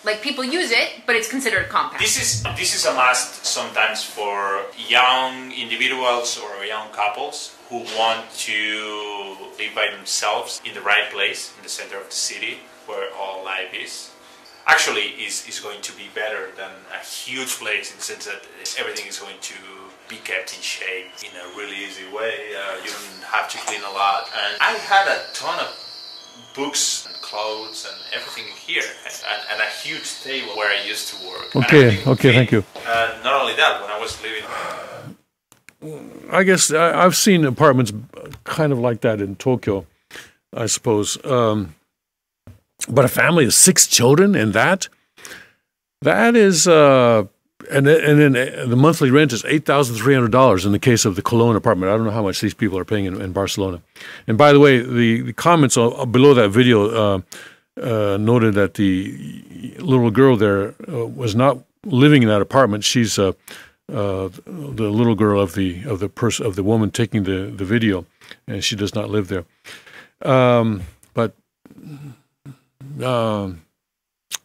Like, people use it, but it's considered compact. This is a must sometimes for young individuals or young couples who want to live by themselves in the right place, in the center of the city, where all life is. Actually, is going to be better than a huge place in the sense that everything is going to be kept in shape in a really easy way. You don't have to clean a lot. And I had a ton of books and clothes and everything here, and a huge table where I used to work. Okay, thank you. Not only that, when I was living... I guess I've seen apartments kind of like that in Tokyo, I suppose. But a family of 6 children and that is... And then the monthly rent is $8,300 in the case of the Cologne apartment. I don't know how much these people are paying in Barcelona. And by the way, the comments below that video noted that the little girl there was not living in that apartment. She's the little girl of the woman taking the video, and she does not live there. But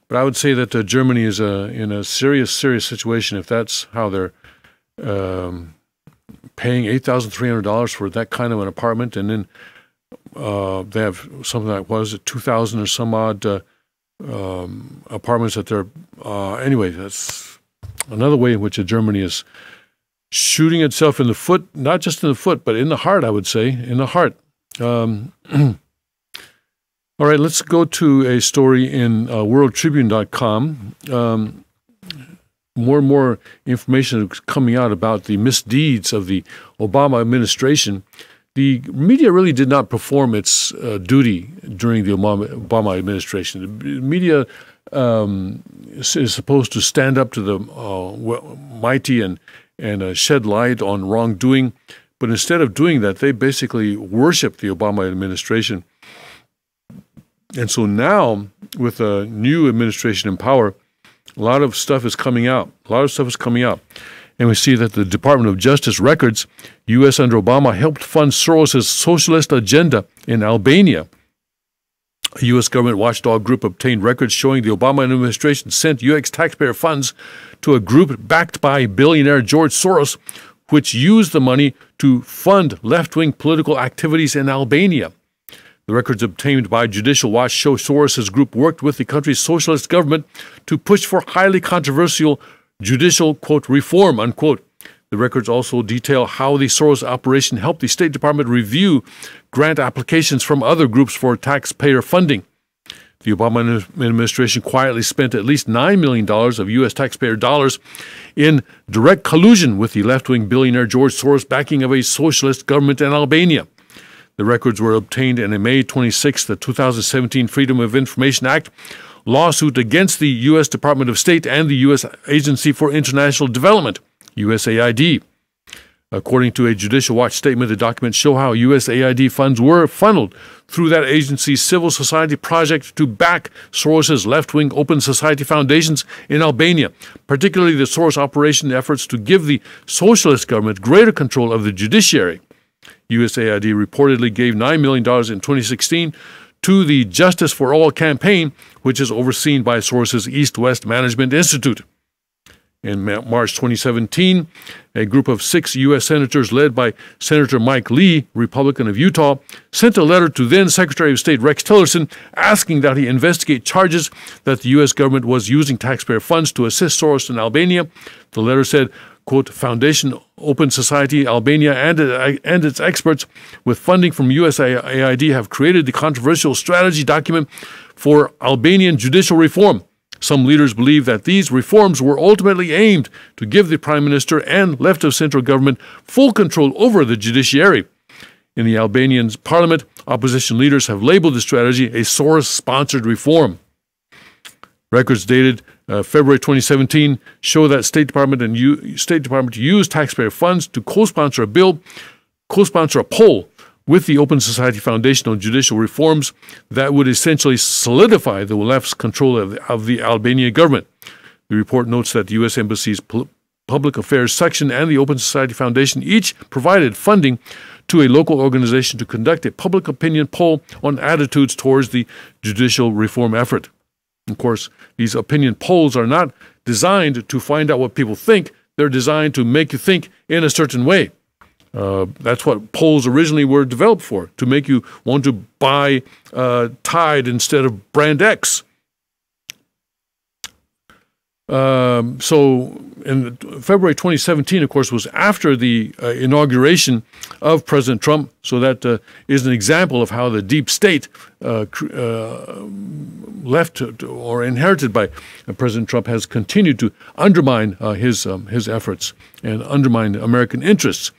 But I would say that Germany is in a serious situation if that's how they're paying $8,300 for that kind of an apartment, and then they have something like, what is it, 2,000 or some odd apartments that they're... anyway, that's another way in which Germany is shooting itself in the foot, not just in the foot, but in the heart, I would say, in the heart. All right, let's go to a story in worldtribune.com. More and more information is coming out about the misdeeds of the Obama administration. The media really did not perform its duty during the Obama administration. The media is supposed to stand up to the mighty and shed light on wrongdoing, but instead of doing that, they basically worship the Obama administration. And so now, with a new administration in power, a lot of stuff is coming out. And we see that the Department of Justice records, U.S. under Obama helped fund Soros' socialist agenda in Albania. A U.S. government watchdog group obtained records showing the Obama administration sent U.S. taxpayer funds to a group backed by billionaire George Soros, which used the money to fund left-wing political activities in Albania. The records obtained by Judicial Watch show Soros' group worked with the country's socialist government to push for highly controversial judicial, quote, reform, unquote. The records also detail how the Soros operation helped the State Department review grant applications from other groups for taxpayer funding. The Obama administration quietly spent at least $9 million of U.S. taxpayer dollars in direct collusion with the left-wing billionaire George Soros' backing of a socialist government in Albania. The records were obtained in a May 26, 2017 Freedom of Information Act lawsuit against the U.S. Department of State and the U.S. Agency for International Development, USAID. According to a Judicial Watch statement, the documents show how USAID funds were funneled through that agency's civil society project to back Soros' left-wing open society foundations in Albania, particularly the Soros operation efforts to give the socialist government greater control of the judiciary. USAID reportedly gave $9 million in 2016 to the Justice for All campaign, which is overseen by Soros' East-West Management Institute. In March 2017, a group of 6 U.S. senators led by Senator Mike Lee, Republican of Utah, sent a letter to then Secretary of State Rex Tillerson asking that he investigate charges that the U.S. government was using taxpayer funds to assist Soros in Albania. The letter said, quote, Foundation Open Society Albania and its experts with funding from USAID have created the controversial strategy document for Albanian judicial reform. Some leaders believe that these reforms were ultimately aimed to give the Prime Minister and left-of-center government full control over the judiciary. In the Albanian parliament, opposition leaders have labeled the strategy a Soros-sponsored reform. Records dated February 2017 show that State Department used taxpayer funds to co-sponsor a poll with the Open Society Foundation on judicial reforms that would essentially solidify the left's control of the Albanian government. The report notes that the U.S. Embassy's Public Affairs section and the Open Society Foundation each provided funding to a local organization to conduct a public opinion poll on attitudes towards the judicial reform effort. Of course, these opinion polls are not designed to find out what people think. They're designed to make you think in a certain way. That's what polls originally were developed for, to make you want to buy Tide instead of brand X. So in February 2017, of course, was after the inauguration of President Trump. So that is an example of how the deep state left or inherited by President Trump has continued to undermine his efforts and undermine American interests.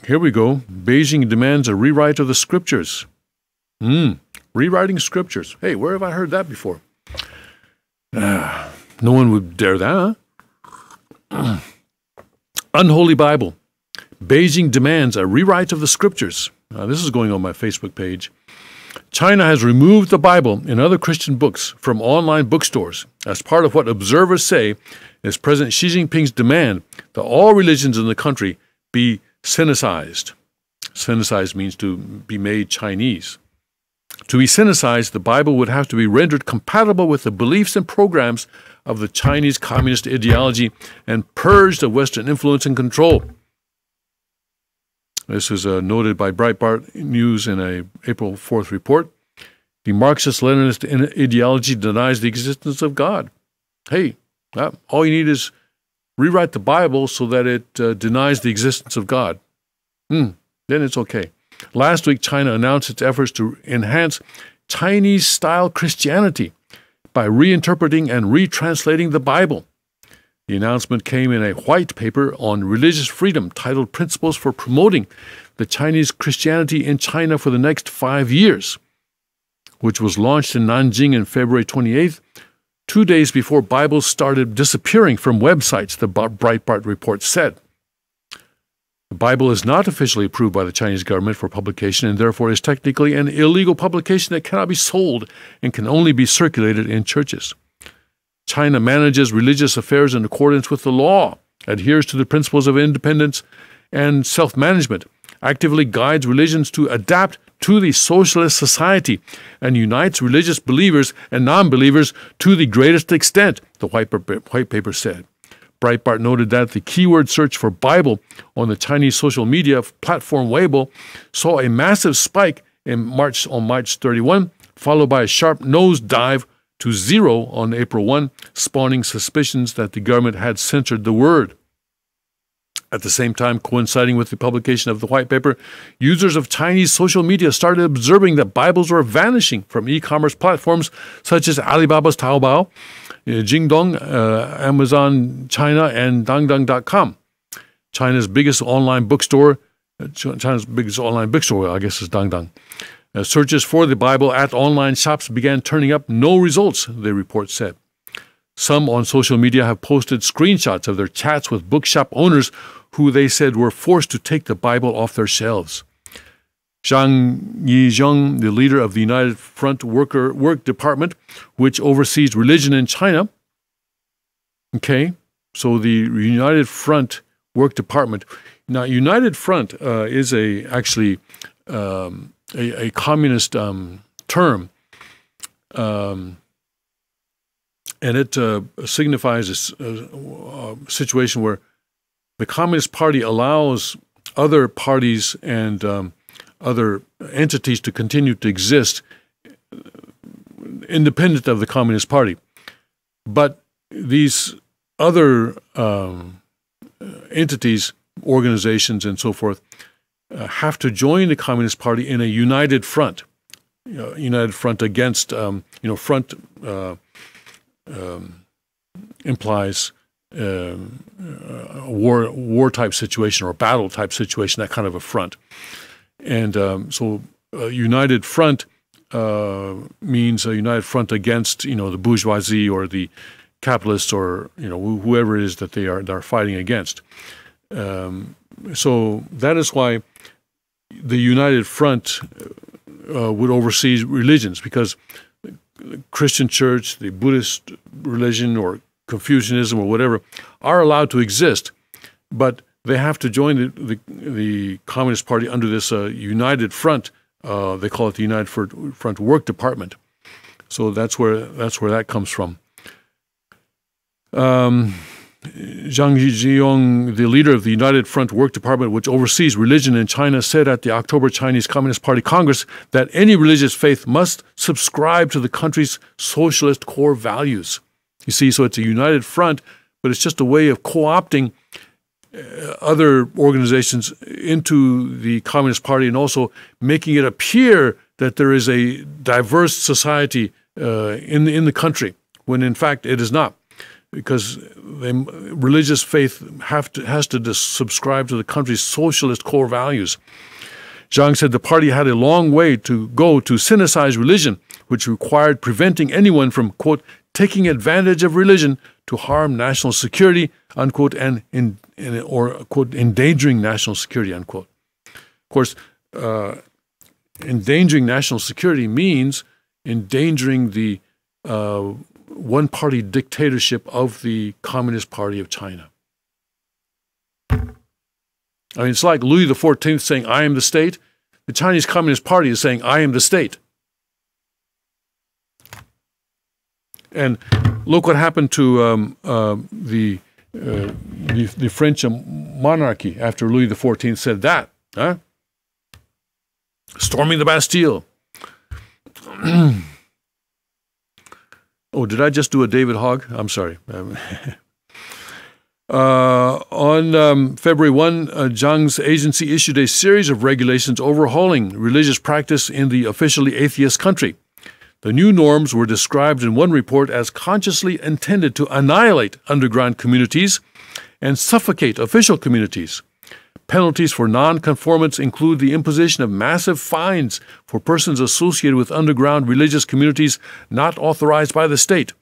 Here we go. Beijing demands a rewrite of the scriptures. Rewriting scriptures. Hey, where have I heard that before? No one would dare that, huh? Unholy Bible. Beijing demands a rewrite of the scriptures. This is going on my Facebook page. China has removed the Bible and other Christian books from online bookstores as part of what observers say is President Xi Jinping's demand that all religions in the country be Sinicized. Sinicized means to be made Chinese. To be Sinicized, the Bible would have to be rendered compatible with the beliefs and programs of the Chinese communist ideology and purged of Western influence and control. This is noted by Breitbart News in a April 4th report. The Marxist-Leninist ideology denies the existence of God. Hey, all you need is rewrite the Bible so that it denies the existence of God. Then it's okay. Last week, China announced its efforts to enhance Chinese-style Christianity by reinterpreting and retranslating the Bible. The announcement came in a white paper on religious freedom titled Principles for Promoting the Chinese Christianity in China for the Next 5 Years, which was launched in Nanjing on February 28th, 2 days before Bibles started disappearing from websites, the Breitbart report said. The Bible is not officially approved by the Chinese government for publication and therefore is technically an illegal publication that cannot be sold and can only be circulated in churches. China manages religious affairs in accordance with the law, adheres to the principles of independence and self-management, actively guides religions to adapt to the socialist society, and unites religious believers and non-believers to the greatest extent, the white paper said. Breitbart noted that the keyword search for Bible on the Chinese social media platform Weibo saw a massive spike on March 31, followed by a sharp nosedive to 0 on April 1, spawning suspicions that the government had censored the word. At the same time, coinciding with the publication of the white paper, users of Chinese social media started observing that Bibles were vanishing from e-commerce platforms such as Alibaba's Taobao, Jingdong, Amazon China, and Dangdang.com. China's biggest online bookstore, I guess, is Dangdang. Searches for the Bible at online shops began turning up no results, the report said. Some on social media have posted screenshots of their chats with bookshop owners who they said were forced to take the Bible off their shelves. Zhang Yizheng, the leader of the United Front Work Department, which oversees religion in China. Okay, so the United Front Work Department. Now, United Front is actually a communist term, and it signifies a situation where the Communist Party allows other parties and other entities to continue to exist independent of the Communist Party. But these other entities, organizations, and so forth, have to join the Communist Party in a united front. United front against, front implies a war type situation or a battle type situation, that kind of a front. And so a united front means a united front against, the bourgeoisie or the capitalists or, whoever it is that they're fighting against. So that is why the United Front would oversee religions, because the Christian church, the Buddhist religion, or Confucianism or whatever are allowed to exist, but they have to join the Communist Party under this United Front. They call it the United Front Work Department. So that's where that comes from. Zhang Yizheng, the leader of the United Front Work Department, which oversees religion in China, said at the October Chinese Communist Party Congress that any religious faith must subscribe to the country's socialist core values. You see, so it's a united front, but it's just a way of co-opting other organizations into the Communist Party and also making it appear that there is a diverse society in the country, when in fact it is not. Because the religious faith has to subscribe to the country's socialist core values. Zhang said the party had a long way to go to sinicize religion, which required preventing anyone from, quote, taking advantage of religion to harm national security, unquote, or, quote, endangering national security, unquote. Of course, endangering national security means endangering the one-party dictatorship of the Communist Party of China. I mean, it's like Louis XIV saying, I am the state. The Chinese Communist Party is saying, I am the state. And look what happened to the French monarchy after Louis XIV said that. Huh? Storming the Bastille. Oh, did I just do a David Hogg? I'm sorry. On February 1, Zhang's agency issued a series of regulations overhauling religious practice in the officially atheist country. The new norms were described in one report as consciously intended to annihilate underground communities and suffocate official communities. Penalties for non-conformance include the imposition of massive fines for persons associated with underground religious communities not authorized by the state.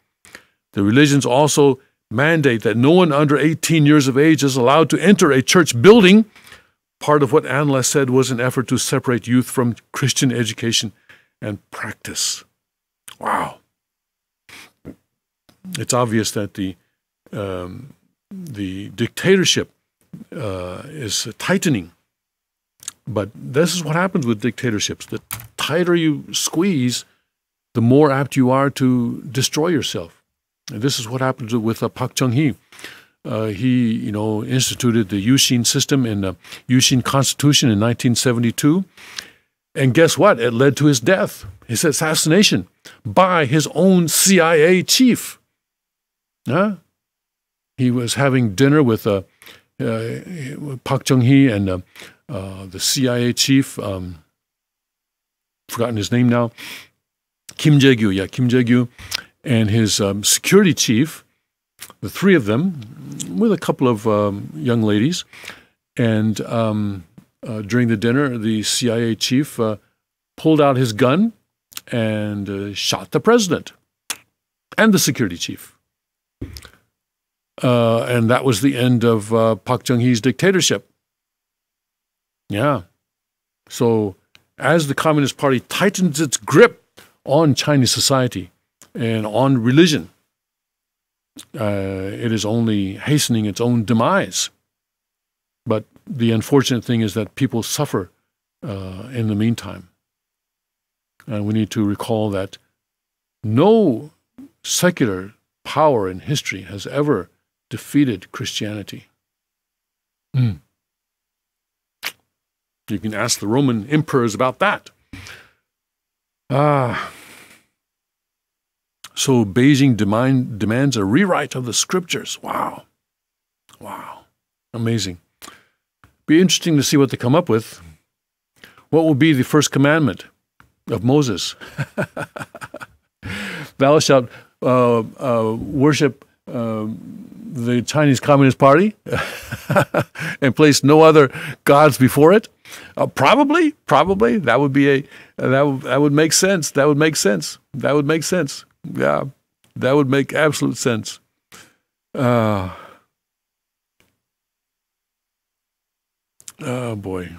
The religions also mandate that no one under 18 years of age is allowed to enter a church building. Part of what analysts said was an effort to separate youth from Christian education and practice. Wow. It's obvious that the dictatorship is tightening. But this is what happens with dictatorships. The tighter you squeeze, the more apt you are to destroy yourself. And this is what happened with Park Chung-hee. He, instituted the Yushin system in the Yushin Constitution in 1972. And guess what? It led to his death, his assassination by his own CIA chief. He was having dinner with Park Chung-hee and the CIA chief, forgotten his name now, Kim Jae-gyu, and his security chief, the three of them, with a couple of young ladies. And during the dinner, the CIA chief pulled out his gun and shot the president and the security chief. And that was the end of Park Chung-hee's dictatorship. Yeah. So as the Communist Party tightens its grip on Chinese society and on religion, it is only hastening its own demise. But the unfortunate thing is that people suffer in the meantime. And we need to recall that no secular power in history has ever defeated Christianity. You can ask the Roman emperors about that. So Beijing demands a rewrite of the scriptures. Wow. Amazing. Be interesting to see what they come up with. What will be the first commandment of Moses? Thou shalt worship the Chinese Communist Party and place no other gods before it. Probably that would be that would make sense. That would make sense. Yeah, that would make absolute sense. Oh boy.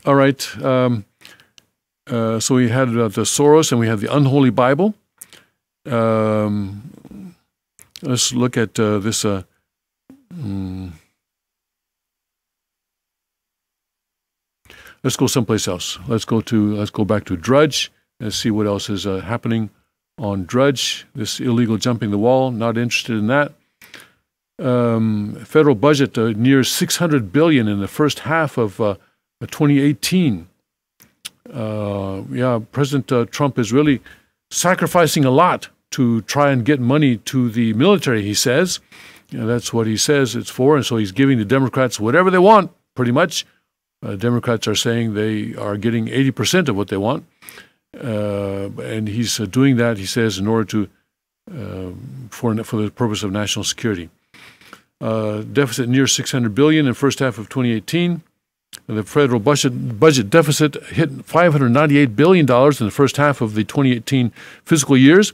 All right. So we had the Soros and we had the Unholy Bible. Let's look at this. Let's go someplace else. Let's go back to Drudge and see what else is happening on Drudge. This illegal jumping the wall. Not interested in that. Federal budget near $600 billion in the first half of 2018. President Trump is really sacrificing a lot to try and get money to the military, he says. That's what he says it's for, and so he's giving the Democrats whatever they want, pretty much. Democrats are saying they are getting 80% of what they want, and he's doing that, he says, in order to for the purpose of national security. Deficit near $600 billion in first half of 2018. The federal budget deficit hit $598 billion in the first half of the 2018 fiscal years.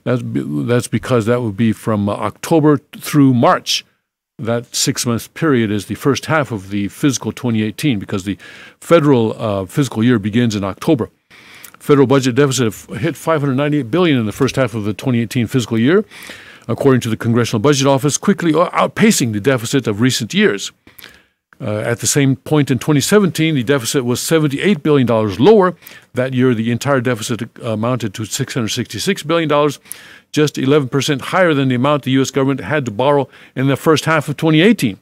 That's because that would be from October through March that 6-month period is the first half of the fiscal 2018 because the federal fiscal year begins in October. Federal budget deficit hit $598 billion in the first half of the 2018 fiscal year, according to the Congressional Budget Office, quickly outpacing the deficit of recent years. At the same point in 2017, the deficit was $78 billion lower. That year, the entire deficit amounted to $666 billion, just 11% higher than the amount the U.S. government had to borrow in the first half of 2018.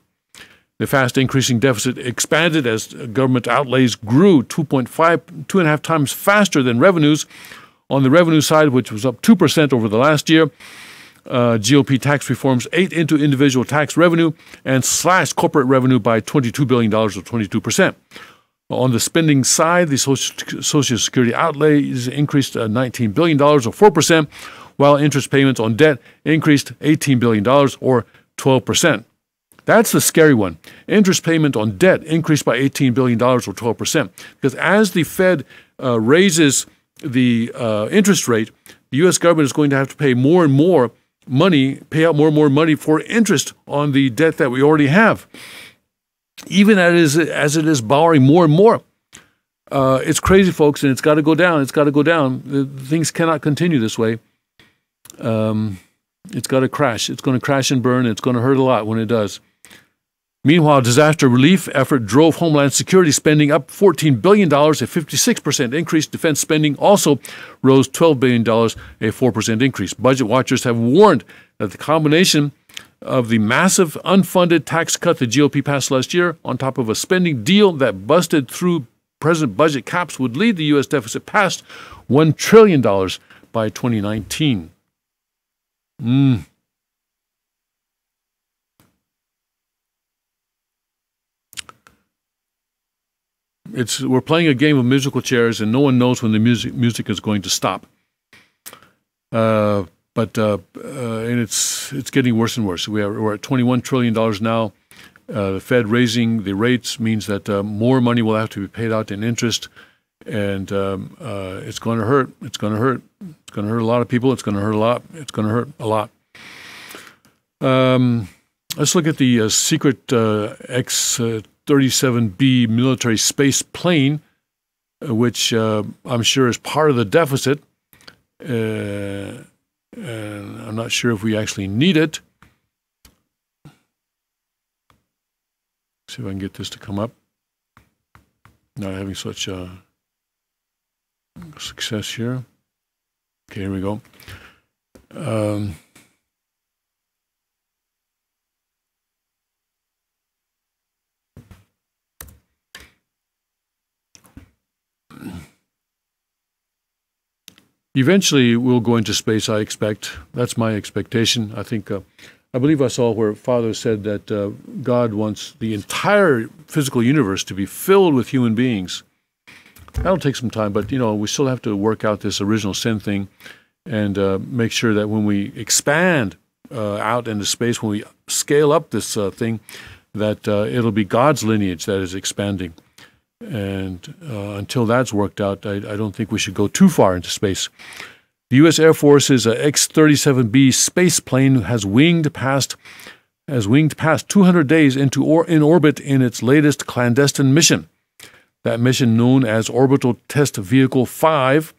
The fast increasing deficit expanded as government outlays grew 2.5 times faster than revenues. On the revenue side, which was up 2% over the last year, GOP tax reforms ate into individual tax revenue and slashed corporate revenue by $22 billion or 22%. On the spending side, the Social Security outlays increased $19 billion or 4%, while interest payments on debt increased $18 billion or 12%. That's the scary one. Interest payment on debt increased by $18 billion or 12%. Because as the Fed raises the interest rate, the U.S. government is going to have to pay more and more money, pay out more and more money for interest on the debt that we already have. Even as it is borrowing more and more. It's crazy, folks, and it's got to go down. It's got to go down. Things cannot continue this way. It's got to crash. It's going to crash and burn. It's going to hurt a lot when it does. Meanwhile, disaster relief effort drove Homeland Security spending up $14 billion, a 56% increase. Defense spending also rose $12 billion, a 4% increase. Budget watchers have warned that the combination of the massive unfunded tax cut the GOP passed last year on top of a spending deal that busted through present budget caps would lead the U.S. deficit past $1 trillion by 2019. We're playing a game of musical chairs, and no one knows when the music is going to stop. And it's getting worse and worse. We're at $21 trillion now. The Fed raising the rates means that more money will have to be paid out in interest, and it's going to hurt. It's going to hurt. It's going to hurt a lot of people. It's going to hurt a lot. It's going to hurt a lot. Let's look at the secret X-37B military space plane, which I'm sure is part of the deficit. And I'm not sure if we actually need it. See if I can get this to come up. Not having such success here. Okay, here we go. Eventually, we'll go into space, I expect. That's my expectation. I believe I saw where Father said that God wants the entire physical universe to be filled with human beings. That'll take some time, but, we still have to work out this original sin thing and make sure that when we expand out into space, when we scale up this thing, that it'll be God's lineage that is expanding. And until that's worked out, I don't think we should go too far into space. The U.S. Air Force's X-37B space plane has winged past 200 days in orbit in its latest clandestine mission. That mission, known as Orbital Test Vehicle 5,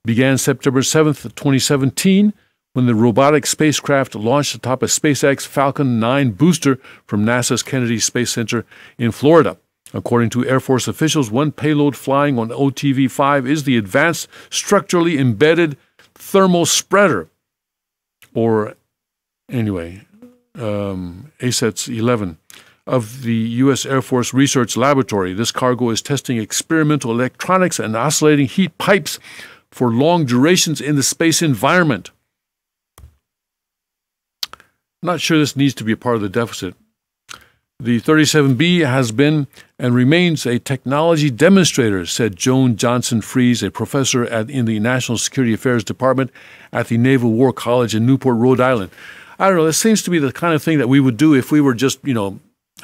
began September 7th, 2017, when the robotic spacecraft launched atop a SpaceX Falcon 9 booster from NASA's Kennedy Space Center in Florida. According to Air Force officials, one payload flying on OTV-5 is the Advanced Structurally Embedded Thermal Spreader, or ASETS-11, of the U.S. Air Force Research Laboratory. This cargo is testing experimental electronics and oscillating heat pipes for long durations in the space environment. I'm not sure this needs to be a part of the deficit. The 37B has been and remains a technology demonstrator, said Joan Johnson-Fries, a professor in the National Security Affairs Department at the Naval War College in Newport, Rhode Island. I don't know, this seems to be the kind of thing that we would do if we were just,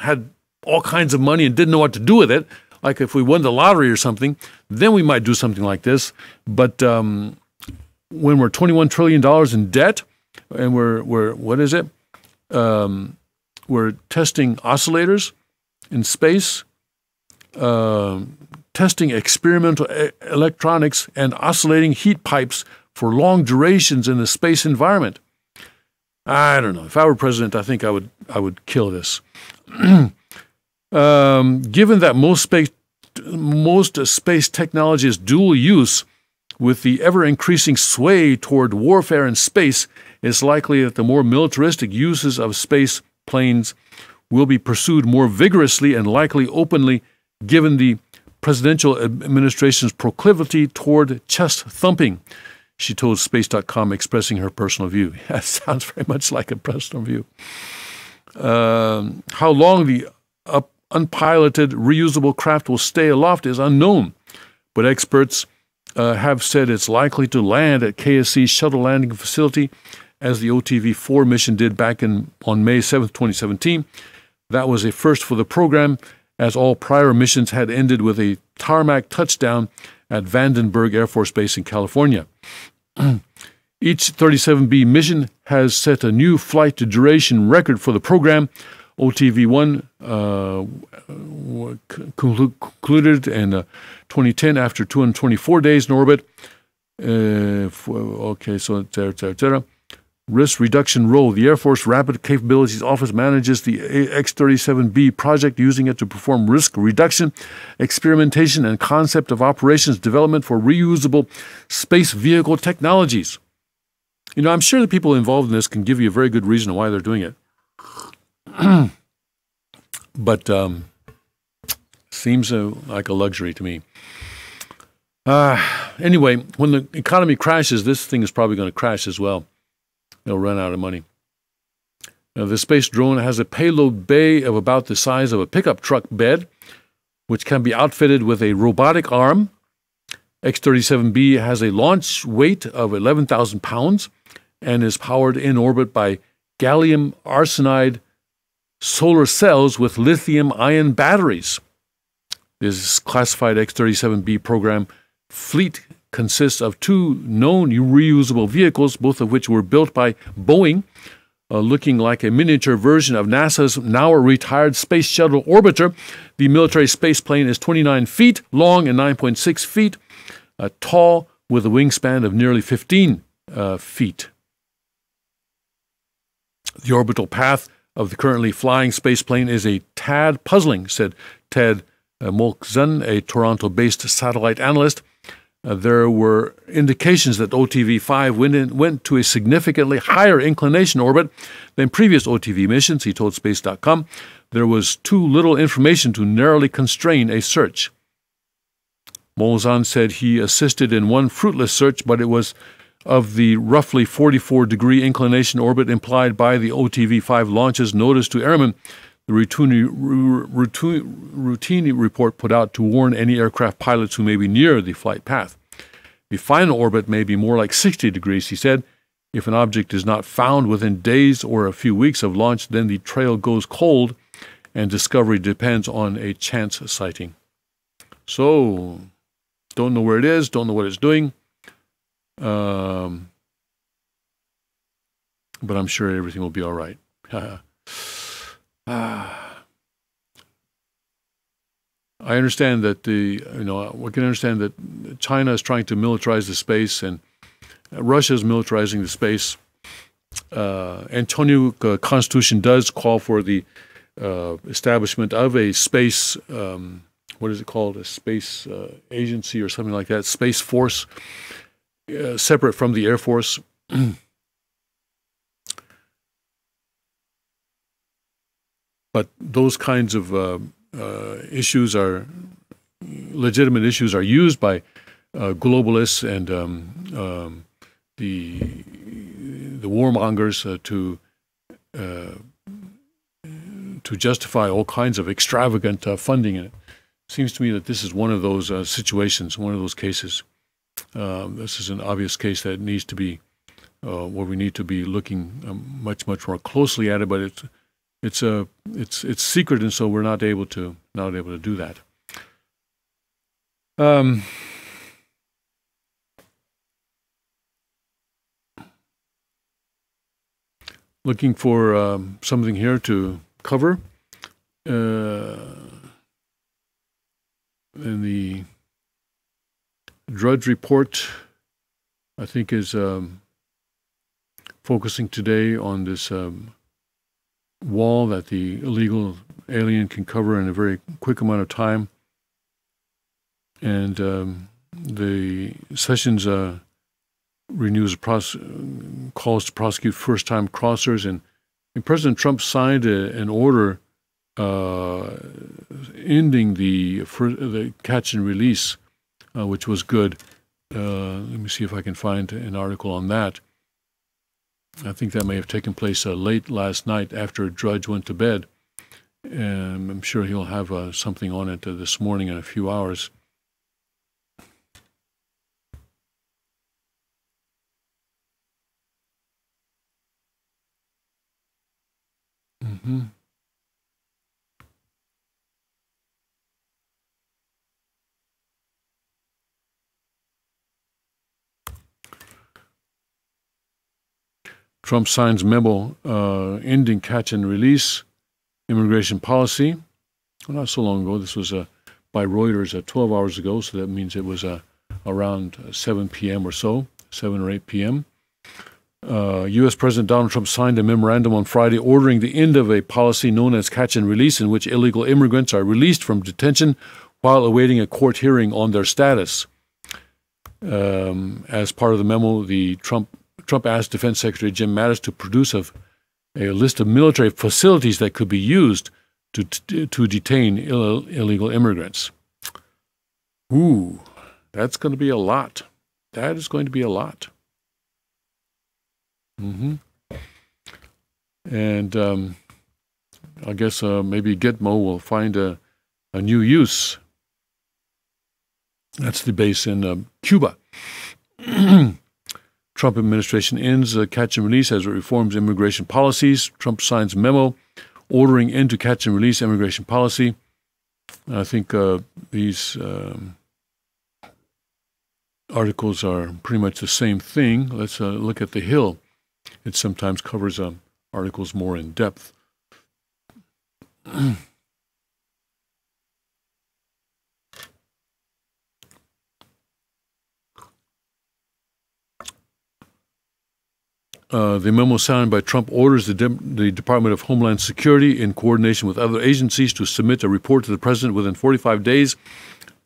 had all kinds of money and didn't know what to do with it. Like if we won the lottery or something, then we might do something like this. But when we're $21 trillion in debt, and we're what is it? we're testing oscillators in space, testing experimental electronics and oscillating heat pipes for long durations in the space environment. I don't know. If I were president, I think I would kill this. Given that most space technology is dual use, with the ever-increasing sway toward warfare in space, it's likely that the more militaristic uses of space planes will be pursued more vigorously and likely openly, given the presidential administration's proclivity toward chest thumping, she told Space.com, expressing her personal view. That sounds very much like a personal view. How long the unpiloted, reusable craft will stay aloft is unknown, but experts have said it's likely to land at KSC's shuttle landing facility, as the OTV-4 mission did back on May 7, 2017. That was a first for the program, as all prior missions had ended with a tarmac touchdown at Vandenberg Air Force Base in California. Each 37B mission has set a new flight to duration record for the program. OTV-1 concluded in 2010 after 224 days in orbit. Etc. Risk reduction role. The Air Force Rapid Capabilities Office manages the X-37B project, using it to perform risk reduction, experimentation, and concept of operations development for reusable space vehicle technologies. You know, I'm sure the people involved in this can give you a very good reason why they're doing it. But seems like a luxury to me. Anyway, when the economy crashes, this thing is probably going to crash as well. They'll run out of money. The space drone has a payload bay of about the size of a pickup truck bed, which can be outfitted with a robotic arm. X-37B has a launch weight of 11,000 pounds and is powered in orbit by gallium arsenide solar cells with lithium-ion batteries. This classified X-37B program fleet consists of two known reusable vehicles, both of which were built by Boeing, looking like a miniature version of NASA's now retired Space Shuttle Orbiter. The military space plane is 29 feet long and 9.6 feet tall, with a wingspan of nearly 15 feet. The orbital path of the currently flying space plane is a tad puzzling, said Ted Molkzun, a Toronto-based satellite analyst. There were indications that OTV-5 went to a significantly higher inclination orbit than previous OTV missions, he told Space.com. There was too little information to narrowly constrain a search. Molzan said he assisted in one fruitless search, but it was of the roughly 44-degree inclination orbit implied by the OTV-5 launches noticed to airmen. The routine report put out to warn any aircraft pilots who may be near the flight path. The final orbit may be more like 60 degrees, he said. If an object is not found within days or a few weeks of launch, then the trail goes cold and discovery depends on a chance sighting. So, don't know where it is, don't know what it's doing. But I'm sure everything will be all right. I understand that we can understand that China is trying to militarize the space and Russia is militarizing the space. Antonio Constitution does call for the establishment of a space, what is it called, a space agency or something like that, space force, separate from the Air Force. But those kinds of legitimate issues are used by globalists and the warmongers to justify all kinds of extravagant funding. And it seems to me that this is one of those situations, one of those cases. This is an obvious case that needs to be where we need to be looking much more closely at it, but it's secret, and so we're not able to do that. Looking for something here to cover. And the Drudge Report, I think, is focusing today on this wall that the illegal alien can cover in a very quick amount of time. And the Sessions renews calls to prosecute first-time crossers, and President Trump signed an order ending the catch and release, which was good. Let me see if I can find an article on that. I think that may have taken place late last night after Drudge went to bed. And I'm sure he'll have something on it this morning in a few hours. Mm-hmm. Trump signs memo ending catch and release immigration policy. Well, not so long ago. This was by Reuters 12 hours ago, so that means it was around 7 p.m. or so, 7 or 8 p.m. U.S. President Donald Trump signed a memorandum on Friday ordering the end of a policy known as catch and release, in which illegal immigrants are released from detention while awaiting a court hearing on their status. As part of the memo, Trump asked Defense Secretary Jim Mattis to produce a list of military facilities that could be used to detain illegal immigrants. Ooh, that's going to be a lot. That is going to be a lot. Mm-hmm. And I guess maybe Gitmo will find a new use. That's the base in Cuba. Trump administration ends catch and release as it reforms immigration policies. Trump signs memo ordering end to catch and release immigration policy. I think these articles are pretty much the same thing. Let's look at The Hill. It sometimes covers articles more in depth. The memo signed by Trump orders the Department of Homeland Security, in coordination with other agencies, to submit a report to the President within 45 days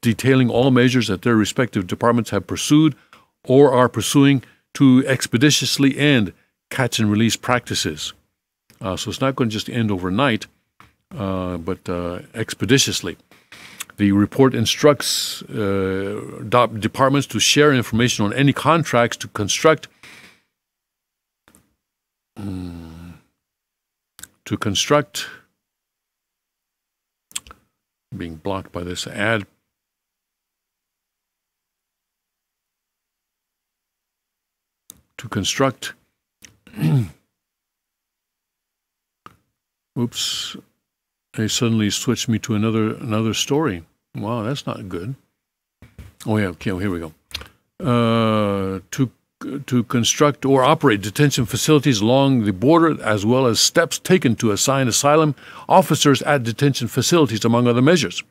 detailing all measures that their respective departments have pursued or are pursuing to expeditiously end catch and release practices. So it's not going to just end overnight, but expeditiously. The report instructs departments to share information on any contracts to construct being blocked by this ad. To construct oops, they suddenly switched me to another story. Wow, that's not good. Oh yeah, okay, well, here we go. To construct or operate detention facilities along the border, as well as steps taken to assign asylum officers at detention facilities, among other measures.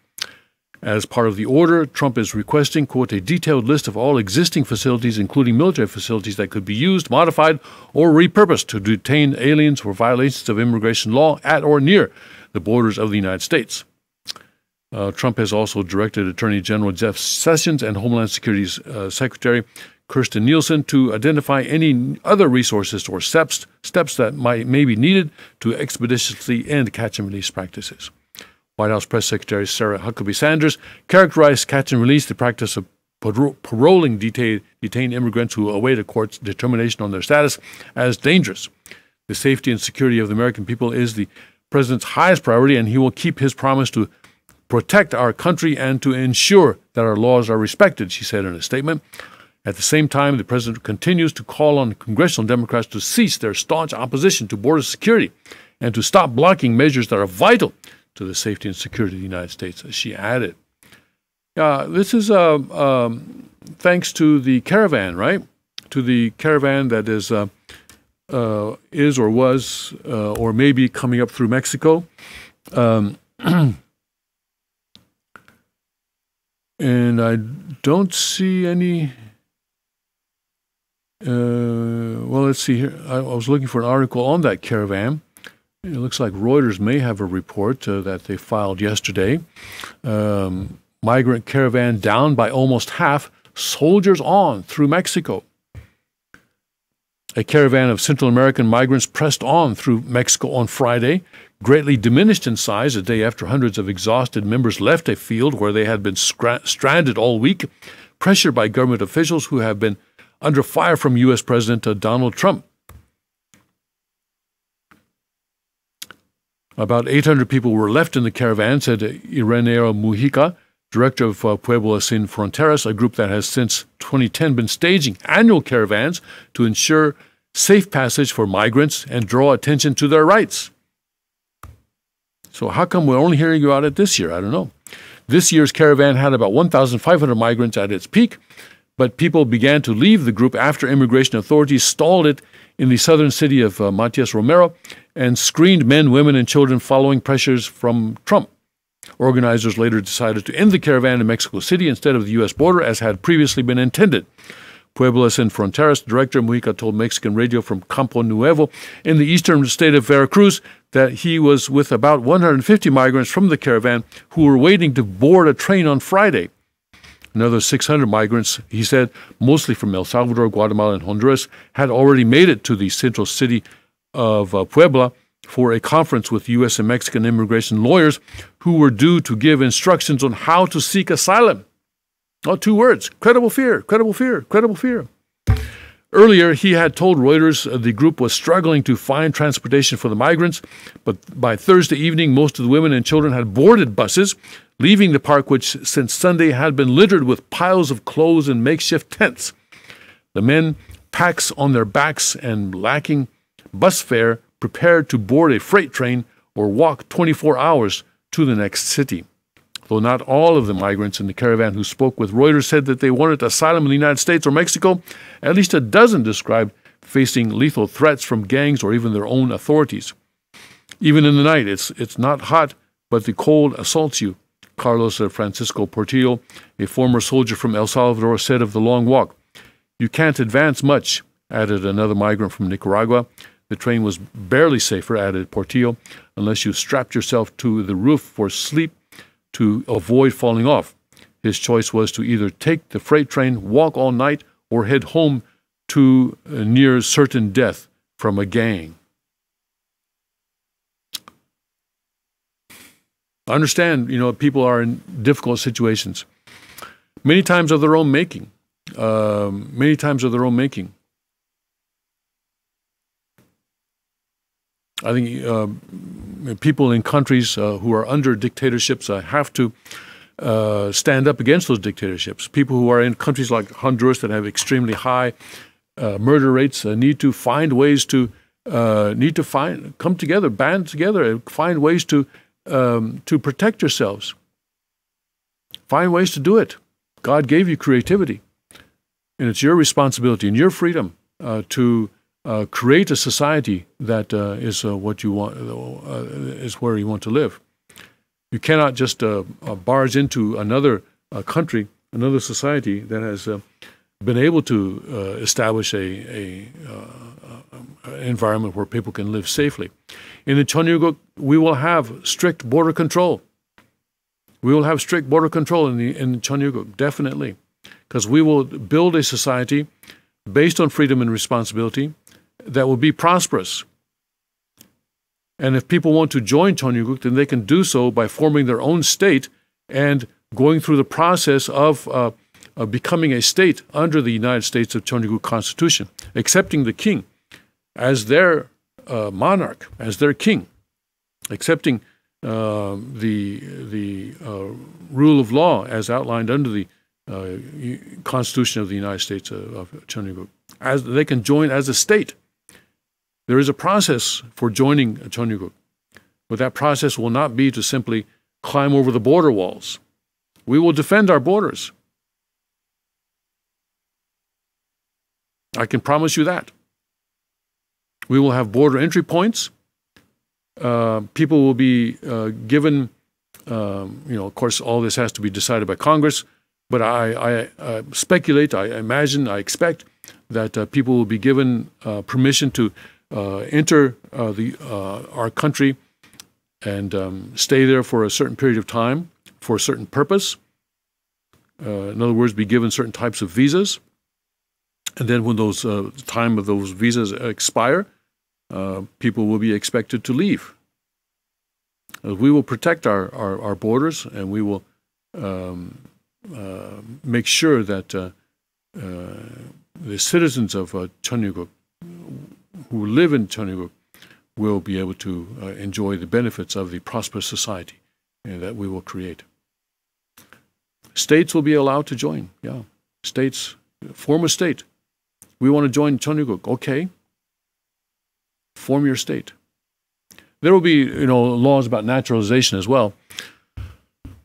As part of the order, Trump is requesting, quote, a detailed list of all existing facilities, including military facilities, that could be used, modified, or repurposed to detain aliens for violations of immigration law at or near the borders of the United States. Trump has also directed Attorney General Jeff Sessions and Homeland Security's Secretary Kirstjen Nielsen to identify any other resources or steps that may be needed to expeditiously end catch and release practices. White House Press Secretary Sarah Huckabee Sanders characterized catch and release, the practice of paroling detained immigrants who await a court's determination on their status, as dangerous. The safety and security of the American people is the president's highest priority, and he will keep his promise to protect our country and to ensure that our laws are respected, she said in a statement. At the same time, the president continues to call on congressional Democrats to cease their staunch opposition to border security and to stop blocking measures that are vital to the safety and security of the United States, as she added. This is thanks to the caravan, right? To the caravan that is is or was or may be coming up through Mexico. And I don't see any. Well, let's see here. I was looking for an article on that caravan. It looks like Reuters may have a report that they filed yesterday. Migrant caravan down by almost half, soldiers on through Mexico. A caravan of Central American migrants pressed on through Mexico on Friday, greatly diminished in size a day after hundreds of exhausted members left a field where they had been stranded all week, pressured by government officials who have been under fire from U.S. President Donald Trump. About 800 people were left in the caravan, said Ireneo Mujica, director of Puebla Sin Fronteras, a group that has since 2010 been staging annual caravans to ensure safe passage for migrants and draw attention to their rights. So how come we're only hearing about it this year? I don't know. This year's caravan had about 1,500 migrants at its peak, but people began to leave the group after immigration authorities stalled it in the southern city of Matias Romero and screened men, women, and children following pressures from Trump. Organizers later decided to end the caravan in Mexico City instead of the U.S. border, as had previously been intended. Puebla Sin Fronteras director Mujica told Mexican radio from Campo Nuevo in the eastern state of Veracruz that he was with about 150 migrants from the caravan who were waiting to board a train on Friday. Another 600 migrants, he said, mostly from El Salvador, Guatemala, and Honduras, had already made it to the central city of Puebla for a conference with U.S. and Mexican immigration lawyers who were due to give instructions on how to seek asylum. Oh, 2 words: credible fear, credible fear, credible fear. Earlier, he had told Reuters the group was struggling to find transportation for the migrants, but by Thursday evening, most of the women and children had boarded buses, leaving the park, which since Sunday had been littered with piles of clothes and makeshift tents. The men, packs on their backs and lacking bus fare, prepared to board a freight train or walk 24 hours to the next city. Though not all of the migrants in the caravan who spoke with Reuters said that they wanted asylum in the United States or Mexico, at least a dozen described facing lethal threats from gangs or even their own authorities. Even in the night, it's not hot, but the cold assaults you, Carlos Francisco Portillo, a former soldier from El Salvador, said of the long walk. You can't advance much, added another migrant from Nicaragua. The train was barely safer, added Portillo, unless you strapped yourself to the roof for sleep to avoid falling off. His choice was to either take the freight train, walk all night, or head home to near certain death from a gang. I understand, people are in difficult situations, many times of their own making. I think people in countries who are under dictatorships have to stand up against those dictatorships. People who are in countries like Honduras that have extremely high murder rates need to find ways to come together, band together, and find ways to protect yourselves. Find ways to do it. God gave you creativity, and it's your responsibility and your freedom to create a society that is what you want, is where you want to live. You cannot just barge into another country, another society that has been able to establish a environment where people can live safely. In the Chonyuguk, we will have strict border control. We will have strict border control in the Chonyuguk, definitely, because we will build a society based on freedom and responsibility that will be prosperous. And if people want to join Chonyuguk, then they can do so by forming their own state and going through the process of becoming a state under the United States of Chonyuguk Constitution, accepting the king as their monarch, as their king, accepting the rule of law as outlined under the Constitution of the United States of Chonyuguk. As they can join as a state. There is a process for joining Chonyuguk, but that process will not be to simply climb over the border walls. We will defend our borders. I can promise you that. We will have border entry points. People will be given, of course, all this has to be decided by Congress, but I speculate, I imagine, I expect that people will be given permission to enter our country and stay there for a certain period of time for a certain purpose. In other words, be given certain types of visas. And then when those time of those visas expire, people will be expected to leave. We will protect our borders, and we will make sure that the citizens of Cheongguk who live in Cheongguk will be able to enjoy the benefits of the prosperous society that we will create. States will be allowed to join. Yeah, states, form a state. We want to join Cheongguk. Okay, form your state. There will be, laws about naturalization as well,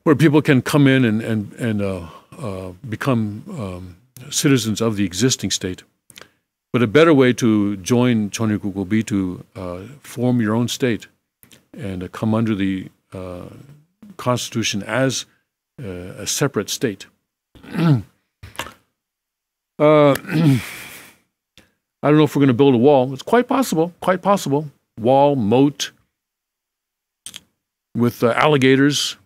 where people can come in and become citizens of the existing state. But a better way to join Cheongguk will be to form your own state and come under the Constitution as a separate state. I don't know if we're going to build a wall. It's quite possible. Wall, moat, with alligators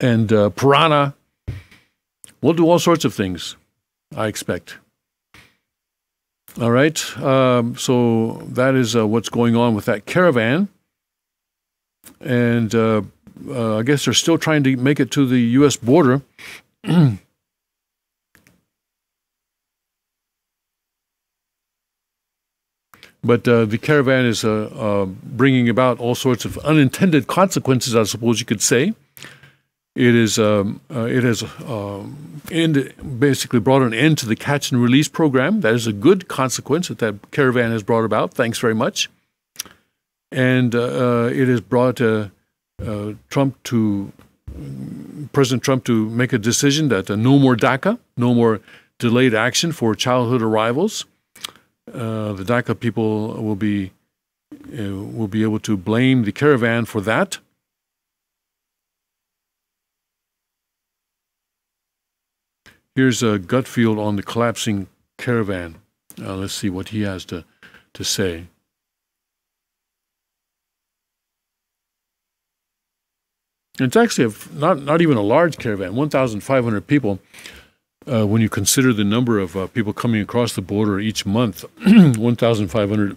and piranha. We'll do all sorts of things, I expect. All right, so that is what's going on with that caravan. And I guess they're still trying to make it to the U.S. border. But the caravan is bringing about all sorts of unintended consequences, I suppose you could say. It has basically brought an end to the catch and release program. That is a good consequence that caravan has brought about. Thanks very much. And it has brought President Trump to make a decision that no more DACA, no more delayed action for childhood arrivals. The DACA people will be able to blame the caravan for that. Here's Gutfield on the collapsing caravan. Let's see what he has to say. And it's actually not even a large caravan, 1,500 people. When you consider the number of people coming across the border each month, 1,500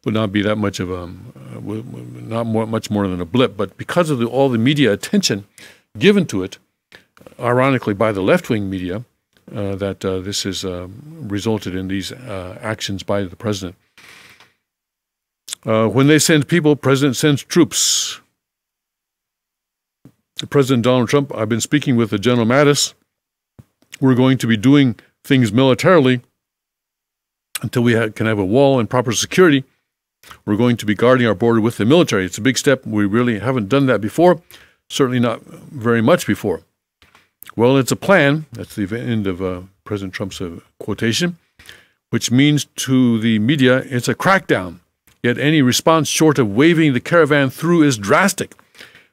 would not be that much of much more than a blip. But because of all the media attention given to it, ironically by the left-wing media, that this has resulted in these actions by the president. When they send people, president sends troops. President Donald Trump, I've been speaking with General Mattis. We're going to be doing things militarily until we can have a wall and proper security. We're going to be guarding our border with the military. It's a big step. We really haven't done that before, certainly not very much before. Well, it's a plan. That's the end of President Trump's quotation, which means to the media it's a crackdown. Yet any response short of waving the caravan through is drastic.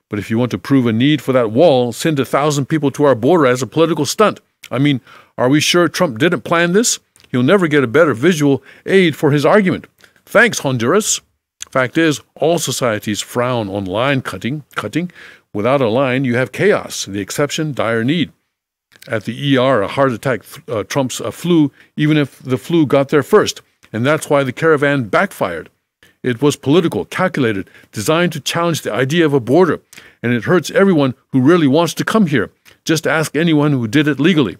But if you want to prove a need for that wall, send 1,000 people to our border as a political stunt. I mean, are we sure Trump didn't plan this? He'll never get a better visual aid for his argument. Thanks, Honduras. Fact is, all societies frown on line cutting. Without a line, you have chaos. The exception, dire need. At the ER, a heart attack trumps a flu, even if the flu got there first. And that's why the caravan backfired. It was political, calculated, designed to challenge the idea of a border. And it hurts everyone who really wants to come here. Just ask anyone who did it legally.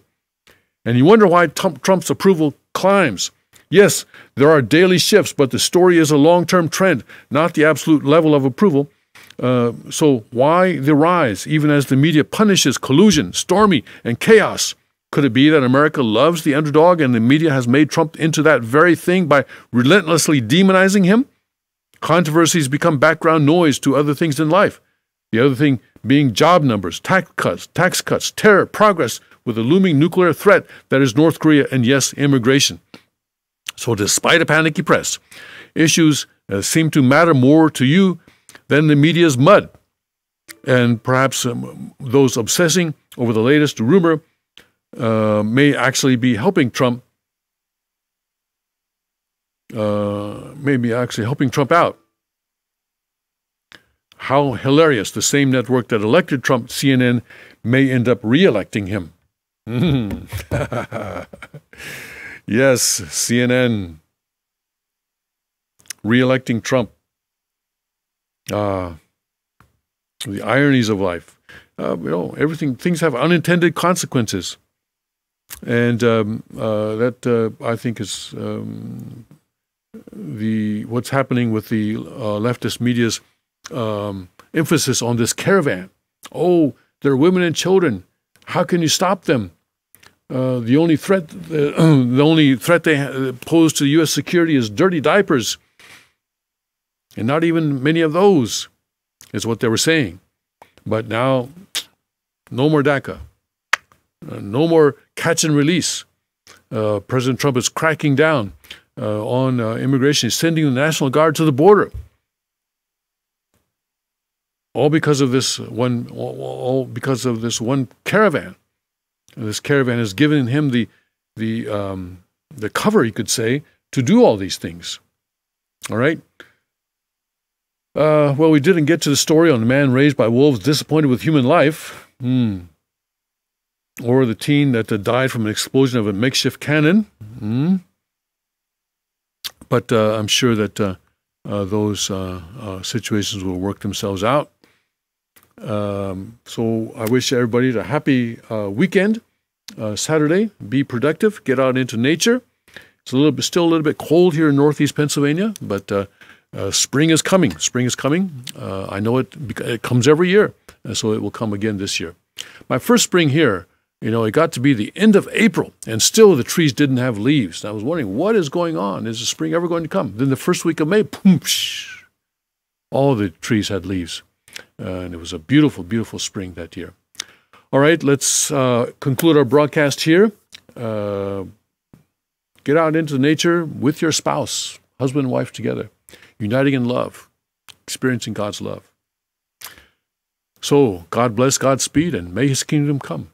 And you wonder why Trump's approval climbs. Yes, there are daily shifts, but the story is a long-term trend, not the absolute level of approval. So why the rise, even as the media punishes collusion, stormy, and chaos? Could it be that America loves the underdog and the media has made Trump into that very thing by relentlessly demonizing him? Controversies become background noise to other things in life. The other thing being job numbers, tax cuts, terror, progress with the looming nuclear threat that is North Korea, and yes, immigration. So despite a panicky press, issues seem to matter more to you than the media's mud. And perhaps those obsessing over the latest rumor may actually be helping Trump. Maybe actually helping Trump out. How hilarious! The same network that elected Trump, CNN, may end up re-electing him. Yes, CNN re-electing Trump. The ironies of life. Things have unintended consequences, and that I think is what's happening with the leftist media's emphasis on this caravan. Oh, they're women and children. How can you stop them? The only threat they pose to U.S. security is dirty diapers, and not even many of those is what they were saying. But now, no more DACA, no more catch and release. President Trump is cracking down on immigration. He's sending the National Guard to the border. All because of this one caravan. And this caravan has given him the cover, you could say, to do all these things. All right. Well, we didn't get to the story on the man raised by wolves, disappointed with human life, or the teen that died from an explosion of a makeshift cannon. But I'm sure that those situations will work themselves out. So I wish everybody a happy weekend, Saturday. Be productive. Get out into nature. It's still a little bit cold here in Northeast Pennsylvania, but spring is coming. Spring is coming. I know it comes every year, so it will come again this year. My first spring here, it got to be the end of April, and still the trees didn't have leaves. And I was wondering, what is going on? Is the spring ever going to come? Then the first week of May, boom, all the trees had leaves. And it was a beautiful, beautiful spring that year. All right, let's conclude our broadcast here. Get out into nature with your spouse, husband and wife together, uniting in love, experiencing God's love. So, God bless, Godspeed, and may His kingdom come.